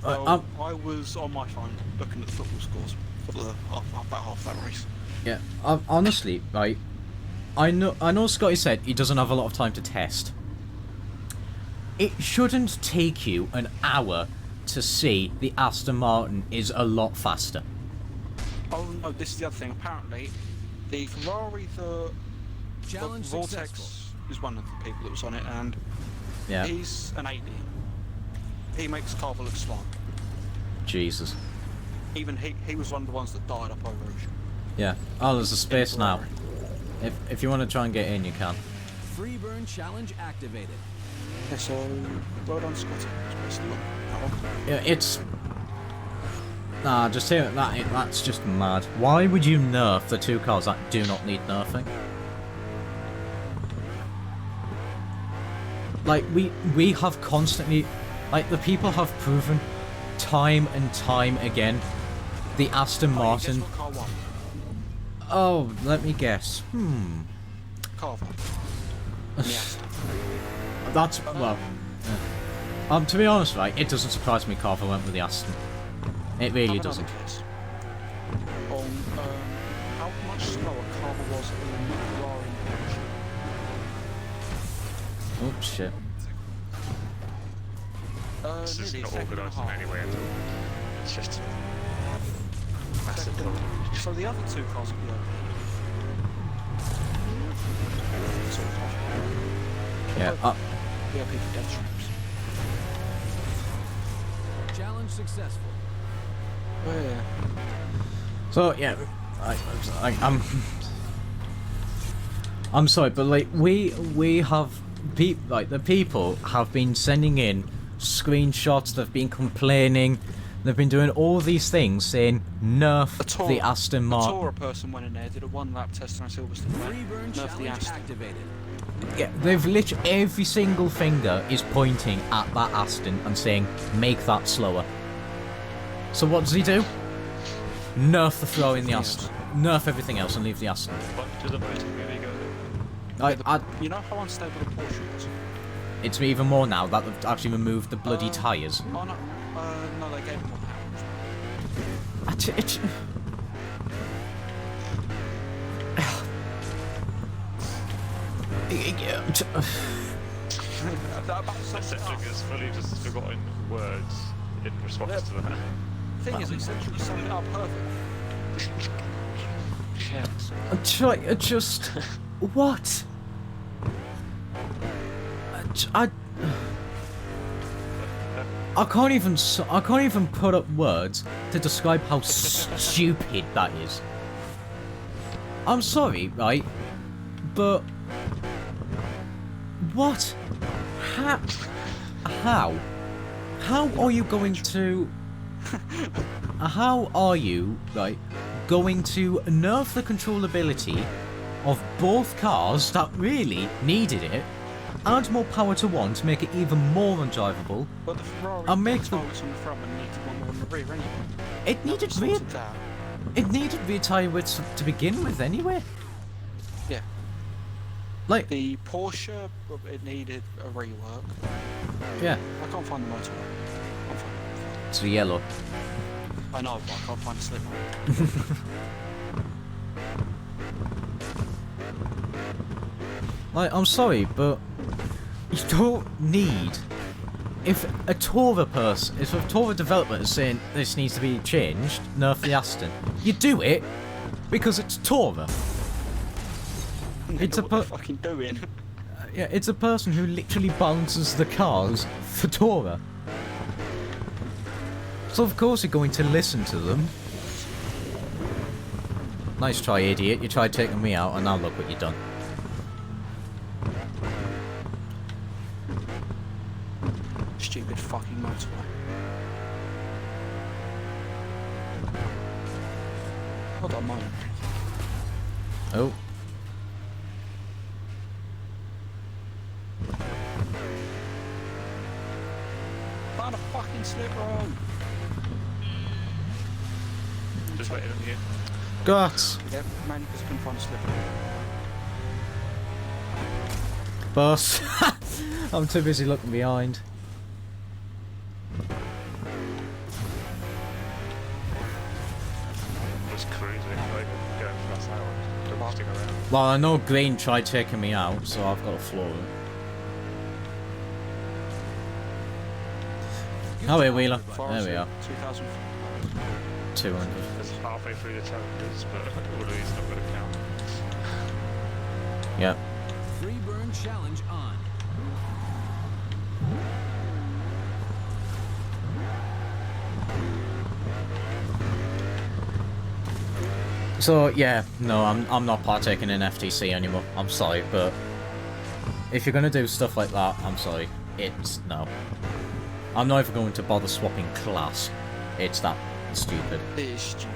Well, I was on my phone looking at the football scores for the about half that race. Yeah, honestly, right, I know Scotty said he doesn't have a lot of time to test. It shouldn't take you an hour to see the Aston Martin is a lot faster. Oh no, this is the other thing. Apparently, the Ferrari, the Challenge Vortex successful. is one of the people that was on it, and Yeah, he's an alien. He makes Carver look slow. Jesus. Even he was one of the ones that died up over Rouge. Yeah. Oh, there's a space now. If you want to try and get in, you can. Free burn challenge activated. Yeah, so well done, Scotty. It's basically that one. Yeah, it's... Nah, just hear it, that's just mad. Why would you nerf the 2 cars that do not need nerfing? Like, we have constantly... Like, the people have proven time and time again the Aston Martin... Guess what car won? Oh, let me guess. Carver. And the Aston. That's... well... To be honest, right, it doesn't surprise me Carver went with the Aston. It really Have another doesn't. guess on how much slower Karma was in Ferrari and Porsche. Oh shit. This is Nearly a not second and a organised in half. any way at all. It's just massive. Second. So the other two cars will be over here. Sort of. Yeah. VIP for death traps. Challenge successful. Oh, yeah. So yeah, I'm sorry, but like we have the people have been sending in screenshots. They've been complaining. They've been doing all these things saying nerf the Aston A Martin. Tourer person went in there, did a one-lap test on a Silverstone. Free burn Nerf the challenge Aston. activated. Yeah, they've literally every single finger is pointing at that Aston and saying make that slower. So what does he do? Nerf the throw in the Aston. Nerf everything else and leave the Aston. What to the motor really go? You know how unstable the Porsche was? It's even more now that they've actually removed the bloody tyres. Oh no, no, they gave him more power. About something Setting else. has fully just forgotten words in response to that. The thing is, essentially summed it up perfect. Yes. What? I can't even put up words to describe how stupid that is. I'm sorry, right? But what? How are you going to? How are you, right, going to nerf the controllability of both cars that really needed it, add more power to one to make it even more undrivable? But the Ferrari I'll make the tyres on the front and needed one more on the rear anyway. It needed Sorted rear, that. it needed rear tyre widths to begin with anyway. Yeah. Like, The Porsche, it needed a rework. yeah, I can't find the motorway. I can't find it. it's the yellow. I know, but I can't find the slipper. Like, I'm sorry, but you don't need. If a Tourer developer is saying this needs to be changed, nerf the Aston, you do it because it's Tourer. It's a what they're fucking doing. yeah, it's a person who literally balances the cars for Tourer. So of course you're going to listen to them. Nice try, idiot. You tried taking me out, and now look what you've done. Stupid fucking motorway. Hold on a moment. Oh. Find a fucking slip road. Just waiting on you. Guts. Yep, man, because I couldn't find a slip road. Boss. I'm too busy looking behind. Just cruising, like going flat out, drifting around. Well, I know Green tried taking me out, so I've got a floor. Oh, here, Wheeler. There we are. 2000. 200. It's halfway through the challenges, but all of these not going to count. Yep. Free burn challenge on. So yeah, no, I'm not partaking in FTC anymore. I'm sorry, but if you're gonna do stuff like that, I'm sorry. It's no. I'm not even going to bother swapping class. It's that stupid. It is stupid.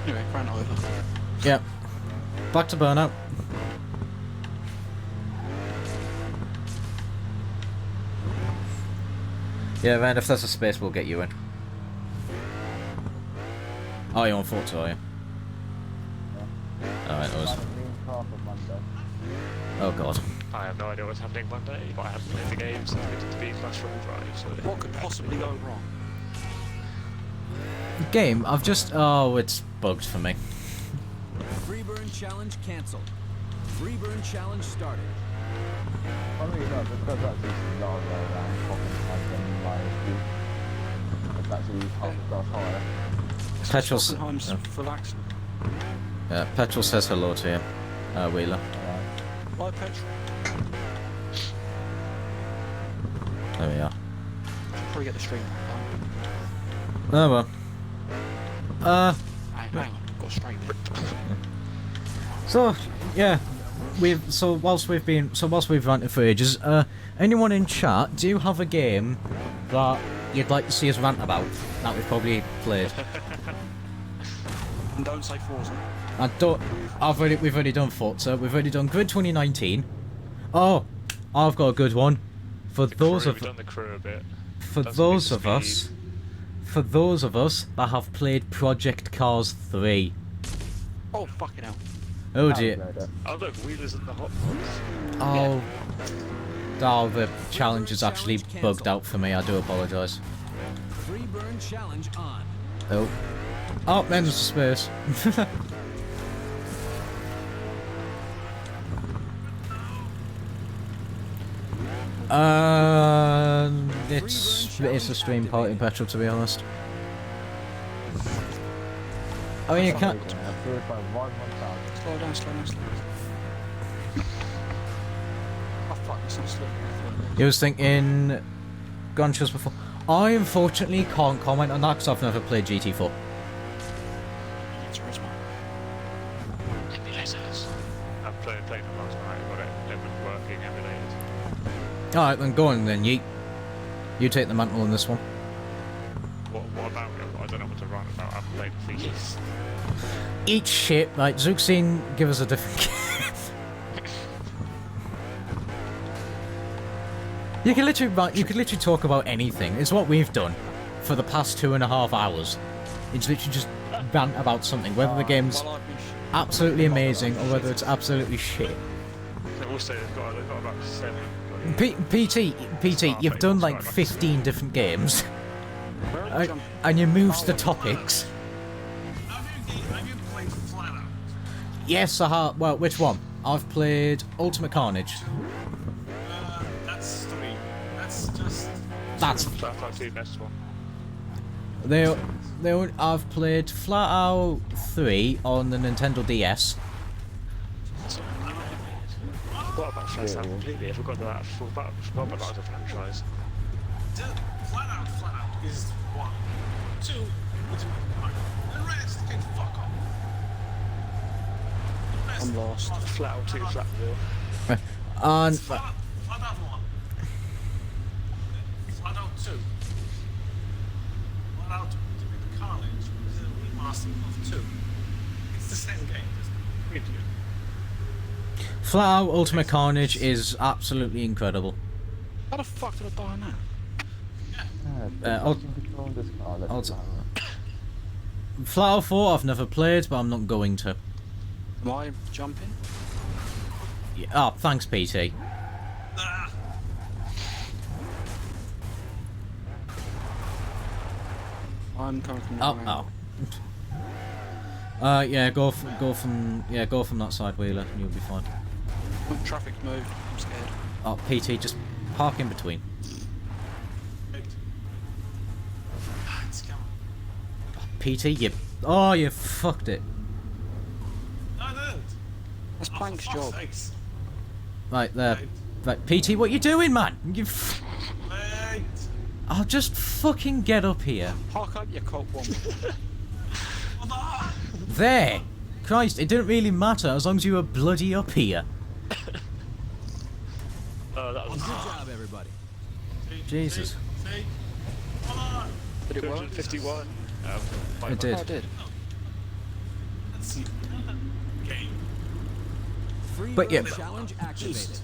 Anyway, ran over. Yep. Back to burnout. Yeah, man, if there's a space, we'll get you in. Oh, you're on 4-2, are you? Alright, it was. off on Monday. Oh god. I have no idea what's happening Monday, but I haven't played the game since we did the B-Class Roll Drive, so... What could possibly go wrong? Game, I've just... Oh, it's bugged for me. Free burn challenge cancelled. Free burn challenge started. I mean, no, because that's just lower around pocket and then that's actually half a class higher. Petrol... Hockenheim's relaxing. Yeah, Petrol says hello to you, Wheeler. Why petrol? There we are. Probably get the stream back Oh well. on. Hang on, got straight there. So yeah, whilst we've ranted for ages, anyone in chat, do you have a game that you'd like to see us rant about that we've probably played? And don't say Forza. We've already done Forza. We've already done Grid 2019. Oh, I've got a good one. For those of us that have played Project Cars 3. Oh, fucking hell. Oh dear. Oh look, Wheeler's in the hot box. Oh. Oh, the challenge is actually bugged out for me. I do apologise. Free burn challenge on. Oh. Oh, then there's the space. It's a stream party in Petrol, to be honest. I mean, you can't. Slow down, slow down, slow down. Oh fuck, it's not slow. You was thinking gunshots before. I unfortunately can't comment on that because I've never played GT4. I'm playing them last night, but it was working emulated. Alright, then go on then, Yeet. You take the mantle on this one. What about it? I don't know what to write about. I haven't played it for years. Eat shit, like Zuxine, give us a different You could literally talk about anything. It's what we've done for the past 2.5 hours. It's literally just rant about something, whether the game's absolutely amazing or whether it's absolutely shit. Also, they've got about 7. PT, you've done like 15 different games, and you moved the topics. Have you played Flat Out? Yes, I have. Well, which one? I've played Ultimate Carnage. That's 3. That's just... That's Flat Out 2 best one. I've played Flat Out 3 on the Nintendo DS. What about Flat Out completely? I forgot about that as a franchise. Flat Out is 1. 2, Ultimate Carnage. The rest can fuck off. I'm lost. Flat Out 2, Flat War. And Flat Out 1. Flat Out 2. Flat Out Ultimate Carnage is a remaster of 2. It's the same game, just prettier. Flat Out Ultimate Carnage is absolutely incredible. How the fuck did I die on that? Flat Out 4 I've never played, but I'm not going to. Am I jumping? Yeah, oh, thanks, PT. Ah, I'm coming from the Oh, right. yeah, go from that side, Wheeler, and you'll be fine. Traffic's moved. I'm scared. Oh, PT, just park in between. wait. It's coming. PT, you fucked it. No, I didn't. That's Oh, Plank's for fuck's job. sakes. Right there, right, PT, what you doing, man? Wait. I'll just fucking get up here. Park up your cock woman. Hold on. There. Christ, it didn't really matter as long as you were bloody up here. Oh, that was Good job, everybody. Jesus. See? Hold on. Did it work? 251. It did. Oh, I did. Let's see. Game. Free But burn yeah. challenge activated.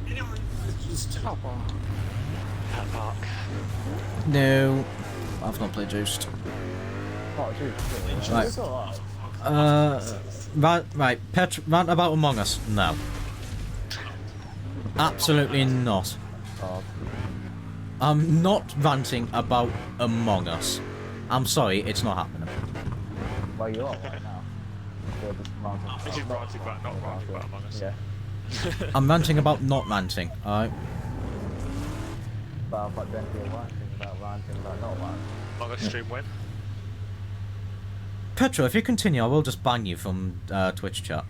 Anyone who's just Oh, wow. Cat Park. No, I've not played Juiced. Oh, dude. Right. It's alright. Right, rant about Among Us? No. Absolutely not. Oh, I'm not ranting about Among Us. I'm sorry, it's not happening. well, you are right now. You're just ranting. This is ranting about not ranting about Among Us. Yeah. I'm ranting about not ranting, alright? But then you're ranting about not ranting. Among Us stream when? Petro, if you continue, I will just ban you from Twitch chat.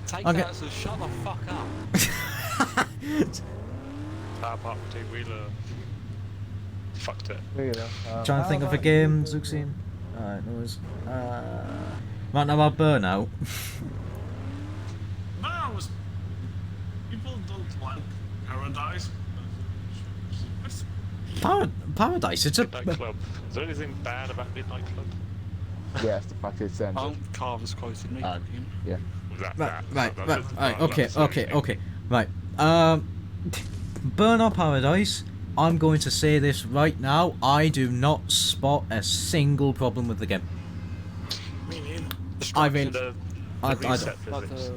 Take Okay. that as a shut the fuck up. Power Park 2 Wheeler. Fucked it. Really? Trying to think of a game, Zuxine. Alright, no worries. Rant about Burnout. No, people don't like Paradise. Paradise, it's a... Nightclub. Is there anything bad about Midnight Club? Yes, the fact it's censored. Carver's quoted me. Yeah. Was that Right, okay. Right, Burnout Paradise, I'm going to say this right now, I do not spot a single problem with the game. Me neither. I mean, The I reset But physics.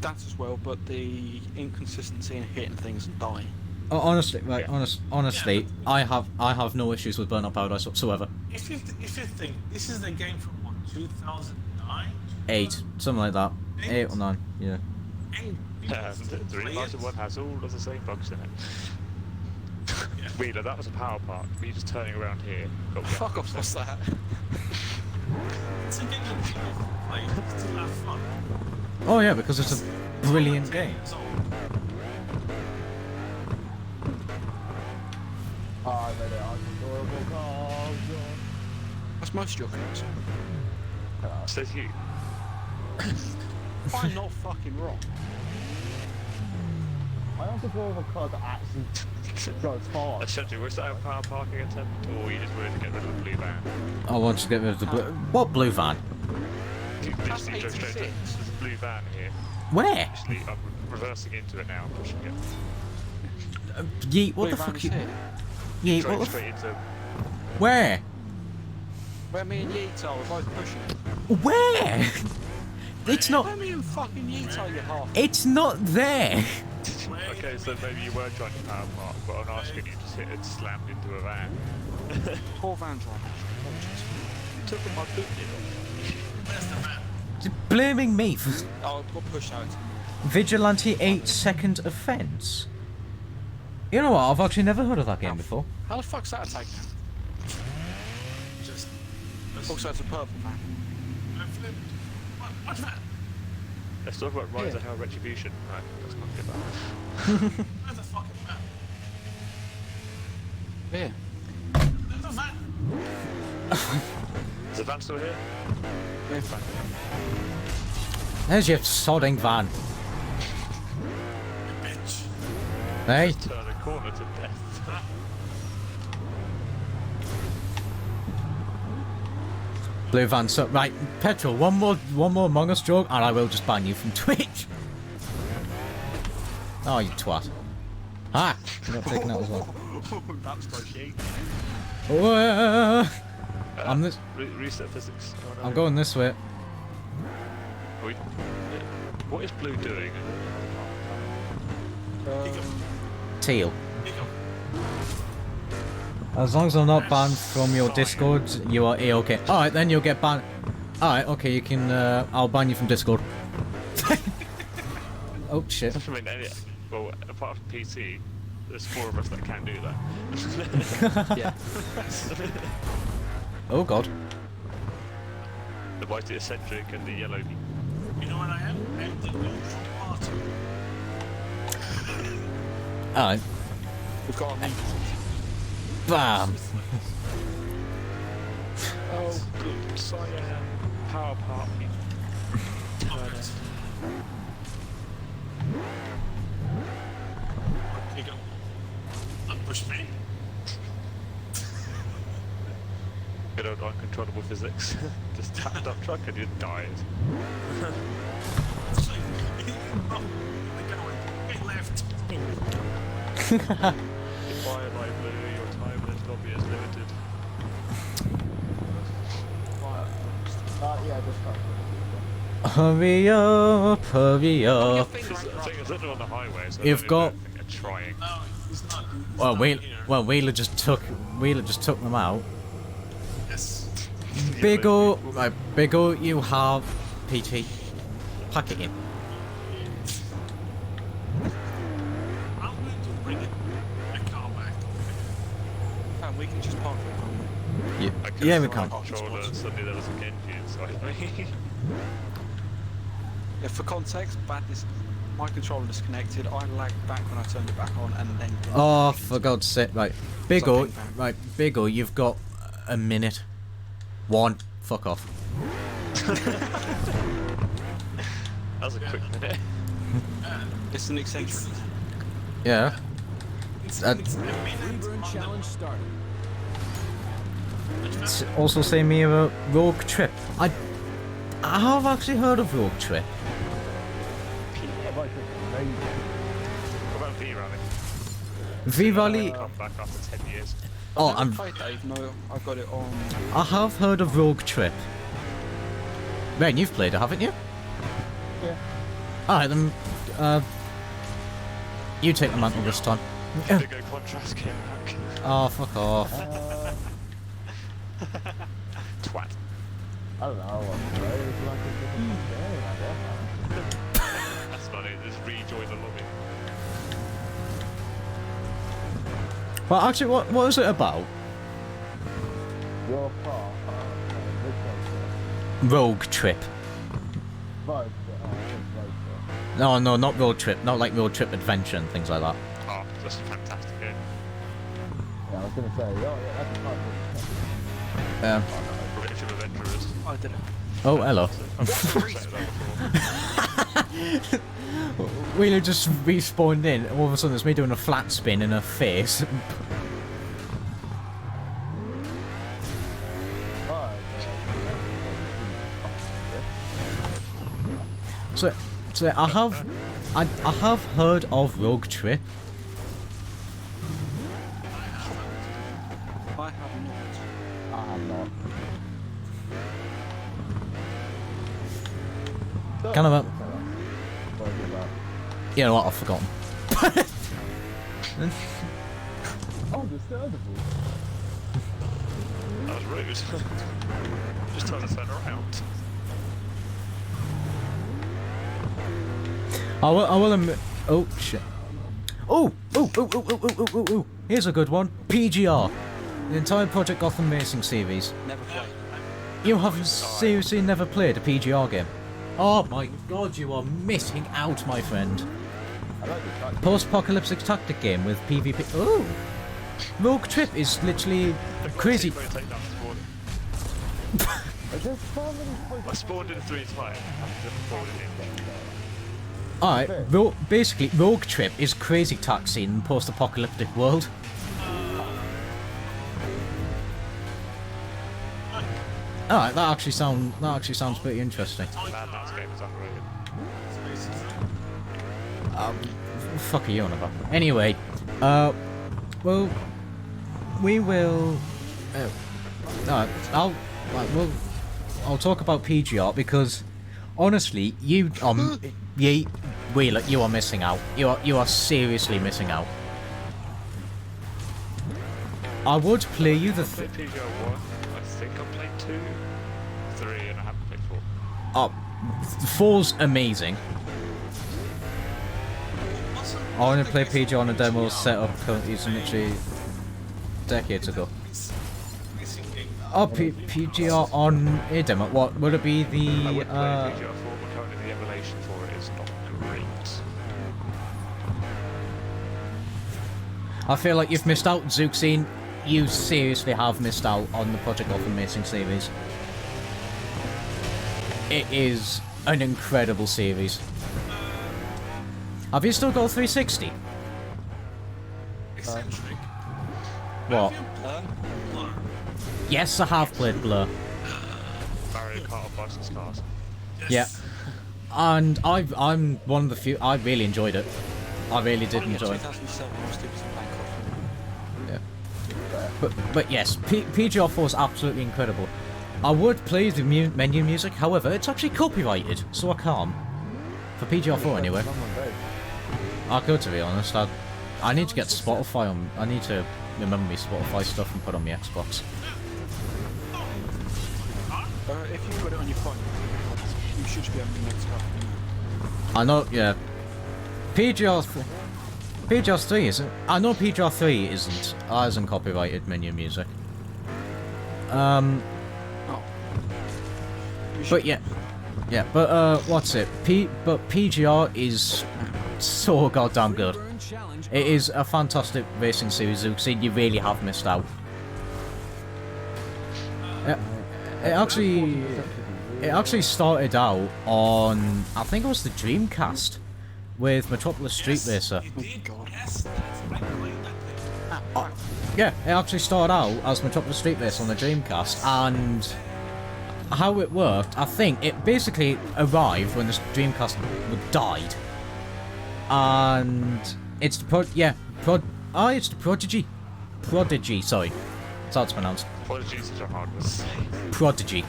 that as well, but the inconsistency in hitting things and dying. honestly, right, Yeah. honestly, I have no issues with Burnout Paradise whatsoever. If you think this is the game from what 2009, 8, something like that. 8 or 9, yeah. and Yeah, people the play remastered it. one has all of the same bugs in it. Wheeler, that was a power park. Me just turning around here. Got me Fuck off, what's that? It's a game that people play to have fun. Oh yeah, because it's a brilliant game. So, I read it. Unenjoyable cars. That's most of your games. Says you. I'm not fucking wrong. I unenjoyable cars that actually goes fast. Essentially, was that a power parking attempt, or you just wanted to get rid of the blue van? I want to get rid of the blue... What blue van? You That's literally go straight to 86. there's a blue van here. Where? Actually, I'm reversing into it now, pushing it. Yeet, what Blue the van fuck is you... here. Yeet, Going what the straight into. Where? Where me and Yeeto are both pushing it. Where? It's not... Where me and fucking Yeeto, you half. It's not there! Okay, so maybe you were trying to power park, but on our screen you just hit and slammed into a van. Poor van driver. You took my boot deal. where's the van? Blaming me for Oh, got pushed out. Vigilante 8-second offence. You know what, I've actually never heard of that game before. How the fuck's that a takedown? Just Also, it's a purple van. what van? Let's talk about Rise of Hell Retribution. Right, let's not get that. Where's the fucking van? Yeah. There's the van. Is the van still here? Yeah, fine. There's your sodding van. Bitch. Hey? Turn a corner to death. Blue van, so... Right, Petrol, one more Among Us joke, and I will just ban you from Twitch. Oh, you twat. Ah! I got taken out as well. That's dodgy. I'm this... Reset physics. Oh, no. I'm going this way. What is blue doing? Teal. As long as I'm not banned from your Discord, you are A-okay. Alright, then you'll get banned. Alright, okay, you can, I'll ban you from Discord. Oh, shit. I mean, well, apart from PC, there's 4 of us that can do that. Yeah. Oh, God. The white eccentric and the yellow. You know what I am? I'm the neutral party. Alright. We've got a meeting. Bam! Oh, good. Cyan. Power parking. Turner. You go. Push me. Good old uncontrollable physics. Just tapped up truck and you died. It's like, get left. Fire light blue, your time in this lobby is limited. Yeah, just try to. Hurry up, hurry Your up. finger The ain't thing is, they're on the highway, so You've got- they're trying. No, he's not. He's Well, not Wheeler, here. Wheeler just took them out. Yes. Big O, right, Big O, you have PT. Pack it in. I'm going to bring it. My car back. And we can just park it. Yeah, I could've yeah, we thrown can. my controller and suddenly there was an engine inside me. Yeah, for context, my controller disconnected. I lagged back when I turned it back on, and then. Oh, for God's sake, right. Big O, Something bad. right, Big O, you've got a minute. One. Fuck off. That was a quick minute. It's an eccentric. Yeah. It's That- a minute Free burn on the- challenge started. It's also say me about Rogue Trip. I have actually heard of Rogue Trip. I'd like to amazing. What about V-Rally? V-Valley. Come back after 10 years. Oh, Never I'm. played that, even though I've got it on. I have heard of Rogue Trip. Ren, you've played it, haven't you? Yeah. Alright, then. You take the mantle this time. Big O contrast came back. Oh, fuck off. Twat. I don't know. It's like a different game, I guess. That's not it, just rejoin the lobby. Well, actually, what is it about? Your car, which one's Rogue Trip. Both, No, no, not Road Trip. Not like Road Trip Adventure and things like that. Oh, that's a fantastic game. yeah, I was gonna say, oh yeah, that's a fun Um, Primitive Adventurers. I did it. oh, hello. I've said that before. Wheeler just respawned in. All of a sudden, it's me doing a flat spin in her face. So I have heard of Rogue Trip. I have not. I have not. Kind of a, What is that? you know what? I've forgotten. Understandable. That was rude. Just trying to turn around. I will admit. Oh shit. Oh. Here's a good one. PGR. The entire Project Gotham Racing series. Never played. You have seriously never played a PGR game? Oh my god, you are missing out, my friend. I like the track. Post-apocalyptic tactic game with PvP. Oh! Rogue Trip is literally crazy. There's so many I spawned in 3 times. I've never spawned in. Alright, basically, Rogue Trip is crazy taxi in post-apocalyptic world. Alright, that actually sounds pretty interesting. Mad Max game is underrated. Fuck are you on about? Anyway, well, we will. I'll talk about PGR because honestly, Wheeler, you are missing out. You are seriously missing out. I would play you the. I played PGR 1. I think I played 2, 3, and I haven't played 4. 4's amazing. I only played PGR on a demo set up currently literally decades ago. Oh, PGR on a demo. What would it be? I The would play PGR 4, but currently the emulation for it is not great. I feel like you've missed out, Zeuxine. You seriously have missed out on the Project Gotham Racing series. It is an incredible series. Have you still got a 360? Eccentric. What? Blur. Yes, I have played Blur. Mario Kart on licensed cars. Yeah. And I'm one of the few. I really enjoyed it. I really did enjoy it. 2007, I was stupid as a Bangkok. Yeah. But yes, PGR 4 is absolutely incredible. I would play the menu music, however, it's actually copyrighted, so I can't. For PGR4 anyway. Someone did. I could, to be honest. I need to get Spotify on. I need to remember me Spotify stuff and put on my Xbox. If you've got it on your phone, you should be able to make stuff. I know, yeah. PGR3 isn't. I know PGR3 isn't copyrighted menu music. Oh. But yeah, but what's it? But PGR is so goddamn good. Freeburn challenge It is a fantastic racing series, Zuxi. You really have missed out. It actually started out on, I think it was the Dreamcast with Metropolis Street Racer. You did. Yes, I played that thing. Yeah, it actually started out as Metropolis Street Racer on the Dreamcast, and how it worked, I think it basically arrived when the Dreamcast died, and it's the it's the Prodigy, sorry, that's how it's pronounced. Apologies, such a hard one to say. Prodigy.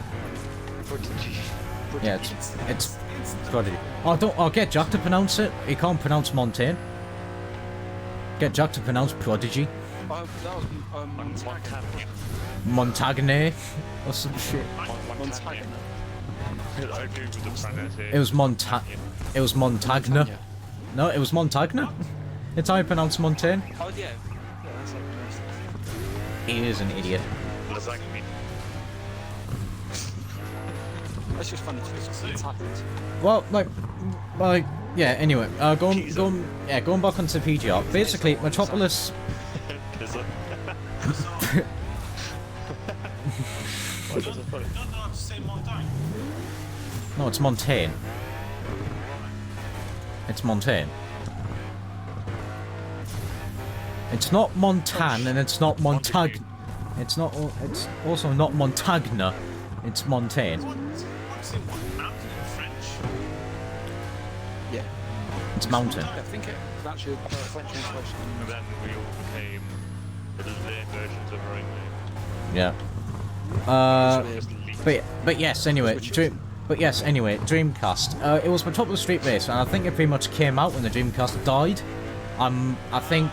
Yeah, it's Prodigy. I'll get Jack to pronounce it. He can't pronounce Montaigne. Get Jack to pronounce Prodigy. Oh, that was Montagna. Montagne or some shit. Montagna. I googled the pronunciation. It was Montagna. No, it was Montagna. It's how you pronounce Montaigne. Oh yeah. Yeah, that's like He is an idiot. Lasagna. that's just funny to it's happened. Well, like, yeah. Anyway, going back onto PGR. Basically, Metropolis. Why does it funny? You don't know how to say Montaigne. No, it's Montaigne. It's Montaigne. It's not Montan, and it's not Montag. It's not. It's also not Montagna. It's Montaigne. What's in what? Mountain in French? Yeah. It's mountain. I think it was actually a French translation. And then we all became the their versions of our own name. Yeah. Just leaked. But yes. Anyway, Dreamcast. It was Metropolis Street Racer, and I think it pretty much came out when the Dreamcast died. I think.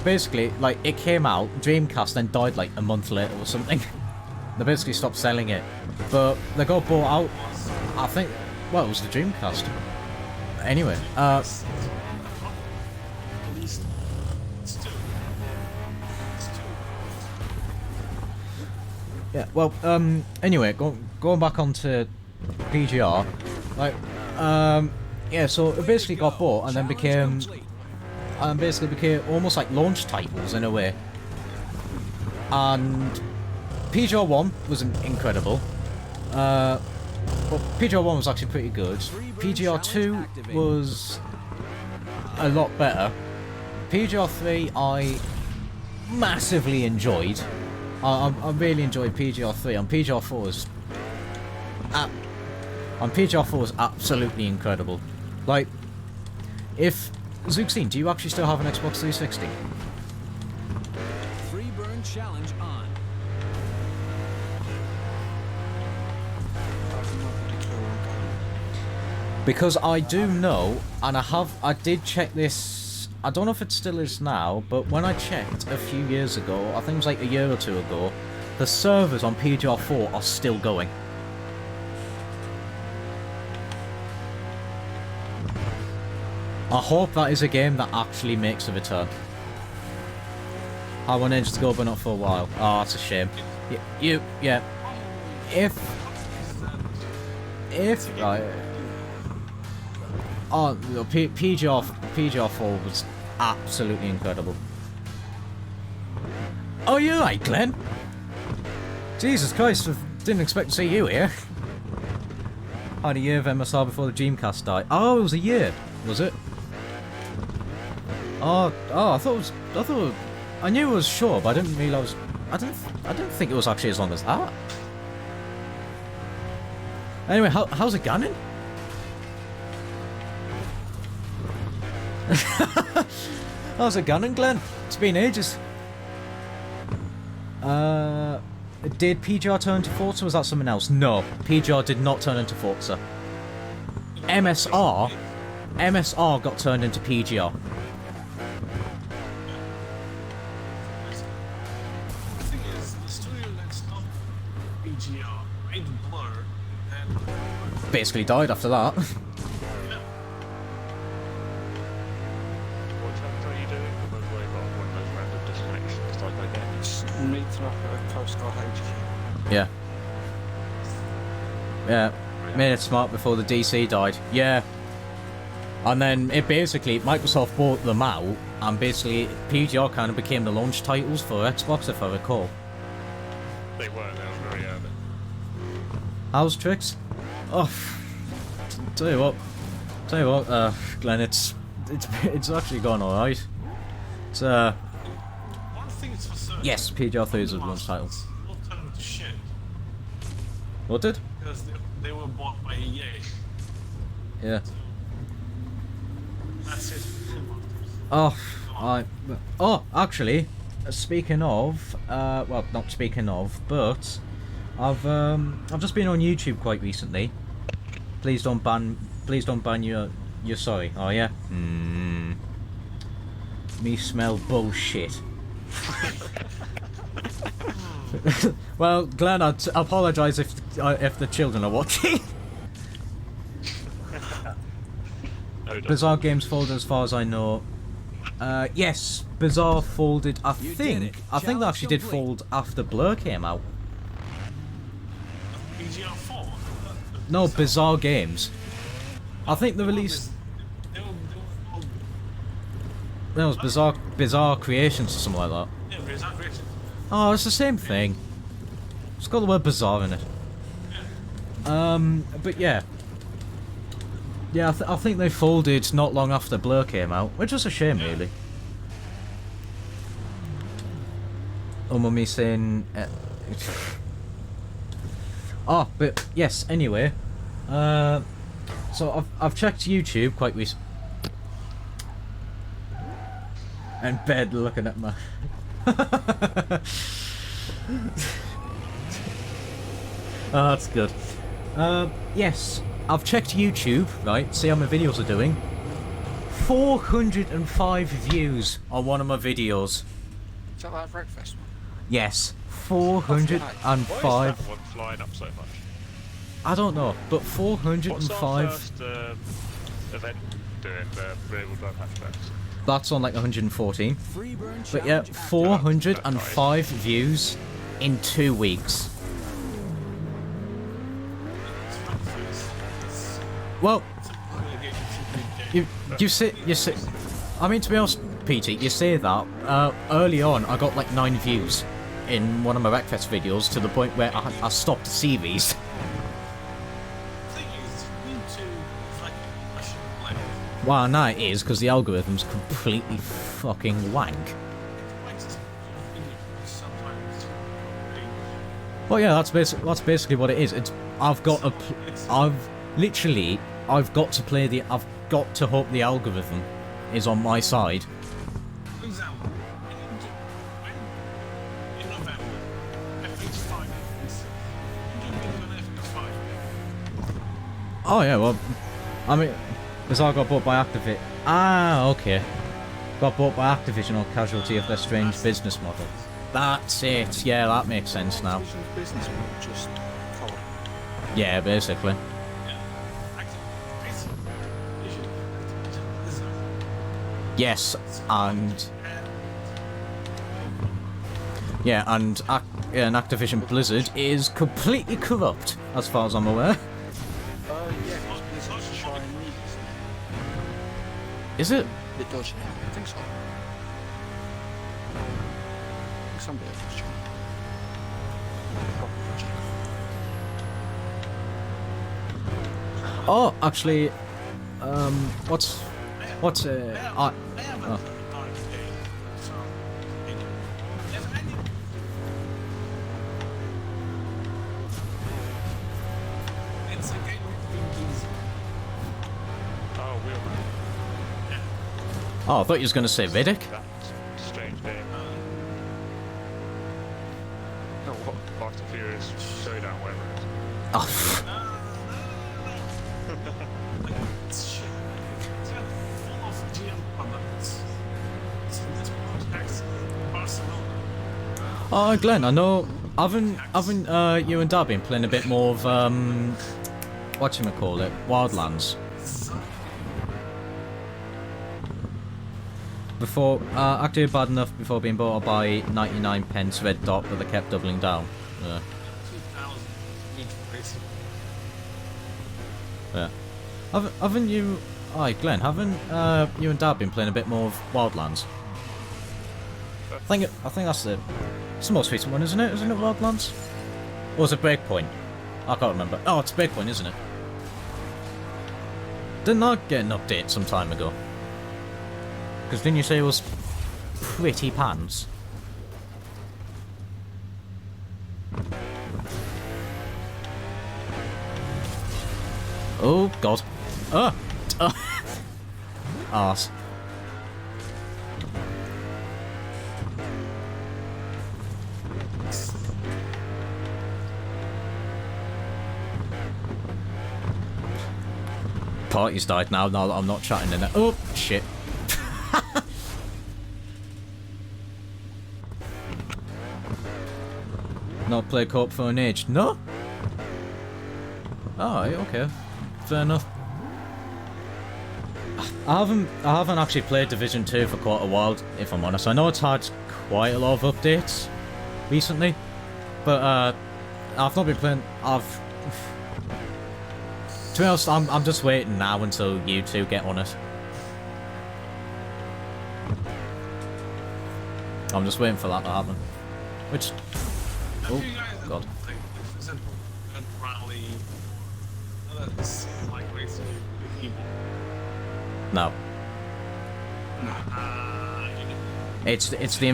Basically, like, it came out, Dreamcast then died like a month later or something. They basically stopped selling it. But they got bought out, I think, well, it was the Dreamcast. Anyway, At least it's two. It's two. yeah, well, anyway, going back onto PGR, like, yeah, so it basically got bought and then became almost like launch titles in a way. And PGR 1 was incredible. Well, PGR 1 was actually pretty good. PGR 2 was a lot better. PGR 3 I massively enjoyed. I really enjoyed PGR 3. And PGR 4 was absolutely incredible. Like, if Zuxine, do you actually still have an Xbox 360? Freeburn challenge on. Because I do know, and I did check this, I don't know if it still is now, but when I checked a few years ago, I think it was like a year or two ago, the servers on PGR 4 are still going. I hope that is a game that actually makes a return. I want Edge to go, but not for a while. Oh, that's a shame. Yeah. If right. Oh, no, PGR 4 was absolutely incredible. Oh, you're right, Glenn. Jesus Christ, I didn't expect to see you here. I had a year of MSR before the Dreamcast died. Oh, it was a year, was it? Oh, I knew it was short, but I didn't realise. I didn't think it was actually as long as that. Anyway, how's it going? How's it going, Glenn? It's been ages. Did PGR turn into Forza, or was that something else? No, PGR did not turn into Forza. MSR got turned into PGR. The thing is, the studio that stopped PGR made Blur, and Basically died after that. What times are you doing? By the way, about one of those random disconnections like I get. It's meeting up at Coast Guard HQ. Yeah. Yeah. Made it smart before the DC died. Yeah. And then it basically, Microsoft bought them out, and basically PGR kind of became the launch titles for Xbox, if I recall. They were very early. How's Tricks? Oh, tell you what, Glenn, it's actually gone alright. It's one thing is for certain. yes, PGR 3 is a launch title. Will turn into shit What did? because they were bought by EA. Yeah. That's it. Actually, speaking of, well, not speaking of, but I've just been on YouTube quite recently. Please don't ban your sorry. Oh yeah. Me smell bullshit. Well, Glenn, I apologise if the children are watching. Bizarre Games folded, as far as I know. Yes, Bizarre folded. I You did think it. they Challenge actually did complete. fold after Blur came out. PGR 4. No, Bizarre Games. I think they released. They were all, That was Bizarre Creations or something like that. yeah, Bizarre Creations. Oh, it's the same thing. It's got the word bizarre in it. But yeah. Yeah, I think they folded not long after Blur came out, which was a shame, really. Me saying... Oh, but yes, anyway. So I've checked YouTube quite recently. And bed looking at my... Oh, that's good. Yes, I've checked YouTube, right, see how my videos are doing. 405 views on one of my videos. Is that like breakfast one? Yes, Why is 405. that one flying up so much? I don't know, but What's our 405. first event doing the rear-wheel drive hatchbacks? That's on like 114. Freeburn But yeah, challenge 405 views in 2 weeks. Well, you say. I mean, to be honest, PT, you say that. Early on, I got like 9 views in one of my Wreckfest videos, to the point where I stopped to see these. thing is, you need to like question like Well, no, it is, because the algorithm's completely fucking wank. it might just sometimes Well, yeah, that's basically what it is. I've got to hope the algorithm is on my side. for example, in November, FH5 is you do an FH5. Oh yeah, well, I mean, because I got bought by Activision. Ah, okay. Got bought by Activision on casualty of their strange business model. That's it. Yeah, that makes sense now. Activision's business model just cold. Yeah, basically. Yes, and yeah, and Activision Blizzard is completely corrupt, as far as I'm aware. Yeah, because Blizzard's Chinese. Is it? Bit dodgy. I think so. I think some bit of it's Chinese. Proper dodgy. Oh, actually, what's I have a oh. dark game, so anyway. If any it's a game with Vin Diesel. Oh, Wheelman. Oh, I thought you was going to say Riddick. That strange game. No, what? Fast and Furious Showdown, whatever it is. Oh, pff. It's shit. It's got full of GM products. It's from this project, Barcelona. Oh, Glenn, I know. Haven't you and Dad been playing a bit more of whatchamacallit, Wildlands? Before, actually bad enough before being bought by 99 pence red dot, but they kept doubling down. Yeah. 2000 each racing. Yeah. Haven't you... Hi, Glenn, haven't you and Dad been playing a bit more of Wildlands? I think that's the... It's the most recent one, isn't it? Isn't it Wildlands? Or was it Breakpoint? I can't remember. Oh, it's Breakpoint, isn't it? Didn't I get an update some time ago? Because didn't you say it was pretty pants? Oh, God. Oh! Arse. Party's died now that I'm not chatting in it. Oh, shit. Not play co-op for an age. No? Alright, okay. Fair enough. I haven't actually played Division 2 for quite a while, if I'm honest. I know it's had quite a lot of updates recently, but I've not been playing. To be honest, I'm just waiting now until you two get on it. I'm just waiting for that to happen. Which... Oh, God. Like, for example, a rally, that's like racing with people. No. It's the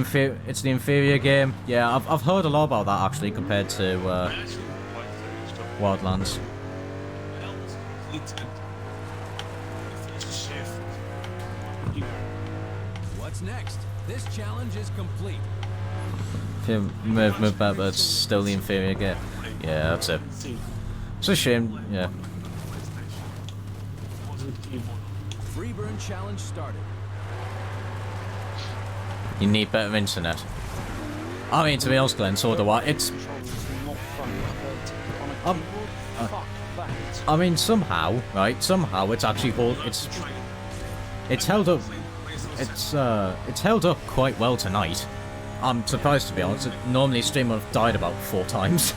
inferior game. Yeah, I've heard a lot about that actually compared to I actually like those stuff. Wildlands. Well, it's completed. It's a shift. What's next? This challenge is complete. If you move back, but it's still the inferior game. Yeah, that's it. It's a shame. Yeah. Freeburn challenge started. You need better internet. I mean, to be honest, Glenn, so do I. It's. I mean, somehow, right? Somehow, it's actually it's held up. It's held up quite well tonight. I'm surprised, to be honest. Normally, stream would have died about 4 times.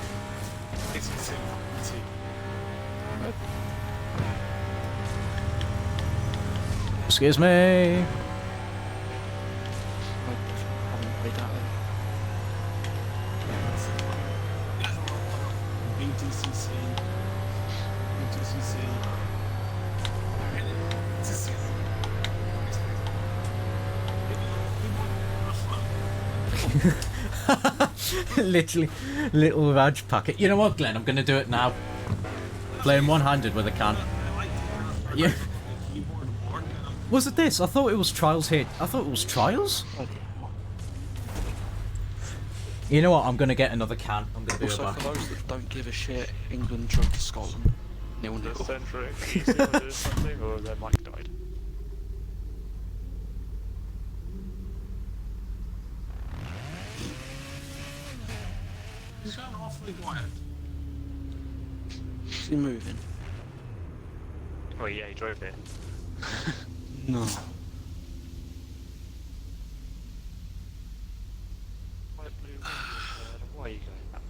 Excuse me. Literally, little Raj packet. You know what, Glenn? I'm gonna do it now. Playing one-handed with a can. Yeah. Was it this? I thought it was Trials here. I thought it was Trials? You know what? I'm gonna get another can. I'm gonna be Also, right back. for those that don't give a shit, England drove to Scotland. 0-0. Centric, you see what it is, something, or their mic died. He's gone awfully quiet. Is he moving? Oh yeah, he drove here. No. White, blue, red, why are you going that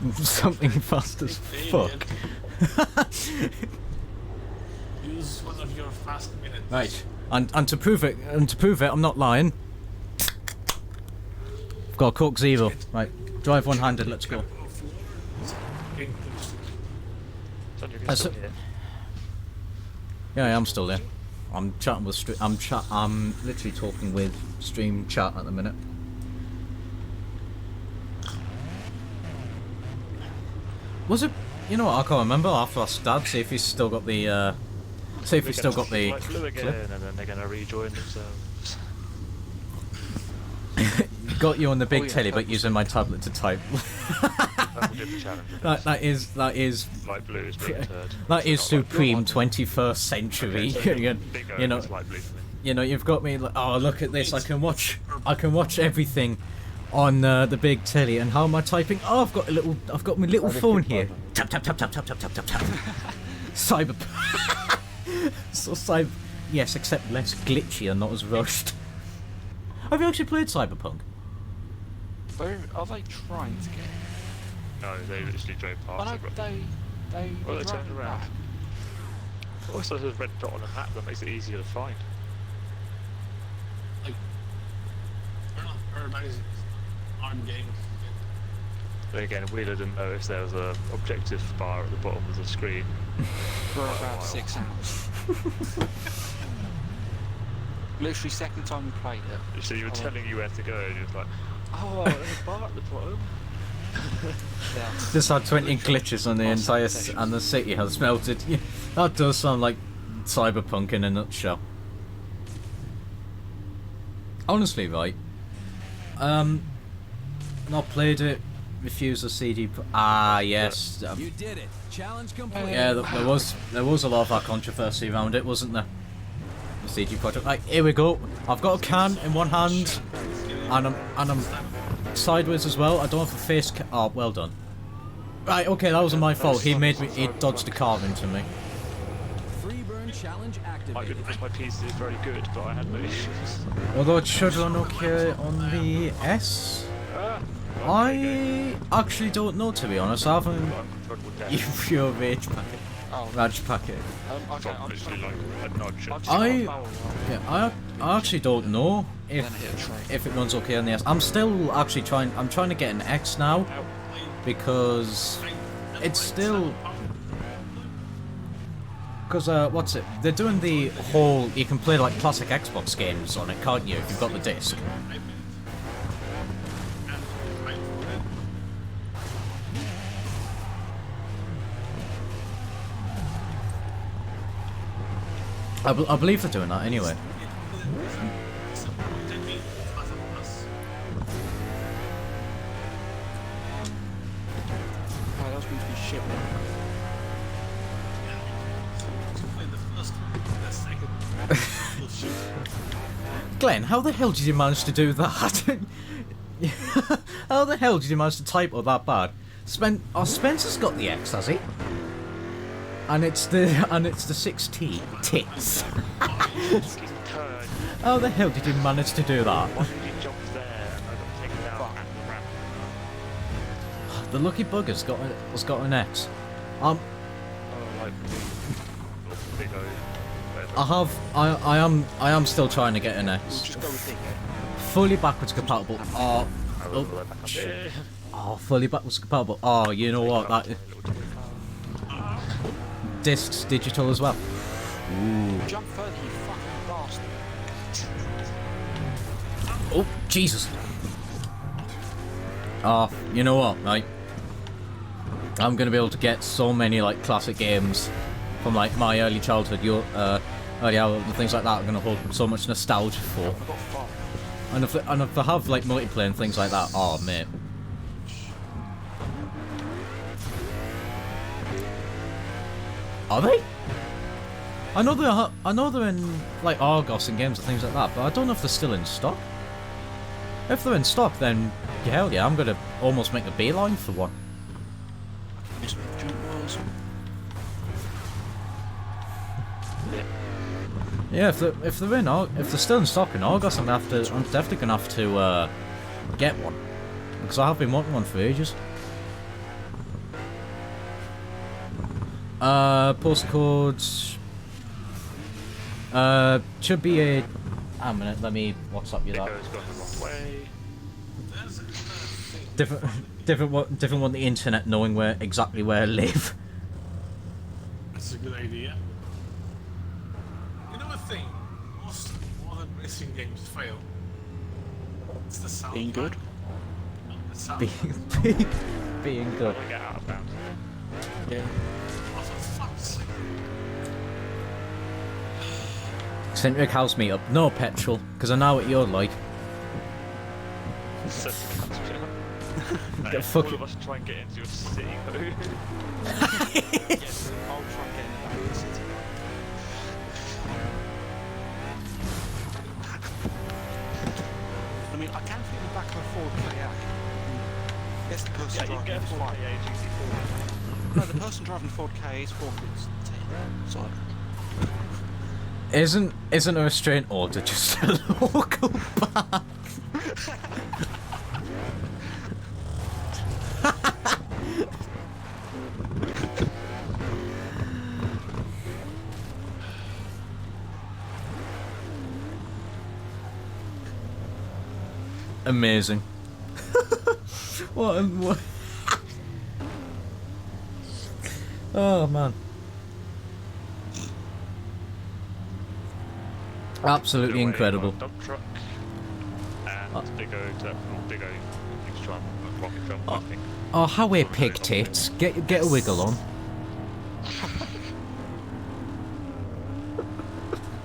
way? Something fast as fuck. Use one of your fast minutes. Right. And to prove it, I'm not lying. I've got a Coke Zero. Right. Drive one-handed. Let's go. Son, you're That's still it. here. Yeah, I'm still there. I'm chatting with I'm literally talking with stream chat at the minute. Was it? You know what? I can't remember. I'll have to ask Dad. See if he's still got the. See if he's still got the. Like blue again, clip. and then they're gonna rejoin themselves. Got you on the big Oh, yeah, telly, but focus. using my tablet to type. That will be the challenge. that is Light blue is being turd. that is So not supreme 21st century. light blue. you, Big you know, is light blue for me. you know, you've got me. Like, oh, look at this! I can watch everything on the big telly. And how am I typing? Oh, I've got my little phone here. Tap tap tap tap tap tap tap tap tap. Cyber. So cyber. Yes, except less glitchy and not as rushed. Have you actually played Cyberpunk? Where are they trying to get? No, they literally drove I past know it. they. Well, they drove turned around. back. Also, there's a red dot on a map that makes it easier to find. Like, Paradise is hard game. Then again, Wheeler didn't notice there was a objective bar at the bottom of the screen. For about 6 hours. Literally, second time we played it. So you were Oh. telling you where to go, and you was like, oh, there's a bar at the bottom. Yeah. Just had 20 glitches on the Oh, entire sensation. and the city has melted. Yeah, that does sound like Cyberpunk in a nutshell. Honestly, right? Not played it. Refused the CD. Yes. You did it. Challenge complete. Yeah, there was a lot of that controversy around it, wasn't there? The CG project. Like, here we go. I've got a can in one hand, and I'm sideways as well. I don't have a face. Oh, well done. Right, okay, that wasn't my fault. He dodged the car into me. Free burn challenge My activated. PC is very good, but I had no issues. Although it should run okay on the S. I actually don't know, to be honest. I haven't. Uncontrollable death. Your rage packet. Oh, Rage packet. okay, I'm just Literally like a nudge. I've just I- got a barrel roll, Yeah, I actually don't know then I hit a train. if it runs okay on the S. I'm still actually trying. I'm trying to get an X now because it's still. Because what's it? They're doing the whole. You can play like classic Xbox games on it, can't you? If you've got the disc. I believe they're doing that anyway. Oh, that was going to be shit. Glenn, how the hell did you manage to do that? How the hell did you manage to type all that bad? Spencer's got the X, has he? And it's the 6T tits. Turn. How the hell did you manage to do that? Why did you jump there and I got taken out at the ramp? The lucky bugger's got an X. Oh, like big O. I am still trying to get an We'll X. just go with it. Fully backwards compatible. Oh, fully backwards compatible. Oh, you know what? That discs digital as well. Jump further, you fucking bastard. Oh, Jesus. Oh, you know what, right? I'm gonna be able to get so many like classic games from like my early childhood, early hours and things like that. I'm gonna hold so much nostalgia for. I got far. And if they have like multiplayer and things like that, oh mate. Are they? I know they're in like Argos and games and things like that, but I don't know if they're still in stock. If they're in stock, then hell yeah, I'm gonna almost make a beeline for one. Just jump walls. Yeah, if they're still in stock in Argos, I'm definitely gonna have to get one because I have been wanting one for ages. Postcodes. Should be a. A minute, let me WhatsApp you that. Goes gone the wrong way. Different one. The internet knowing exactly where I live. That's a good idea. You know a thing? Most modern racing games fail. It's the sound. Being good? The sound. Being good. Get out of bounds. Yeah. Oh, for fuck's sake. Centric house meetup. No petrol, because I know what you're like. So, Get fuck all it. of us try and get into your city though. Yes, I'll try and get in the back of the city. I mean, I can fit in the back of a Ford Ka. Yes, the person Yeah, you driving get a is 4 fine. GT4. No, the person driving the Ford Ka is 4 10. So, Isn't a restraint order just a local bar? Amazing. what? Oh man. Absolutely Do a incredible. Dump truck. And they go to next try and rocket jump, I think. Oh, how we pig tits. Get a wiggle on. I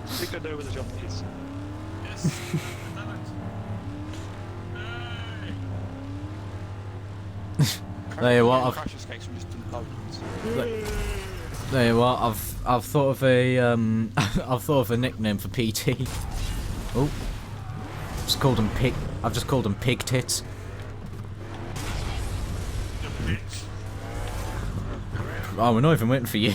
think I know where the jump is. Yes. There you are. crash escapes from just loads. There you are. I've thought of a I've thought of a nickname for PT. Oh, just called him pig. I've just called him pig tits. You bitch. Oh, we're not even waiting for you.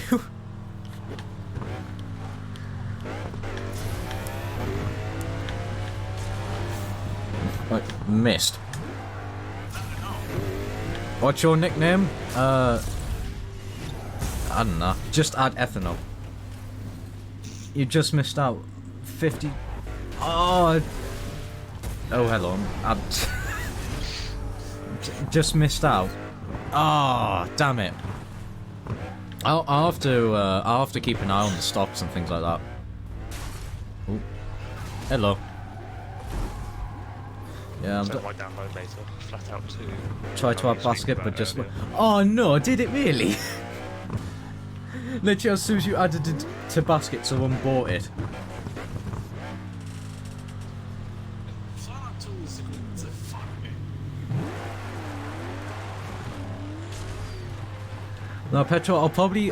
Like, missed. What's your nickname? I don't know. Just add ethanol. You just missed out. 50. Oh. Oh, hello. Just missed out. Oh, damn it. I'll have to keep an eye on the stocks and things like that. Ooh. Hello. Yeah, So my download later, flat out to. try to add speak basket, about but just. earlier. Oh no! Did it really? Literally, as soon as you added it to basket, someone bought it. Fallout 2 is a fun game. No, Petro. I'll probably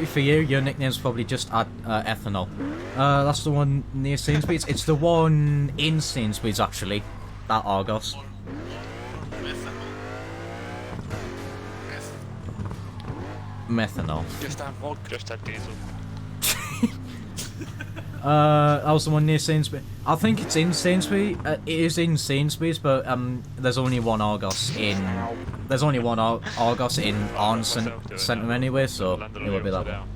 for you. Your nickname's probably just add ethanol. That's the one near Sainsbury's. It's the one in Sainsbury's actually. That Argos. Or methanol. Methanol. Just have vodka. Just had diesel. That was the one near Sainsbury's. I think it's in Sainsbury's. It is in Sainsbury's, but there's only one Argos in. There's only one Argos in Arn Centre anyway, so it will be that one.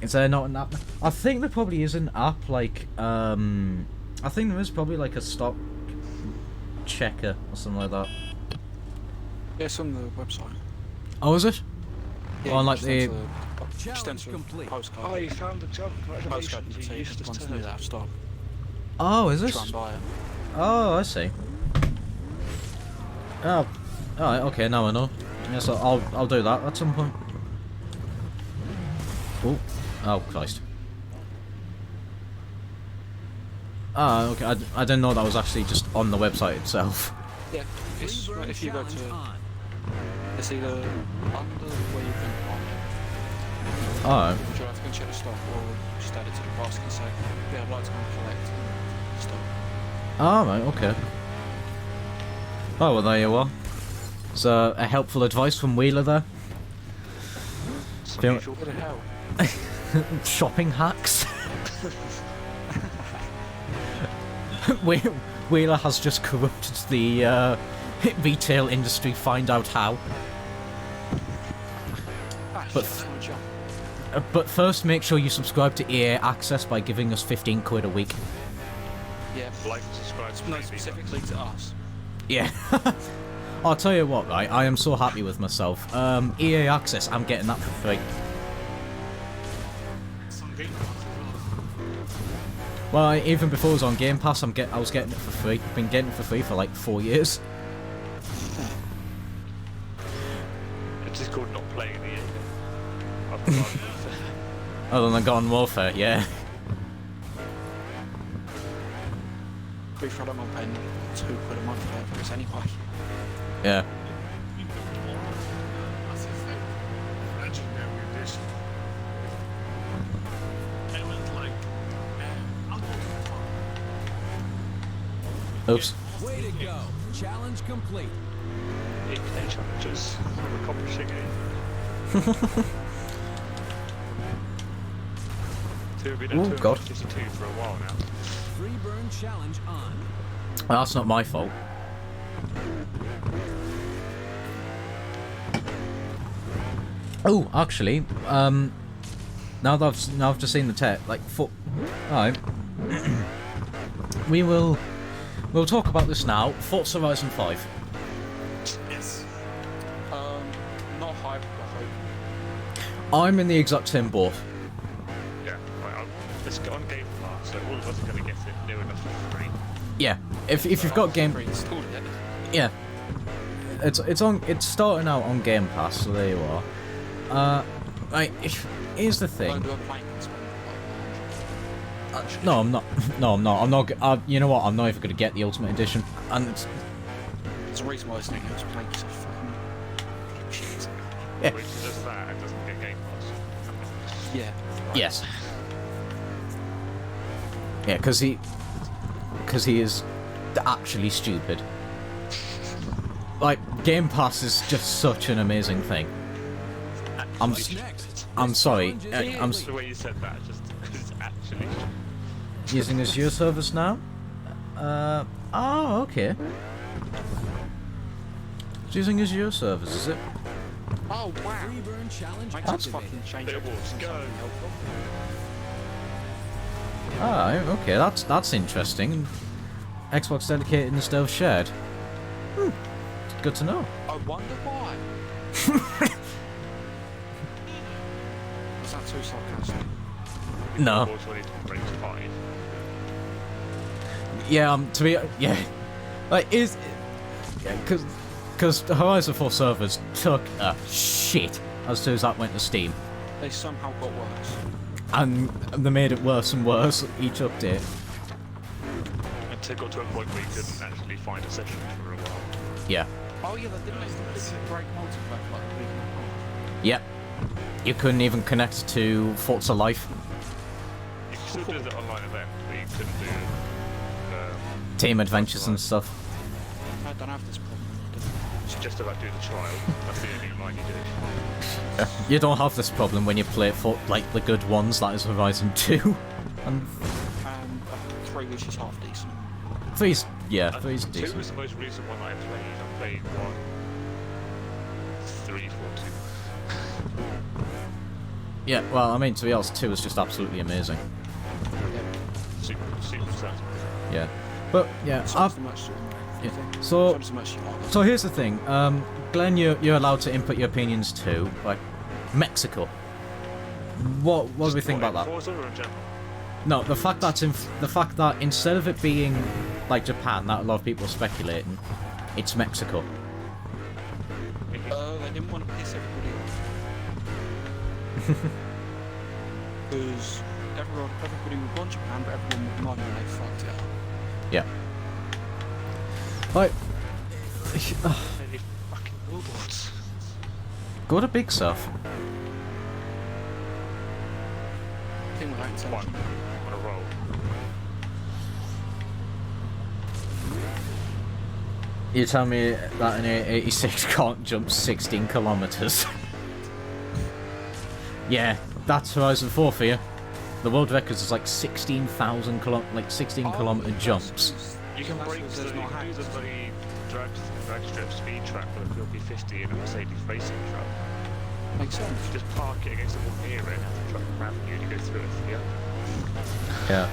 Is there not an app? I think there probably is an app like I think there is probably like a stock checker or something like that. Yeah, it's on the website. Oh, is it? Yeah, On you like just the. enter- just Challenge enter complete. postcode. Oh, you found the jump. Postcode, Congratulations. so You you used to once you do that, stop. Oh, is it? Try and buy it. Oh, I see. Oh, alright, okay, now I know. Yes, I'll do that at some point. Oh Christ. Ah, okay, I didn't know that was actually just on the website itself. Yeah, it's, Freeburn if you go challenge to, on. it's either under where you can buy Alright. it, which you have to go and check the stock, or just add it to the basket and say, yeah, I'd like to go and collect stock. Alright, okay. Oh, well, there you are. It's a helpful advice from Wheeler there. Feel- Unusual. What the hell? Shopping hacks. Wheeler has just corrupted the retail industry. Find out how. Ah, But- shit, that's my jump. But first, make sure you subscribe to EA Access by giving us 15 quid a week. Yeah, Like, subscribe, no, maybe, specifically to us. Yeah. I'll tell you what, right? I am so happy with myself. EA Access, I'm getting that for free. Some game parts as Well, even before it was on Game Pass, I was getting it for free. I've been getting it for free for like 4 years. What's this called? Not playing the game. I've forgotten. Other than Garden Warfare, yeah. To be fair, I don't mind paying £2 a month for this anyway. Yeah. That's a thing. Legendary edition. I went like, I'll go to the farm. Oops. Way to go. Challenge complete. 8 challenges. I'm accomplishing it. So we've been Oh, at God. 252 for a while now. Free burn challenge on. That's not my fault. Oh, actually, now that I've just seen the tech, like, alright. We'll talk about this now. Forza Horizon 5. Yes. Not hype, I hope. I'm in the exact same boat. Yeah, right, let's get on Game Pass, so all of us are going to get it new enough for free. Yeah, if you've got Game, Pre-installed it. yeah, it's starting out on Game Pass, so there you are. Right, here's the thing. Don't do a plank and spend like No, I'm not. No, I'm not. I'm not. You know what? I'm not even going to get the Ultimate Edition. And There's a reason why this thing goes plank so fucking shit. Yeah. Which does that and doesn't get Game Pass. Yeah. yes, yeah, because he is actually stupid. Like Game Pass is just such an amazing thing. What's next? I'm sorry. Challenge I'm The way you said that, just because it's actually... using Azure service now. Oh, okay. It's using Azure service, is it? Oh wow. Free burn challenge Makes us activated. fucking change It it. was go. Ah, okay. That's interesting. Xbox dedicated instead of shared. It's good to know. I wonder why. Was that too sarcastic? No. Of course, when it breaks 5. Yeah, to be yeah, like is yeah, because Horizon 4 servers took a shit as soon as that went to Steam, They somehow got worse. and they made it worse and worse each update. Until it got to a point where you couldn't actually find a session for a while. Yeah, Oh yeah, they didn't make the break multiplayer for like a week and a half. yeah. You couldn't even connect to Forza Life, You could still do the online event, but you couldn't do... team adventures and stuff. I don't have this problem. It's just about doing the trial. That's the only online you do. You don't have this problem when you play for like the good ones, that is Horizon 2, and 3 which is half decent. 3's yeah, And 3's 2 decent. was the most recent one I played. I played 1, 3, 4, 2. Yeah, well, I mean, to be honest, 2 is just absolutely amazing. Super sounds Yeah, but yeah, So's the much yeah. So So's the much you like. So here's the thing, Glenn, you're allowed to input your opinions too. Like Mexico, what do we think about that? Forza or in general? No, the fact that instead of it being like Japan, that a lot of people are speculating, it's Mexico. They didn't want to piss everybody off. Because everybody would want Japan, but everyone would not, and they fucked it up. Yeah. Like, Any fucking billboards. go to Big Surf. Thing without One. intelligence. On a roll. You tell me that an 86 can't jump 16 kilometers. Yeah, that's Horizon 4 for you. The world record is like 16,000 kilometer jumps. You can That's break because the, there's you no can do the hacks. bloody drag strip speed track with a filthy 50 in a Mercedes racing truck. Makes sense. You just park it against the wall near it and have the truck around you and you go through it. Yeah. Yeah.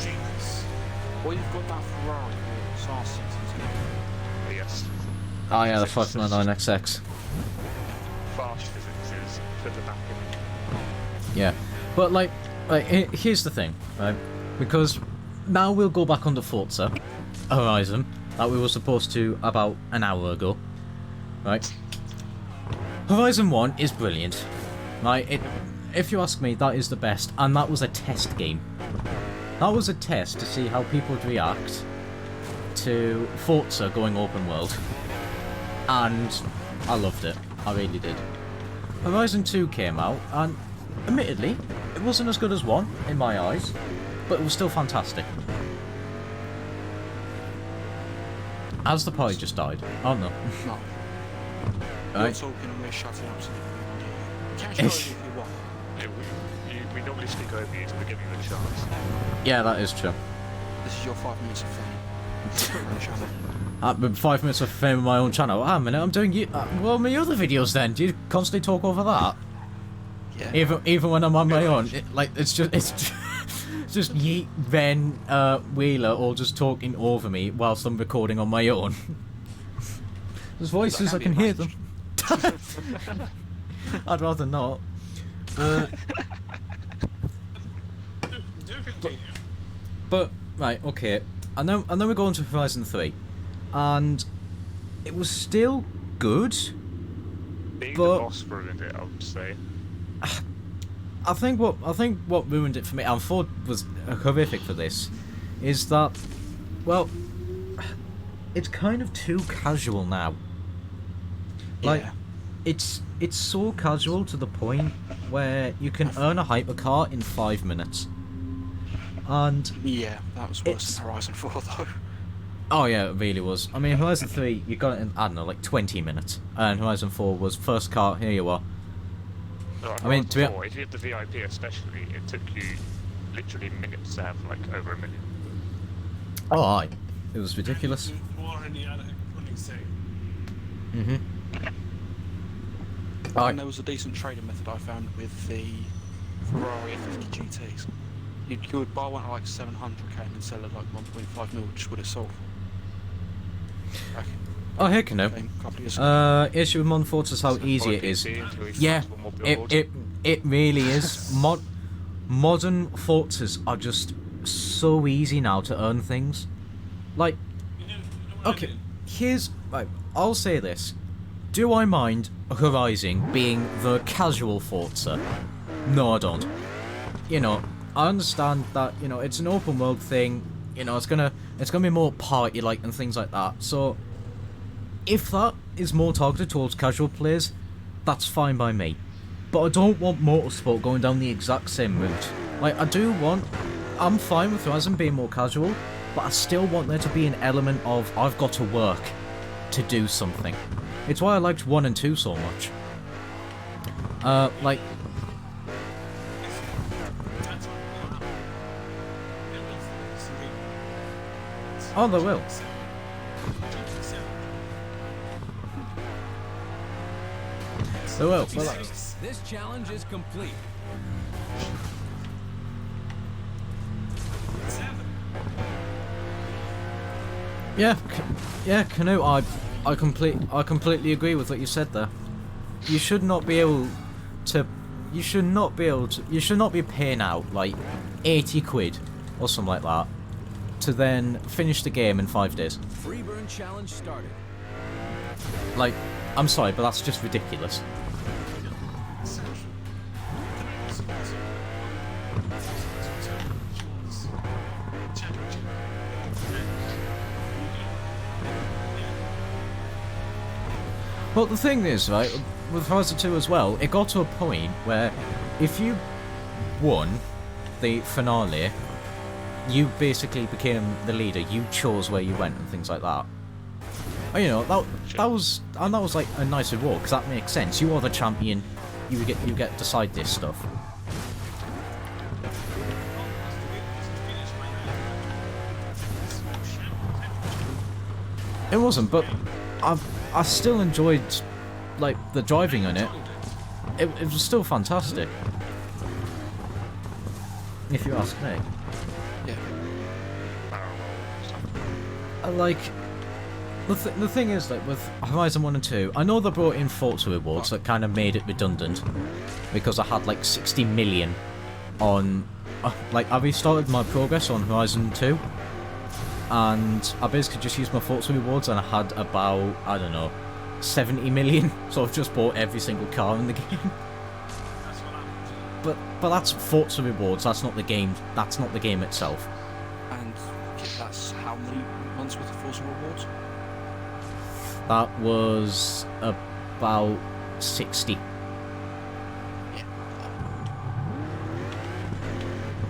Genius. Well, you've got that Ferrari with SAR 6 Yes. Oh yeah, the 599XX. Fast physics is put the back in. Yeah, but like here's the thing, right? Because now we'll go back on the Forza Horizon that we were supposed to about an hour ago, right? Horizon 1 is brilliant. Like, if you ask me, that is the best, and that was a test game. That was a test to see how people would react to Forza going open world. And I loved it. I really did. Horizon 2 came out, and admittedly, it wasn't as good as 1, in my eyes, but it was still fantastic. As the party just died. Oh no. No. You're Right. talking and we're shutting up. So you can show if you want. Yeah, we normally speak over you, so we're giving you a chance. Yeah, that is true. This is your 5 minutes of fame. On the channel. I've been 5 minutes of fame on my own channel. Ah, a minute, I'm doing you. Well, my other videos then. Do you constantly talk over that? Yeah. Even when I'm on my own, it's just just Yeet, Ben, Wheeler, all just talking over me whilst I'm recording on my own. There's voices, That I can can be hear them. I'd rather not. Do continue. But right, okay. And then we're going to Horizon 3, and it was still good. Being But- the boss ruined it, I would say. I think what ruined it for me, and Ford was horrific for this, is that, well, it's kind of too casual now. Like, Yeah. it's so casual to the point where you can earn a hypercar in 5 minutes. And Yeah, that was It's- worse than Horizon 4 though. oh yeah, it really was. I mean, Horizon 3, you got it in, I don't know, like 20 minutes, and Horizon 4 was first car, here you are. No, I mean, to be- before, if you had the VIP especially, it took you literally minutes to have like over a million. Oh, aye. It was ridiculous. You already had a iconic say. Mm-hmm. Aye. And there was a decent trading method I found with the Ferrari F50 GTs. You would buy one at like 700k and sell it at like 1.5 mil, which would have sold for. Back Oh, heck no. a couple of years ago. Issue with Modern Fortress is how easy it is. Yeah, it really is. Modern Fortress are just so easy now to earn things. Like, You know what I okay, mean? here's right. I'll say this: do I mind Horizon being the casual Forza? No, I don't. You know, I understand that. You know, it's an open world thing. You know, it's gonna be more party like and things like that. So, if that is more targeted towards casual players, that's fine by me. But I don't want Motorsport going down the exact same route. Like, I'm fine with Horizon being more casual, but I still want there to be an element of I've got to work to do something. It's why I liked 1 and 2 so much. Like, That's what will happen. They will focus on the- oh, they will. They will. Well, This challenge is complete. yeah, Canoe. I completely agree with what you said there. You should not be able to. You should not be paying out like 80 quid or something like that to then finish the game in 5 days. Freeburn challenge started. Like, I'm sorry, but that's just ridiculous. Well, the thing is, right, with Horizon 2 as well, it got to a point where if you won the finale, you basically became the leader. You chose where you went and things like that. Oh, you know, that was like a nice reward because that makes sense. You are the champion. You get to decide this stuff. It wasn't, but I still enjoyed like the driving on it. It was still fantastic, if you ask me. Yeah. Like the thing is, like with Horizon 1 and 2, I know they brought in Forza rewards that kind of made it redundant because I had like 60 million on. Like I restarted my progress on Horizon 2. And I basically just used my Forza rewards and I had about, I don't know, 70 million, so I've just bought every single car in the game. That's what I'm But that's Forza rewards. That's not the game. That's not the game itself. And that's how many months worth of Forza rewards? That was about 60.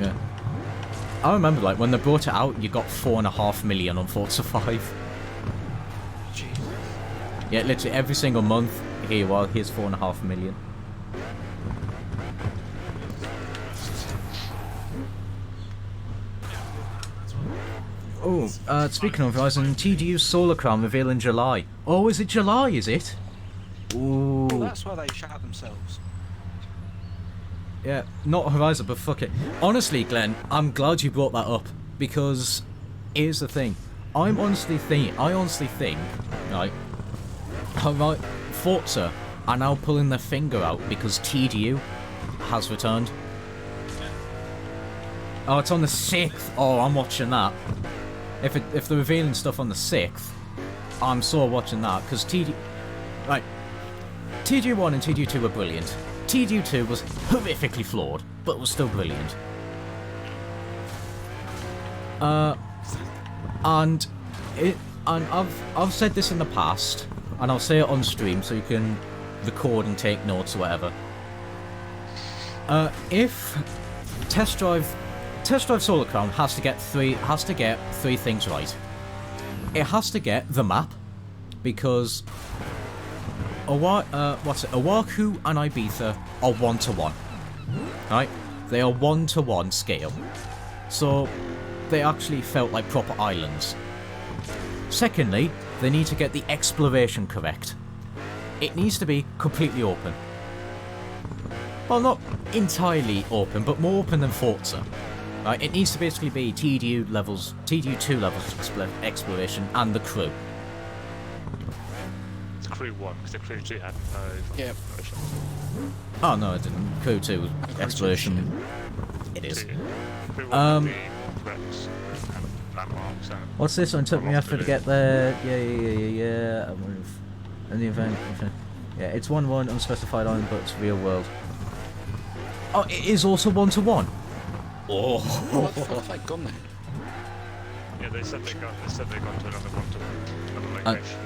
Yeah. I remember, like, when they brought it out, you got 4.5 million on Forza 5. Jeez. Yeah, literally every single month. Here you are. Here's 4.5 million. Oh, speaking of Horizon, TDU Solar Crown reveal in July. Oh, is it July, is it? Ooh. Well, that's why they shout themselves. Yeah, not Horizon, but fuck it. Honestly, Glenn, I'm glad you brought that up, because here's the thing. I honestly think, right, Forza are now pulling their finger out because TDU has returned. Oh, it's on the 6th. Oh, I'm watching that. If they're revealing stuff on the 6th, I'm so watching that, because TDU 1 and TDU 2 were brilliant. TDU 2 was horrifically flawed, but was still brilliant. And I've said this in the past, and I'll say it on stream so you can record and take notes or whatever. If Test Drive Solar Crown has to get three things right. It has to get the map, because Oahu and Ibiza are 1-to-1. Right? They are 1-to-1 scale. So they actually felt like proper islands. Secondly, they need to get the exploration correct. It needs to be completely open. Well, not entirely open, but more open than Forza. Right? It needs to basically be TDU 2 levels of exploration and the crew. It's Crew 1, because the Crew 2 had no... Yeah. Oh no, it didn't. Crew 2 was exploration. It is. Crew 1 would be threats and landmarks and... What's this? It took me effort to get there. Yeah. I wonder if... In the event... Yeah, it's 1-1, unspecified island, but it's real world. Oh, it is also 1-to-1. Oh. What the fuck have they gone there? Yeah, they said they'd gone to another location.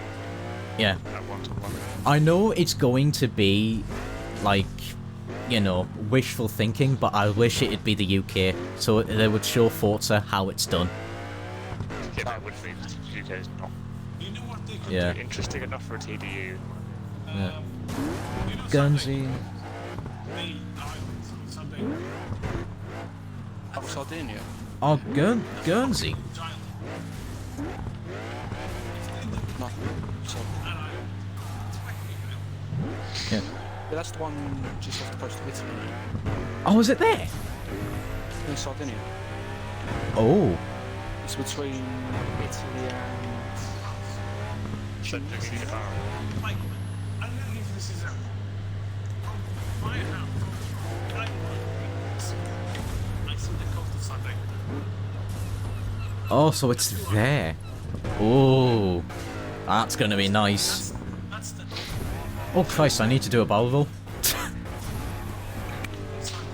Yeah. At 1-to-1. I know it's going to be, like, you know, wishful thinking, but I wish it'd be the UK, so they would show Forza how it's done. Yeah, that would be, because the UK is not You know what they could Yeah. do? interesting enough for a TDU. Yeah. You know Guernsey. something? The islands on Sunday. Oh, Sardinia. Oh, Guernsey. Giant. Nothing. So, That island. It's quite big, you know. Yeah. yeah, that's the one just off the coast of Italy. Oh, is it there? In Sardinia. Oh. It's between Italy and... Something in the bar. Like, I don't know if this is my house. I see the coast of Sunday. Oh, so it's there. Oh. That's gonna be nice. That's the Oh Christ, I need to do a barrel roll.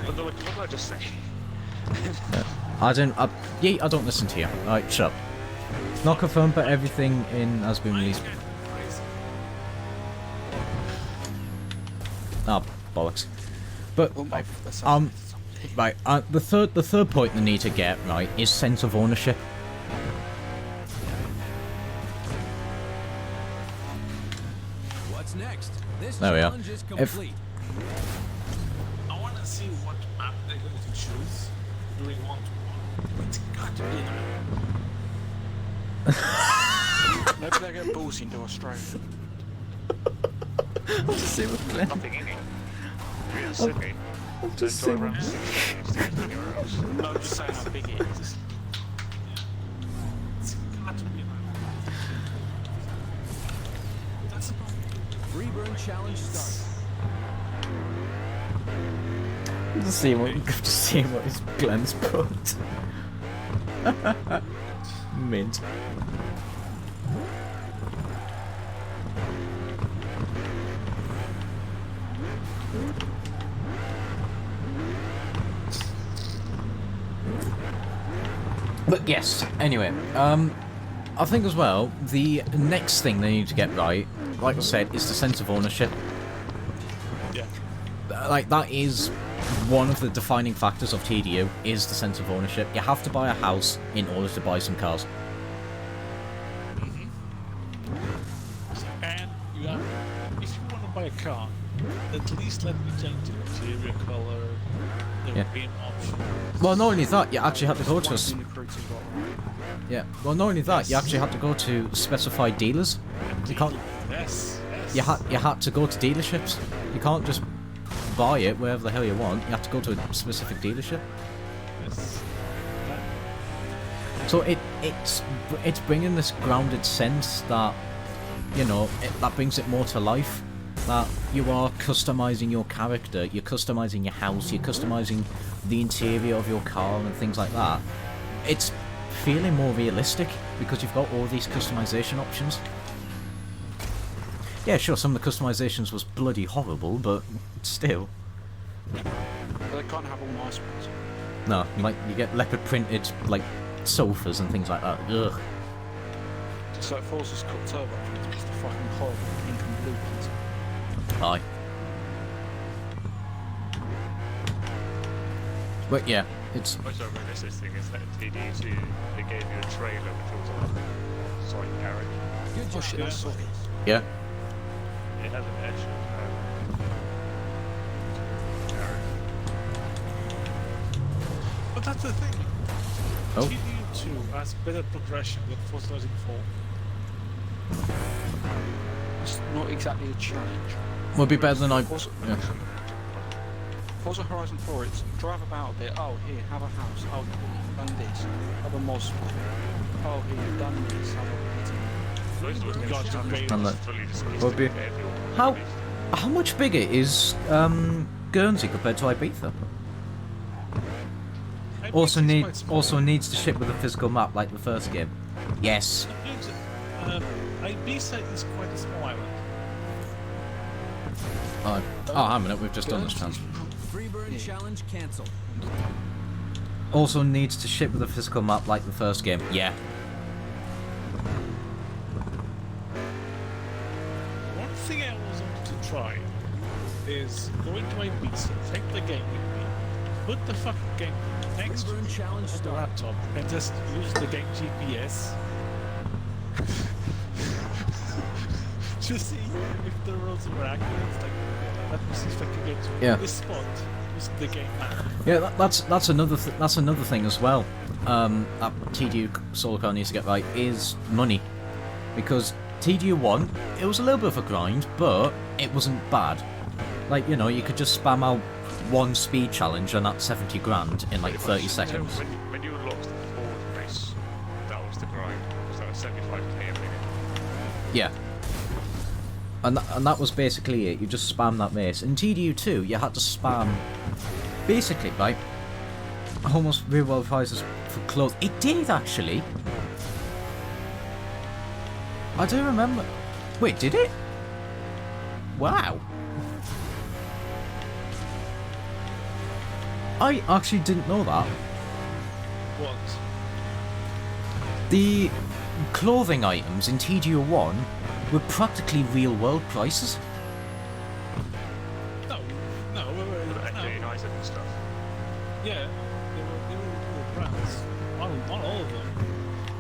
But what did I just say? I don't listen to you. Alright, shut up. Not confirmed, but everything in has been released. Ah, bollocks. But Oh, my, right, the third point they need to get right is sense of ownership. What's next? This There we are. challenge is If- complete. I want to see what map they're going to choose during 1-to-1. It's got to be an island. maybe they get ballsy into Australia. Nothing in it. You're in Sydney. Just drive around Sydney. Anywhere else. No, just saying how big it is. It's got to be an island. That's the problem. Freeburn challenge starts. Just see what his Glenn's put. Mint. But yes, anyway, I think as well, the next thing they need to get right, like I said, is the sense of ownership. Yeah. Like, that is one of the defining factors of TDU, is the sense of ownership. You have to buy a house in order to buy some cars. And you have, if you want to buy a car, at least let me change the interior color, the Yeah. rim option. Well, not only that, you actually have to go to One a... thing the crew team got right. Yeah, well, not only that, you actually have to go to specified dealers. You can't... Yes, yes. You had to go to dealerships. You can't just buy it wherever the hell you want. You have to go to a specific dealership. Yes. So it's bringing this grounded sense that, you know, that brings it more to life. That you are customizing your character, you're customizing your house, you're customizing the interior of your car and things like that. It's feeling more realistic because you've got all these customization options. Yeah, sure, some of the customizations was bloody horrible, but still. But they can't have all nice ones. No, like you get leopard printed like sofas and things like that. Ugh. So it forces cut turbo for just the fucking horrible pink and blue ones. Aye. But yeah, it's Most realistic thing is that TD2, they gave you a trailer which was a side carriage. Good Oh job. shit, that's sorted. yeah. It has an actual carriage. But that's the thing. Oh. TD2 has better progression than Forza Horizon 4. It's not exactly a challenge. Would be better than I. Forza, Yeah. Forza Horizon 4, it's drive about a bit. Oh, here, have a house. Oh, done this. Have a mod swap. Oh, here, done this. Have a Most of those guys are very And that fully discussed would be- in everyone. How much bigger is Guernsey compared to Ibiza? Also needs to ship with a physical map like the first game. Yes. Ibiza is quite a small island. Oh, hang on a minute, we've just done this chance. Freeburn challenge cancelled. Also needs to ship with a physical map like the first game. Yeah. One thing I always wanted to try is going to Ibiza, take the game with me, put the fucking game next to Freeburn me challenge on the start. laptop, and just use the game GPS to see if the roads were accurate. Like, let me see if I can get to Yeah. this spot using the game map. Yeah, that's another thing as well. That TDU Solo Car needs to get right is money, because TDU 1, it was a little bit of a grind, but it wasn't bad. Like, you know, you could just spam out one speed challenge and that's 70 grand in like 30 seconds. When you unlocked the forward race, that was the grind. Because that was 75k a minute. Yeah. And that was basically it. You just spam that race. In TDU 2, you had to spam, basically, right, almost real world prices for clothes. It did, actually. I do remember. Wait, did it? Wow. I actually didn't know that. What? The clothing items in TDU 1 were practically real world prices. No, actually United and stuff. Yeah, they were brands. Not all of them.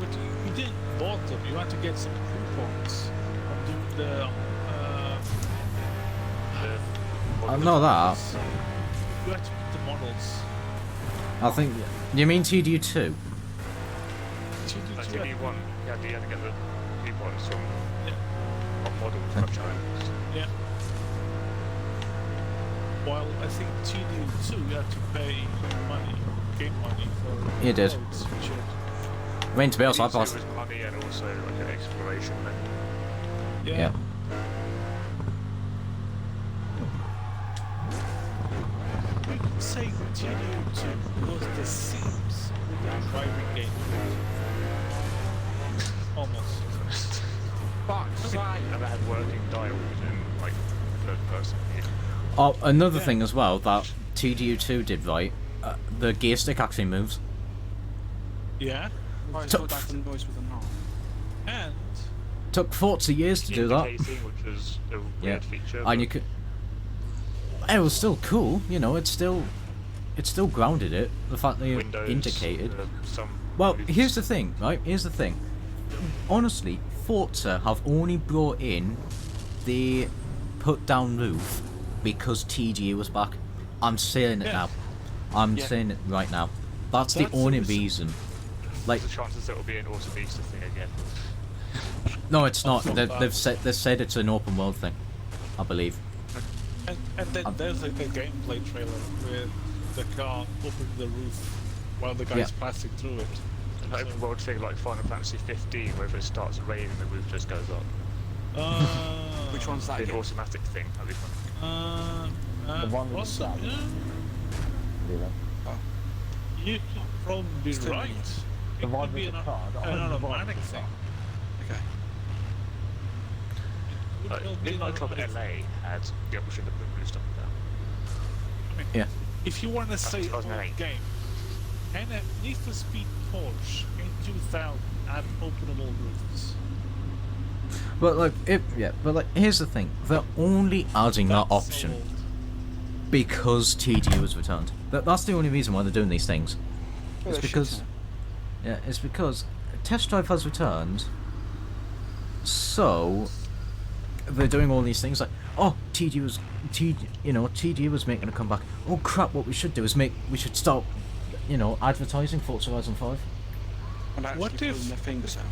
But you didn't bought them. You had to get some coupons from doing the I know that. You had to get the models. I think. You mean TDU 2? TD1, you had to get the coupons from models from China. Yeah. While I think TD2 you had to pay money, game money for You did. clothes and shit. I mean, to be honest, I TD2 passed. was money and also like an exploration menu. Yeah. You could say TD2 was the Sims with the driving game. Almost. Fuck's sake. And that had working dials in like third person. Oh, another Yeah. thing as well that TDU2 did right, the gear stick actually moves. Yeah, Right, So- so that's the noise with the knob. and Took 40 years to do that. Indicating, which was a weird Yeah. feature. And but you could... It was still cool, you know, it still grounded it, the fact that you Windows, indicated. some Well, moves. here's the thing, right? Here's the thing. Honestly, Forza have only brought in the put-down roof because TGU was back. I'm saying it Yeah. now. I'm Yeah. saying it right now. That's the That's the only reason. reason. Like, the chances it will be an Automista thing again. no, it's not. not bad. They've said it's an open world thing, I believe. and then there's like a gameplay trailer where the car opening the roof while the guy's Yeah. passing through it. An open world thing like Final Fantasy 15, where if it starts raining, the roof just goes up. Which one's that An again? automatic thing. That'd be fun. The one with the also, stab. yeah, Yeah. you're probably It's too right. many. The It one could with be the an car, the one automatic with the thing. Okay. It could well be an Midnight Club automatic LA thing. had the option to put roofs up and down. I mean, Yeah. if you want to say old 2008. game, and a Need for Speed Porsche in 2000 had openable roofs. But like, here's the thing: they're only adding that That's option old. because TGU was returned. That's the only reason why they're doing these things. Well, It's they're because, shit, yeah, it's because Test Drive has returned, so they're doing all these things like, oh, TGU was making a comeback. Oh crap! What we should do is we should start, advertising Forza Horizon 5. and actually What if- pulling their fingers out.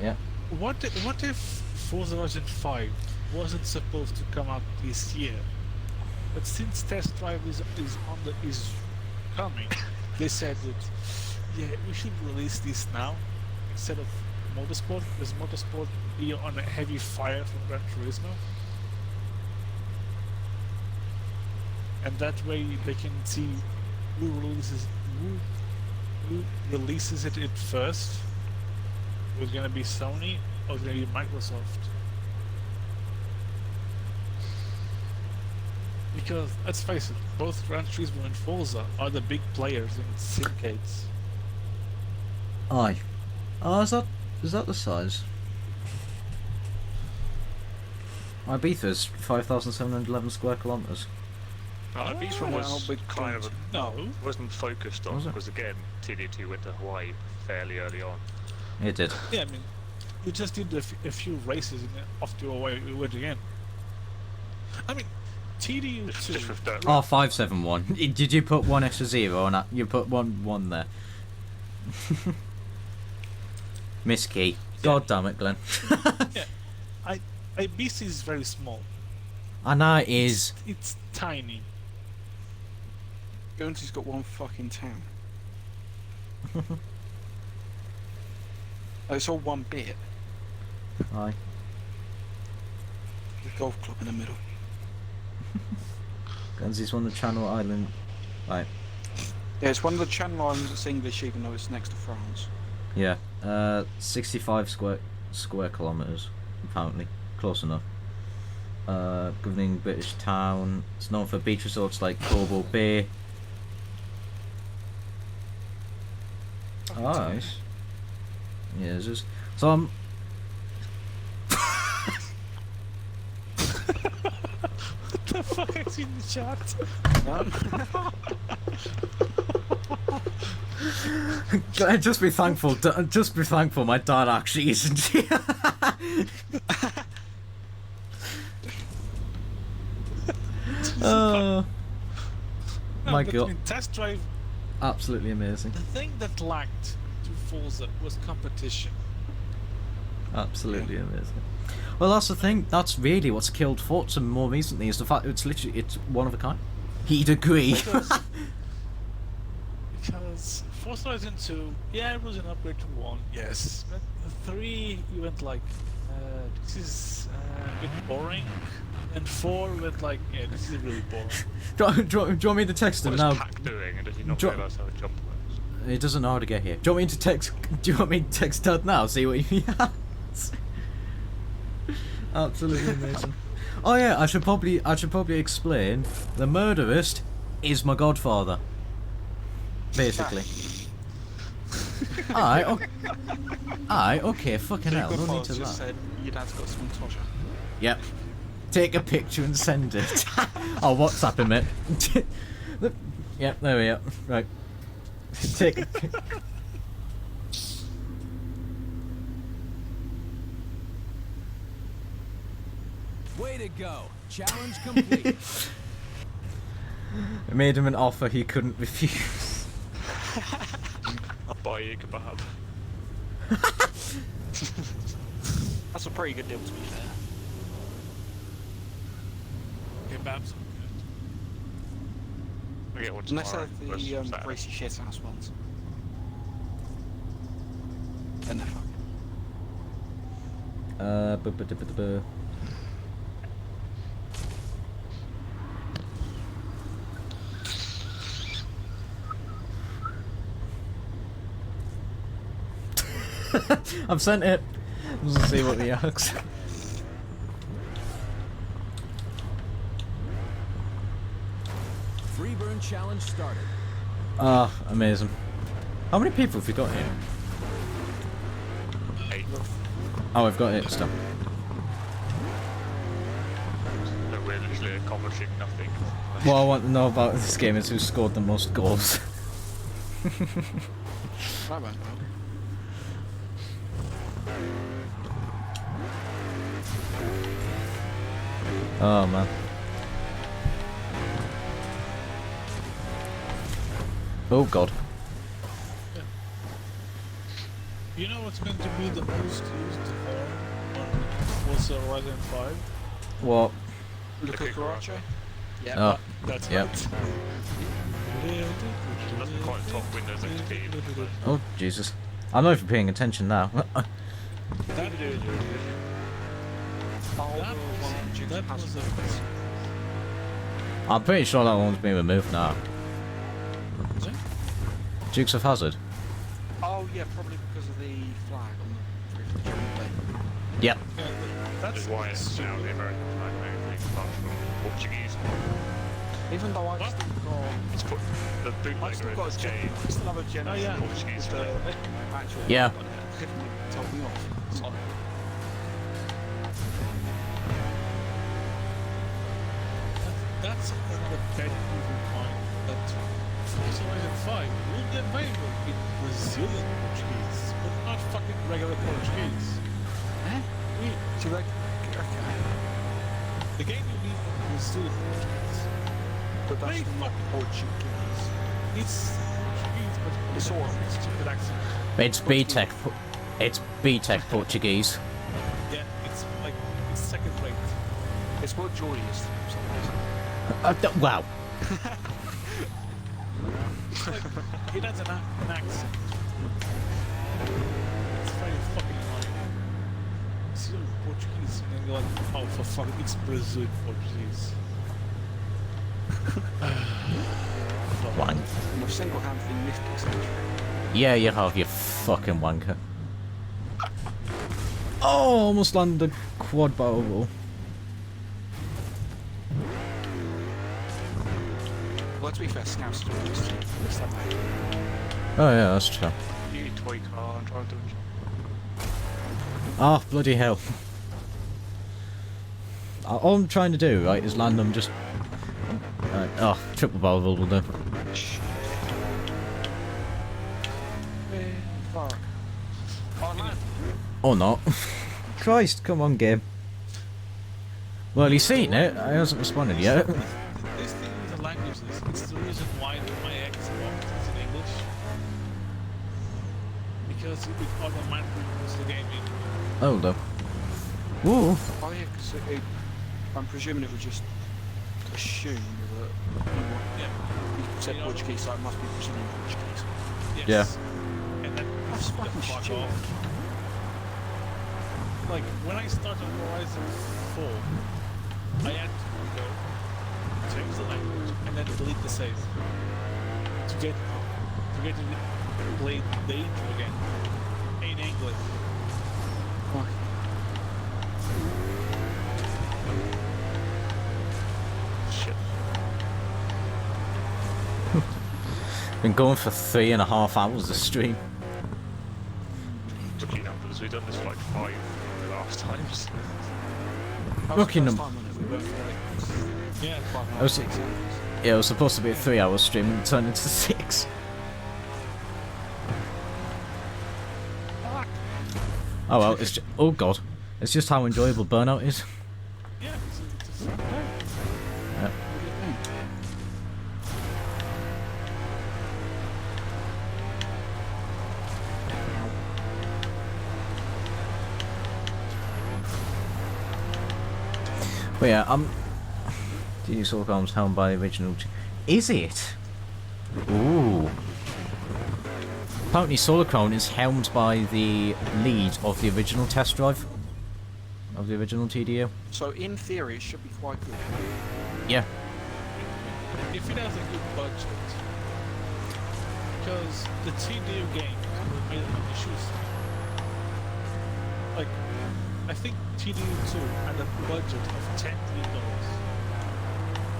Yeah. What if Forza Horizon 5 wasn't supposed to come out this year, but since Test Drive is coming, they said that we should release this now instead of Motorsport, because Motorsport be on a heavy fire from Gran Turismo, and that way they can see who releases it first. Was gonna be Sony or gonna be Microsoft? Because let's face it, both Gran Turismo and Forza are the big players in syndicates. Aye. Oh, is that the size? Ibiza's 5,711 square kilometers. Beach Oh, one well, was with kind of No, wasn't focused on Was it? because again TD2 went to Hawaii fairly early on. It did. yeah, I mean, we just did a few races and then off to away we went again. I mean, Just TDU2. with dirt. Oh, 571. Did you put one extra zero on that? You put one there. Miss Key. God damn it, Glenn. Ibiza is very small. And that is. It's tiny. Guernsey's got one fucking town. It's all one bit. Aye. The golf club in the middle. Guernsey's one of the Channel Island. Right. Yeah, it's one of the Channel Islands that's English, even though it's next to France. Yeah. 65 square kilometers, apparently. Close enough. Governing British town. It's known for beach resorts like Corbo Bay. Fucking Oh, tiny. nice. Yeah, it's just. So I'm. What the fuck is in the chat? Just be thankful. Just be thankful. My dad actually isn't here. Oh, No, my but God. in Test Drive, Absolutely amazing. the thing that lacked to Forza was competition. Absolutely amazing. Well, that's the thing. That's really what's killed Forza more recently is the fact that it's one of a kind. He'd agree. Because Forza Horizon 2, yeah, it was an upgrade to 1, yes. But the 3, you went like, this is a bit boring. And 4 went like, yeah, this is really boring. do you want me to text him What now? is Pack doing, and does he not Jo- realise how a jump works? He doesn't know how to get here. Do you want me to text? Do you want me to text Dad now? See what he has. Absolutely amazing. Oh yeah, I should probably explain. The murderist is my godfather. Basically. Alright, okay, fucking hell, no need to just lie. said your dad's got some tosher. Yep. Take a picture and send it. Oh, WhatsApp him, mate. Yep, there we are. Right. Take a Way to go. Challenge complete. I made him an offer he couldn't refuse. I'll buy you a kebab. That's a pretty good deal, to be fair. Kebabs. I'll get one Unless tomorrow. they're Where's the Saturday? greasy shit house ones. Then they're fucking. I've sent it. Let's see what the asks. Free burn challenge started. Ah, amazing. How many people have we got here? 8. Oh, I've got it still. So we're literally accomplishing nothing. What I want to know about this game is who scored the most goals. I won't know. Oh man. Oh god. You know what's going to be the most used horn on Forza Horizon 5? What? Look at Karacho. Yeah. Oh, That's yep. right. Doesn't quite top Windows XP. But Oh Jesus. I'm not even paying attention now. That, Oh, that was a I'm pretty sure that one's been removed now. Is it? Dukes of Hazzard. Oh yeah, probably because of the flag on the roof of the German plane. Yep. Yeah, that's that's why it's now the American flag and everything apart from Portuguese. Even though I've What? still got, It's put the I've bootlegger still in got this a gen, game. I still have a gen. Oh yeah, Portuguese the, Actually, Yeah. Tiffany told me off. So, that's another pet peeve of mine. That Forza Horizon 5 will be available in Brazilian Portuguese, but not fucking regular Portuguese. do you reckon? Okay. The game will be in Brazilian Portuguese. But that's Wait, not Portuguese. It's Portuguese, but It's all right. a stupid accent. It's B-Tech. It's B-Tech Portuguese. Yeah, it's like it's second rate. It's what Geordie is to him sometimes. Wow. It's like it has an accent. It's very fucking annoying. See Portuguese and then you're like, oh for fuck, it's Brazilian Portuguese. Wank. And I've single-handedly missed this century. Yeah, you have, you fucking wanker. Oh, almost landed a quad barrel roll. Well, to be fair, Scouts do just missed that way. Oh yeah, that's true. You toy car and try to. Oh, bloody hell. All I'm trying to do, right, is land them just... oh, triple barrel roll will do. Fuck. Oh, man. Or not. Christ, come on, game. Well, he's seen it. I hasn't responded yet. This thing with the languages, it's the reason why my Xbox is in English. Because it automatically puts the game in. Hold up. Whoa. Oh, yeah, because I'm presuming it would just assume that Yeah. you said You know- Portuguese, so it must be Brazilian Portuguese. Yes. Yeah. And then That's the fucking fuck stupid. off. Like when I started Horizon 4, I had to go change the language and then delete the save to get to play the intro again in English. Fuck. Been going for 3.5 hours this stream. Rookie numbers. We've done this for like 5 of the last times. Rookie First number. time, wasn't it? We went for like Yeah. 5 I was- 6 hours. Yeah, it was supposed to be a 3-hour stream and it turned into 6. Oh well, it's just, oh god. It's just how enjoyable Burnout is. Yeah, it's a fun game. Yeah. But yeah, TD Solarcom's helmed by the original. Is it? Ooh. Apparently Solarcon is helmed by the lead of the original test drive. Of the original TDO. So in theory, it should be quite good. Yeah. If it has a good budget, because the TDO games were made on the shoes. Like, I think TDO 2 had a budget of $10 million.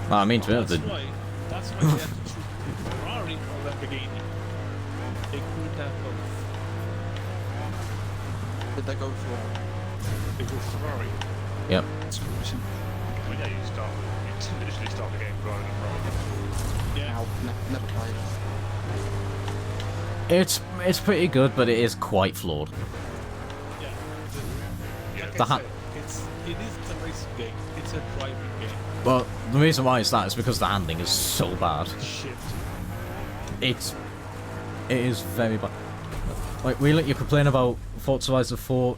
Well, I mean, to be honest, That's why they had to choose between Ferrari or Lamborghini. They couldn't have both. Did they go for They go Ferrari. yep. supervision? Well, yeah, you literally start the game driving a car. Yeah. Now, never played it. It's pretty good, but it is quite flawed. Yeah. Yeah. Like The I ha- said, it is a racing game. It's a driving game. Well, the reason why it's that is because the handling is so bad. Shit. It is very bad. Like, really, you complain about Forza Horizon 4,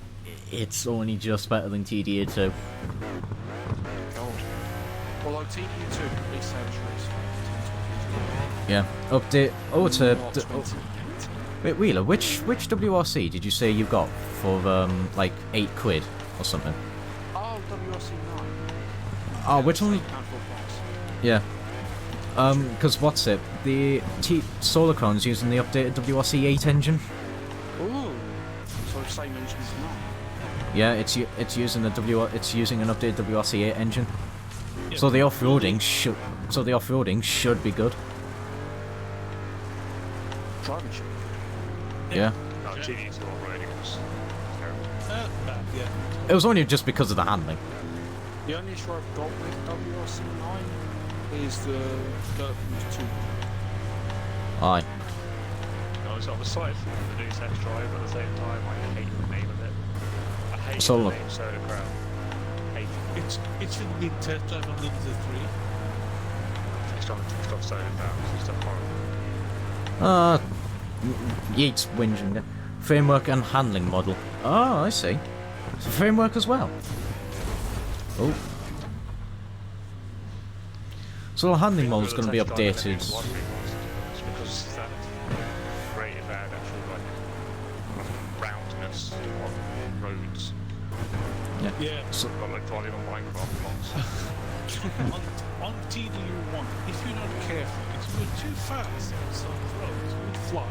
it's only just better than TDA 2. God. Although TDU 2 release average race for 10 Yeah. Update. Oh, it's a. not 20. Wait, Wheeler, which WRC did you say you got for like £8 or something? Oh, WRC 9. Oh, which one? £8 full price. Yeah. Because what's it? The Solarcon's using the updated WRC 8 engine. Ooh. So same engine as 9. Yeah, it's using it's using an updated WRC 8 engine. Yeah, So the off-roading should be good. Driving shit. Yeah. No, TD still operating was terrible. Bad, yeah. It was only just because of the handling. The only issue I've got with WRC 9 is the dirt boost 2. Aye. I was excited for the new test drive, but at the same time, I hate the name of it. I hate Solar. the name Solar Crown. Hate it. It should be test drive on Lindsay 3. It's got Solar Crown, it's just horrible. Yeats whinging. Framework and handling model. Oh, I see. It's a framework as well. Oh. So the handling model's going to be updated. It's because that great about actual like roundness on roads. Yeah. So, Got like volume on Minecraft blocks. on TDU1, if you're not careful, if you're too fast on some roads, you would fly.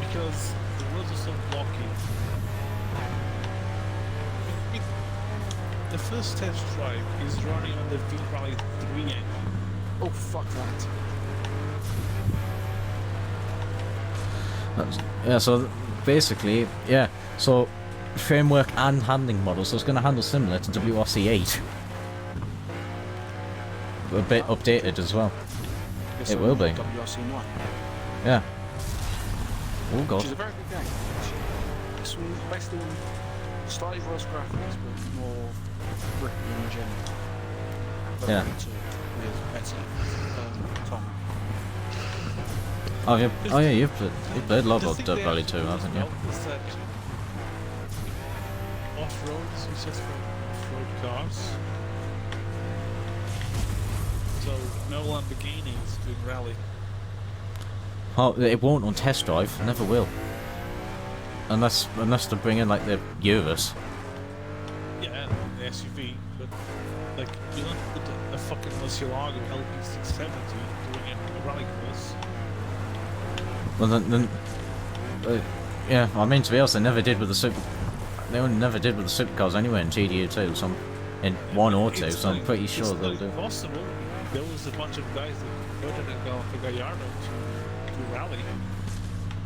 Because the roads are so blocky. The first test drive is running on the V-Rally 3 engine. Oh, fuck that. yeah, so basically, yeah. So framework and handling model, so it's going to handle similar to WRC 8. A bit updated as well. Yes, It will be. WRC 9. Yeah. Oh Which god. is a very good game. Actually. This one basically slightly worse graphics, but more brick in general. But Yeah. with better Tom. Oh yeah, you've played a lot The of thing Dirt they Rally have 2, to do as haven't you? well is that off-road is just for off-road cars. So no Lamborghinis doing rally. Oh, it won't on test drive. Never will. Unless they bring in like the Urus. Yeah, the SUV, but like you don't put a fucking Murcielago LP670 doing a rally course. Well then yeah. I mean, to be honest, they never did with the super. They never did with the supercars anyway in TDU 2. So in 1 or 2. It's So I'm like- pretty sure it's they'll like do. Possible. There was a bunch of guys that converted the Gallardo to rally.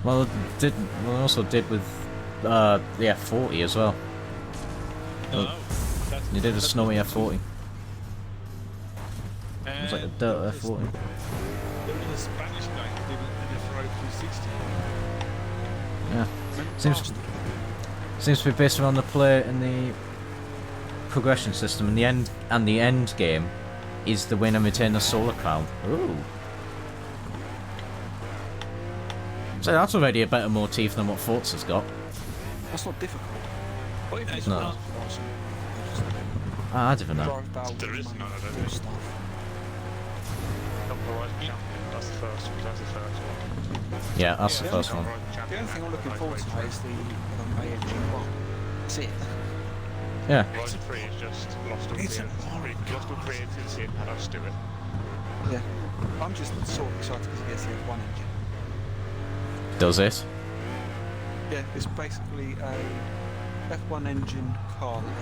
Well, it also did with the F40 as well. No, You did a snowy F40. It And was like a dirt F40. there was a Spanish guy who did it in a Ferrari 360. Yeah. Seems to be based around the play in the progression system, and the end game is the win and retain the solar crown. Ooh. So that's already a better motif than what Forza's got. That's not difficult. What if it's No. not? I don't know. Drive about There is none of do it. stuff. Horizon Champion, that's the first one. That's the first one. Yeah, that's the Yeah. first one. Horizon The Champion, only thing I'm looking forward to is the AMG1. That's it. Yeah. Horizon 3 is just lost all It's creativity. Lost all creativity and had us do it. Yeah. I'm just sort of excited because it gets the F1 engine. Does it? Yeah, it's basically a F1 engine car that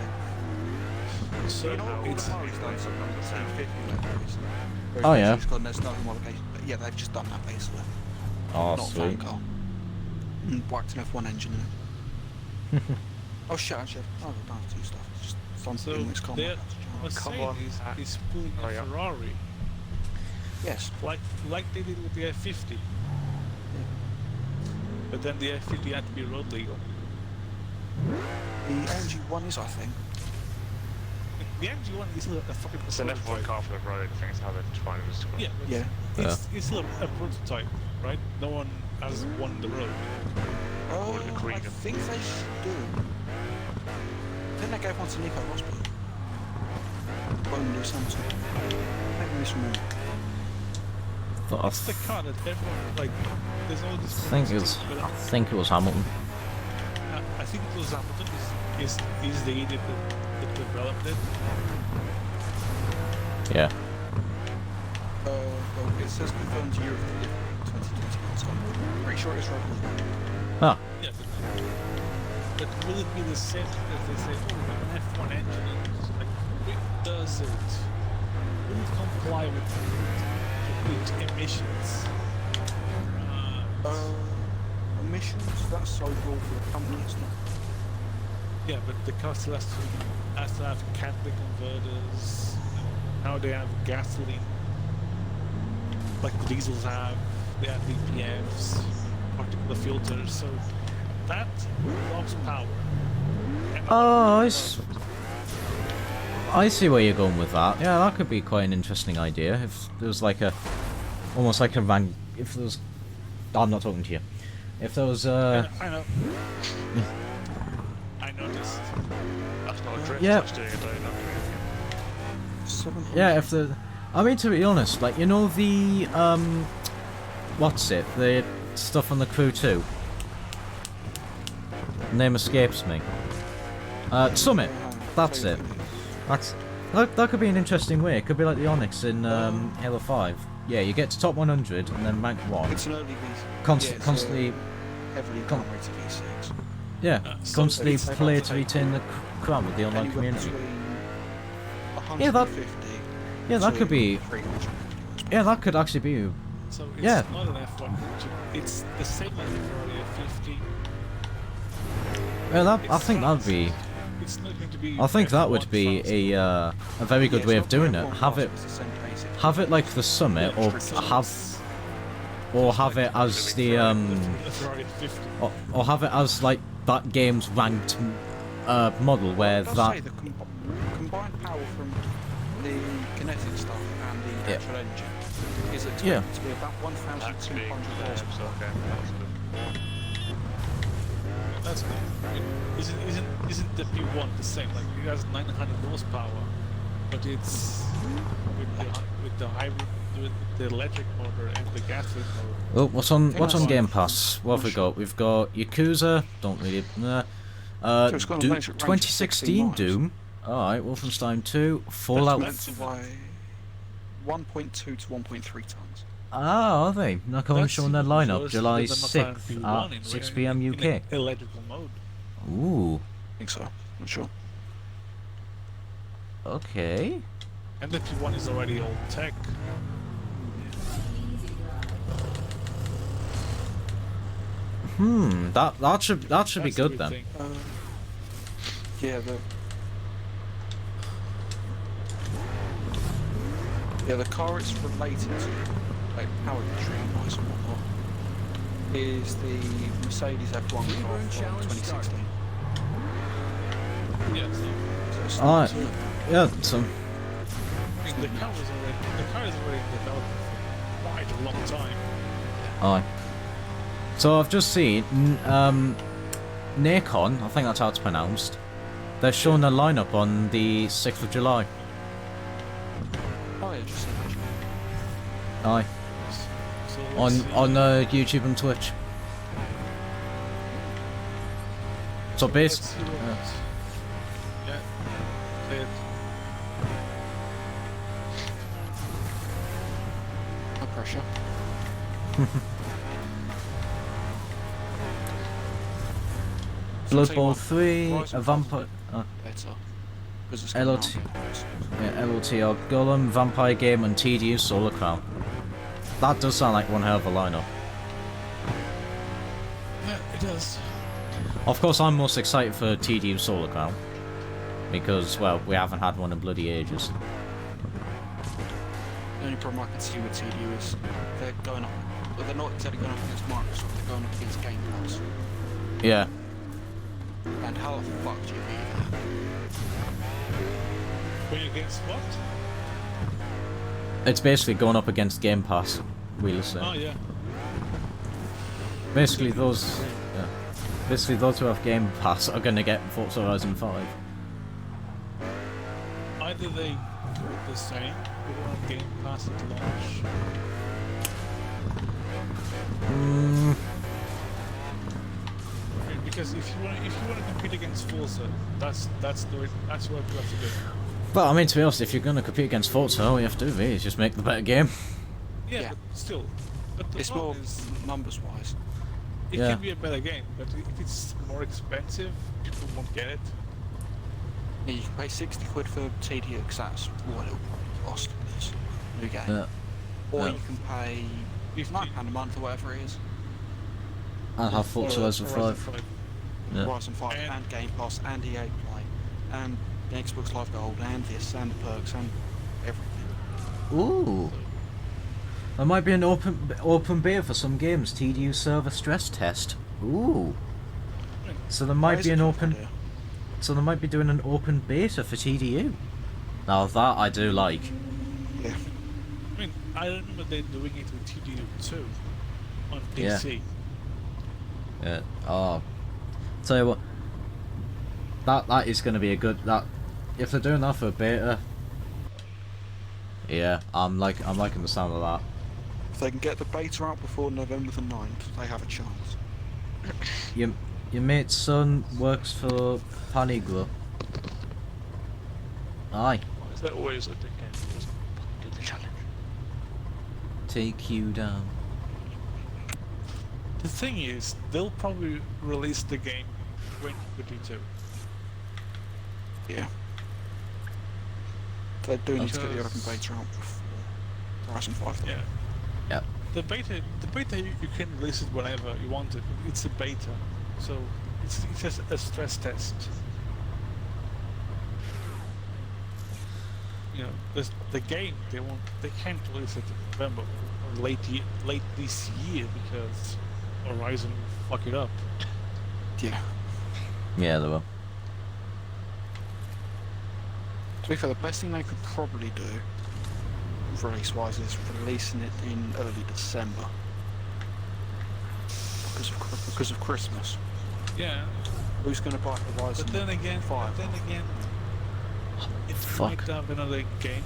they've... So you know what it's Ferrari's done something on the 350 motorised. Oh, yeah. It's got, there's no modification, but yeah, they've just done that basically. Oh, Not a fan sweet. car. And whacked an F1 engine in it. Oh shit, actually, I don't have to do stuff. It's just fun to So do this car. they're- what's Come saying on, is pulling oh, a yeah. Ferrari Yes. like they did with the F50. But then the F50 had to be road legal. The AMG1 is, I think. The MG1 is still a fucking It's an F1 prototype. car for the road, I think is how they're trying to describe it. Yeah, but Yeah. it's still a prototype, right? No one has won the road. Oh, the I Creed. think they should do. Then they gave one to Nico Rosberg. Won't do something. Maybe this one. It's the car that everyone, like, there's all this... I think it was Hamilton. I think it was Hamilton is the idiot that developed it. Yeah. Well, it says confirmed year of delivery 2021, so I'm pretty sure it's right. Ah. Yeah, but will it be the same as they say, oh, we have an F1 engine, and it's like, does it? Will it comply with emissions? Emissions, that's so cool for the company, it's not. Yeah, but the car still has to have catalytic converters. Now they have gasoline, like the diesels have. They have DPFs, particular filters, so that lost power. And Oh, I see where you're going with that. Yeah, that could be quite an interesting idea. If there was like a, almost like a rank. If there was, I'm not talking to you. If there was I know. I noticed. That's not a drift, Yeah. that's doing a donut. 700. yeah, if the, I mean to be honest, like you know the what's it? The stuff on the Crew 2. Name escapes me. Summit. That's it. That could be an interesting way. It could be like the Onyx in Halo 5. Yeah, you get to top 100 and then rank 1. It's an early V6. It's Constantly, heavily con- downrated V6. yeah, So constantly it's- play to retain the crown with the online Anywhere community. between Yeah, that- 150 Yeah, that to could be. 300. Yeah, that could actually be. So it's Yeah. not an F1 engine. It's the same as the Ferrari F50. Yeah, I It's think not- that'd be. It's not going to be. I think that F1 would be fancy. a very good Yeah, way it's of doing not it. F1 Have fast, it, it's the same basic. have it like the Summit, or have it as the The Ferrari F50. or have it as like that game's ranked model where It does that. say the combined power from the kinetic stuff and the Yeah. actual engine is expected Yeah. to be about That's big, 1,200 yeah, horsepower. so okay, that's good. That's good. Isn't the P1 the same? Like it has 900 horsepower, but it's with the hybrid, with the electric motor and the gasoline motor. Oh, what's on that's Game fine. Pass? What have we got? We've got Yakuza. Don't really. So it's got a range of 2016 16 Doom. All right, Wolfenstein 2, Fallout. That's- By 1.2 to 1.3 tons. Ah, are they? Now come on, That's showing their even lineup, worse July than the McLaren 6th P1 at in 6 re- p.m. in UK. electrical mode. Ooh, I think so. Not sure. okay. And the P1 is already old tech. That should be That's the good big then. thing. Yeah, the car it's related to, like powertrain wise and whatnot, is the Mercedes F1 car Freeburn from challenge 2016. Yes. So it's Alright. not- Yeah, so I mean, the car is already in development for quite a long time. aye. So I've just seen Nikon, I think that's how it's pronounced. They're showing a lineup on the 6th of July. Oh yeah, just seen that. Aye. So let's see. On YouTube and Twitch. So Let's basically, see what. Yeah. Say it. No pressure. Blood So Bowl what, 3, Rise a and vampire, better. Because it's LOT. Yeah, LOTR Golem, Vampire Game, and TDU Solar Crown. That does sound like one hell of a lineup. Yeah, it does. Of course, I'm most excited for TDU Solar Crown. Because, well, we haven't had one in bloody ages. The only problem I can see with TDU is they're going up, but they're not exactly going up against Microsoft, they're going up against Game Pass. Yeah. And how the fuck do you beat that? Going against what? It's basically going up against Game Pass, we'll say. Oh yeah. Basically, those who have Game Pass are going to get Forza Horizon 5. Either they do it the same, put it on Game Pass at launch. Because if you want to compete against Forza, that's what you have to do. But I mean, to be honest, if you're going to compete against Forza, all you have to do really is just make the better game. Yeah, Yeah. But still. But the It's more problem is, numbers wise. it Yeah. can be a better game, but if it's more expensive, people won't get it. Yeah, you can pay 60 quid for TDU because that's what it'll cost for this new game. Yeah. Or Yeah. you can pay £9 a month or whatever it is. I'll have Forza Horizon 5. Yeah. Horizon 5 And- and Game Pass and EA Play and the Xbox Live Gold and this and the perks and everything. Ooh. There might be an open beta for some games. TDU server stress test. Ooh. So there might That be is an a good open. idea. So they might be doing an open beta for TDU. Now that I do like. Yeah. I mean, I remember they're doing it with TDU 2 on Yeah. PC. Yeah. Oh. Tell you what. That is going to be a good. That if they're doing that for a beta. Yeah, I'm liking the sound of that. If they can get the beta out before November the 9th, they have a chance. Your mate's son works for Paniglo. Aye. Why is there always a dickhead who doesn't do the challenge? Take you down. The thing is, they'll probably release the game 2022. Yeah. They do need to get the open Because- beta out before Horizon 5. Yeah. Yep. The beta you can release it whenever you want it. It's a beta, so it's just a stress test. You know, the game they can't release it in November or late this year because Horizon will fuck it up. Yeah. Yeah, they will. To be fair, the best thing they could probably do, release-wise, is releasing it in early December. Because of Christmas. Yeah, Who's going to buy Horizon but then again, 5? it Fuck. might have another game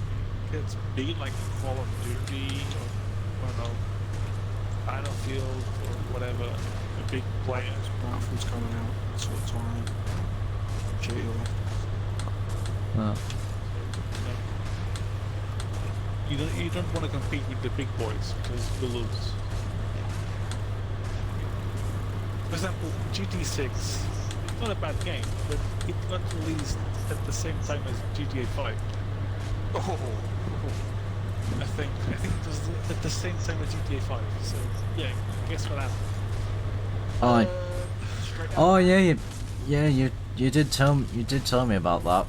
that's big like Call of Duty or I don't know, Battlefield or whatever, a big player. Battlefield's coming out sort of time. GTA. Oh. You don't want to compete with the big boys because you'll lose. For example, GT6, it's not a bad game, but it got released at the same time as GTA 5. Oh, I think it was at the same time as GTA 5. So yeah, guess what happened? Oh, Straight down. oh yeah, you did tell me about that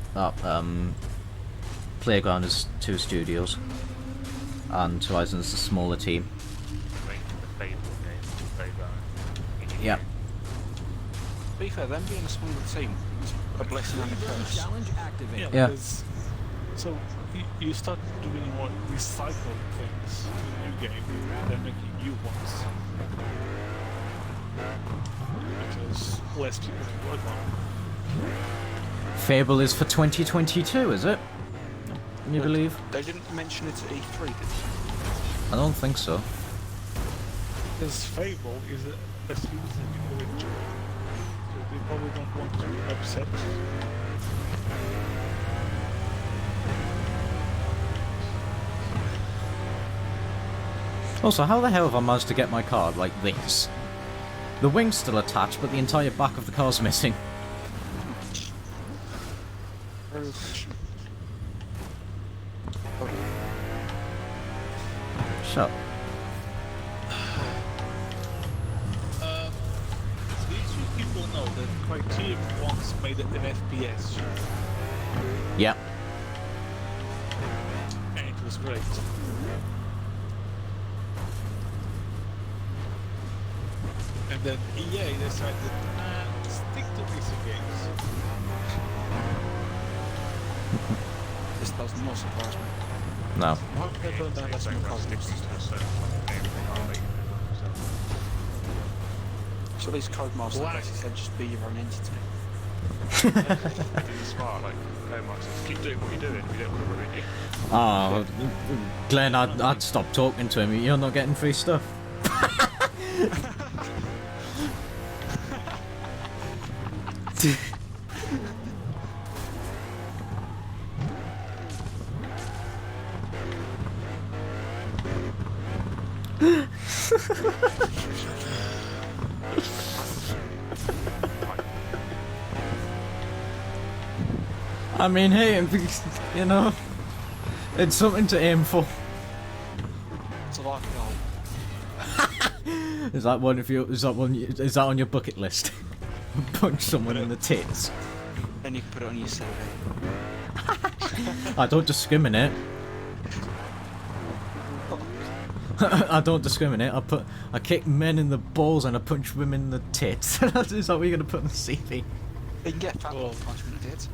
Playground is 2 studios, and Horizon's a smaller team. Like the Fable game, Playground. Yeah. To be fair, them being a smaller team is a blessing and a Freeburn curse. challenge activated. Yeah. Because, so you start doing more recycled things in the new game. They're making new ones. Because less people can work on. Fable is for 2022, is it? You believe? They didn't mention it at E3, did they? I don't think so. Because Fable is a series that people enjoy. So they probably don't want to upset. Also, how the hell have I managed to get my car like this? The wing's still attached, but the entire back of the car's missing. Shut. These two people know that Criterion once made an FPS, Yeah. and it was great. And then EA decided, stick to racing games. This does not surprise me. No. I hope they don't have some problems. So these Codemasters Black. basically said just be your own entity. It's smart, like, very much. Just keep doing what you're doing. We don't want to ruin you. Oh, Glenn, I'd stop talking to him. You're not getting free stuff. I mean, hey, you know, it's something to aim for. It's a life goal. Is that one of your? Is that on your bucket list? Punch someone in the tits. Then you can put it on your CV. I don't discriminate. I don't discriminate. I kick men in the balls and I punch women in the tits. Is that what you're gonna put on the CV? You can get fat Well- punishment it.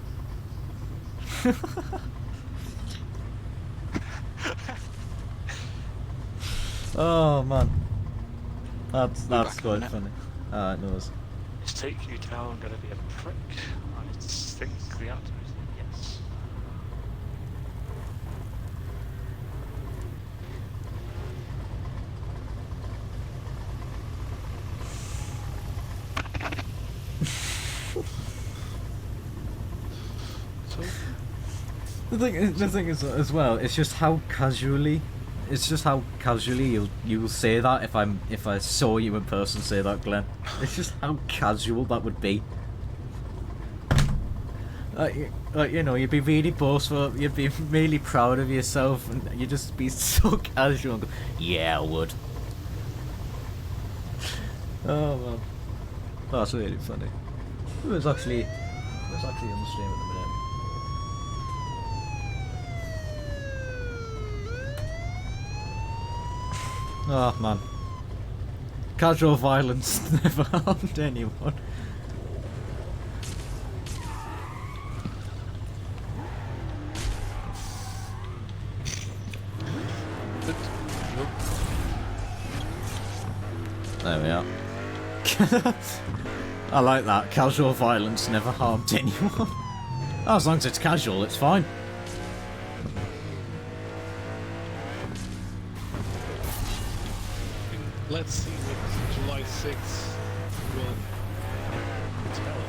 Oh man, that's back in a quite minute. funny. It knows. Just take you down, gonna be a prick. I think the answer is yes. So, The thing is as well. It's just how casually. It's just how casually you'll say that if I saw you in person say that, Glenn. It's just how casual that would be. You know, you'd be really boastful. You'd be really proud of yourself, and you'd just be so casual. And go, yeah, I would. Oh man, that's really funny. It was actually on the stream at the minute. Oh man. Casual violence never harmed anyone. but, There we are. I like that. Casual violence never harmed anyone. As long as it's casual, it's fine. let's see what July 6th will tell us.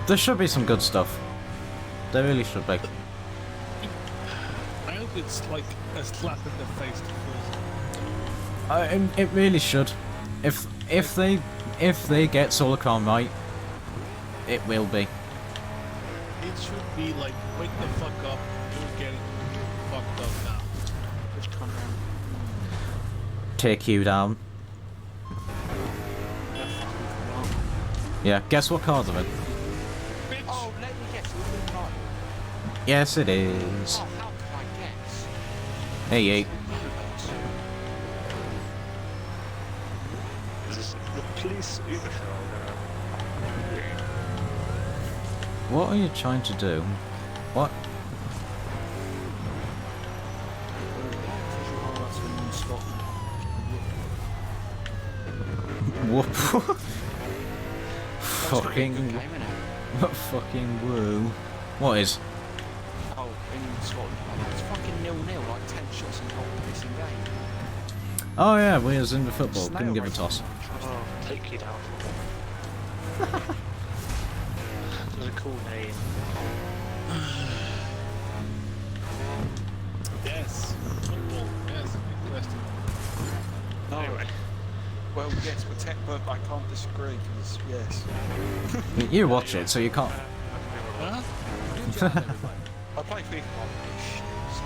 There should be some good stuff. There really should be. I hope it's like a slap in the face to It really should. If they get Solar Crown right, it will be. It should be like, wake the fuck up, you're getting fucked up now. Which come round. Take you down. Yeah, guess what car they're in? Bitch! Oh, let me guess. It was not. Yes, it is. Oh, how can I guess? Hey, Is this the police Uber shell going? what are you trying to do? What? Whoop. Fucking. Fucking woo. What is? Oh, in Scotland, it's fucking 0-0, like 10 shots in the whole pissing game. Oh yeah, we was in the football. Snail Couldn't give a racing, toss. I trust Oh, take you down. That's a cool name. Yes. Football. Yes. Interesting. No. Anyway. Well, yes, but I can't disagree, because, yes. You watch it, so you can't. Huh? Good job, everybody. I play FIFA on this shit, so...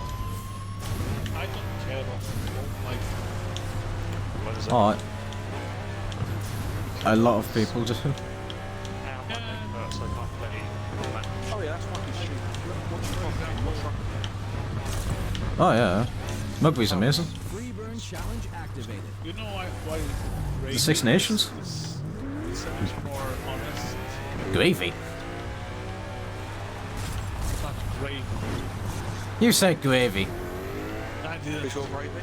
I don't care about football. Like, What is it? Alright. A lot of people do. Now I'm not making that, so I can't play match. Oh yeah, that's fucking stupid. What's wrong? Oh yeah. Mugby's amazing. Free burn challenge activated. you know why The Six Nations? is so much more honest. Gravy. It's not gravy. You said gravy. I didn't. Visual gravy?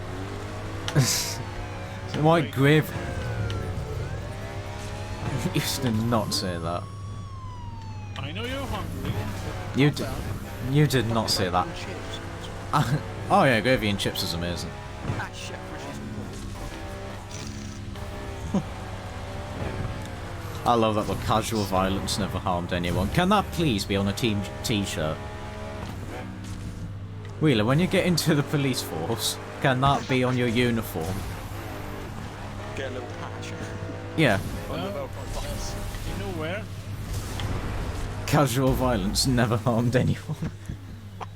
Why gravy? You did not say that. I know you're hungry. You did. You did not say that. And chips. Oh yeah, gravy and chips is amazing. Ah, shit, British I love that the casual violence never harmed anyone. Can that please be on a team t-shirt? Wheeler, when you get into the police force, can that be on your uniform? Get a little patch. Yeah. Well, yes. You know where? Casual violence never harmed anyone.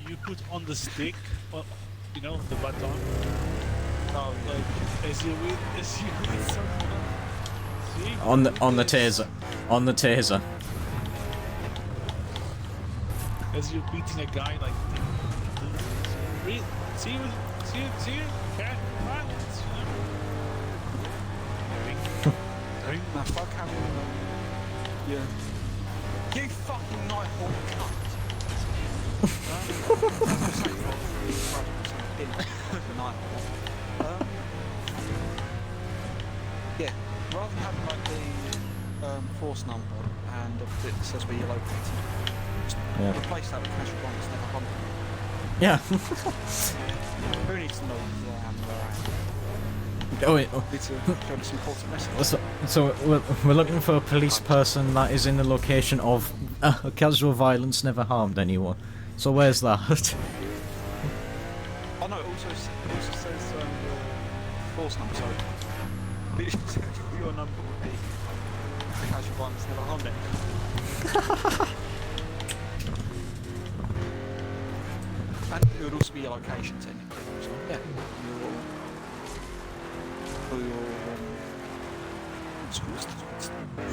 You put on the stick, you know, the baton. Oh, Like, as you with someone. See? On the taser. On the taser. As you're beating a guy, like, see, cat violence, you know? Now fuck having yeah. You fucking Nighthawk cunt. Yeah, rather than having like the force number and a bit that says where you're located, just Yeah. replace that with casual violence, never hunt. Yeah. Who needs to know where I am and where I am? Oh wait. Oh. Need to go to some important message. So we're looking for a police person that is in the location of casual violence never harmed anyone. So where's that? Oh no, it also says your force number, so your number would be casual violence never harmed anyone. And it would also be your location technically. So yeah, your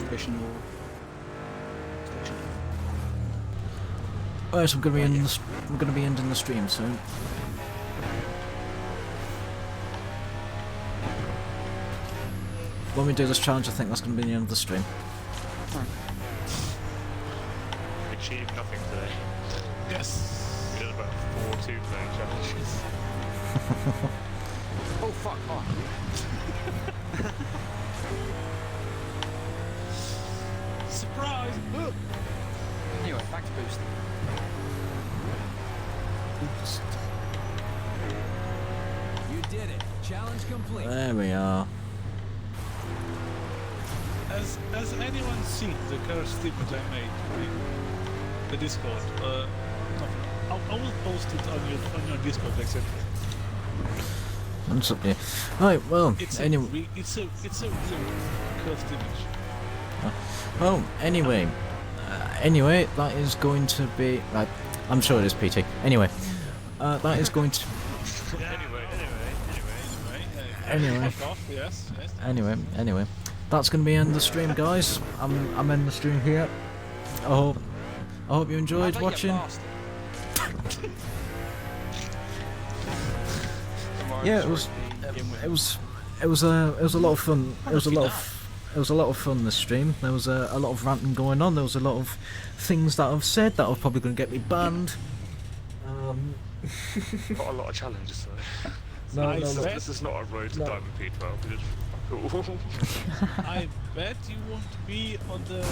station or station. Alright, so I'm gonna be ending the stream soon. When we do this challenge, I think that's gonna be the end of the stream. We achieved nothing today. Yes. We did about 4 two-player challenges. Oh fuck! Oh. Surprise! Look. Anyway, back to boosting. You did it. Challenge complete. There we are. Has anyone seen the curse snippet I made in the Discord? I will post it on your Discord, etc. What's up here? Right, well, It's anyway. it's a real cursed image. Well, anyway. Anyway, that is going to be... I'm sure it is PT. Anyway. That is going to... Anyway. Anyway. Fuck off, yes. Anyway. that's going to be end the stream, guys. I'm ending the stream here. I hope you enjoyed Have they, you watching. bastard? Yeah, it was a lot of fun. It was a lot of fun, this stream. There was a lot of ranting going on. There was a lot of things that I've said that are probably going to get me banned. Not a lot of challenges though. No, This is not a road to Diamond P12. It is cool. I bet you won't be on the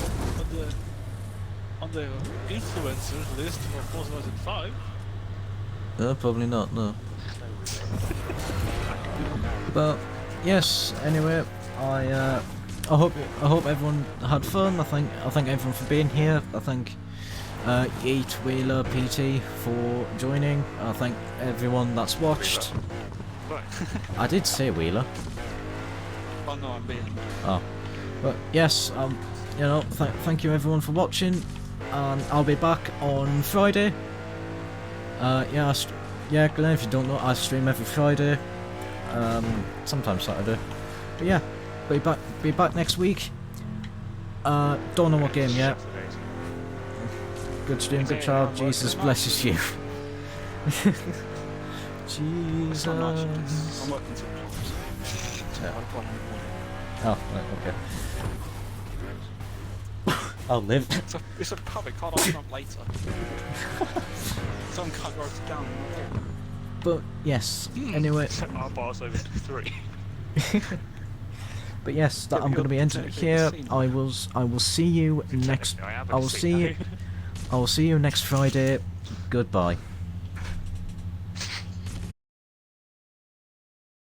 influencers list for 4005. No, probably not. No. But yes. Anyway, I hope everyone had fun. I thank everyone for being here. I thank Yeet, Wheeler, PT for joining. I thank everyone that's watched. I did say Wheeler. Oh no, I'm being. Oh, but yes, you know, thank you everyone for watching, and I'll be back on Friday. Yeah, Glenn, if you don't know, I stream every Friday, sometimes Saturday. But yeah, be back next week. Don't know what game yet. Good stream, good child. Jesus blesses you. Jesus. I'm working till Yeah. I've got one. Oh, right, okay. I'll live. It's a pub, it can't open up later. Some cut roads down. But yes, anyway. Our bar's over 3. But yes, that I'm going to be ending it here. I will see you next. I will see you next Friday. Goodbye.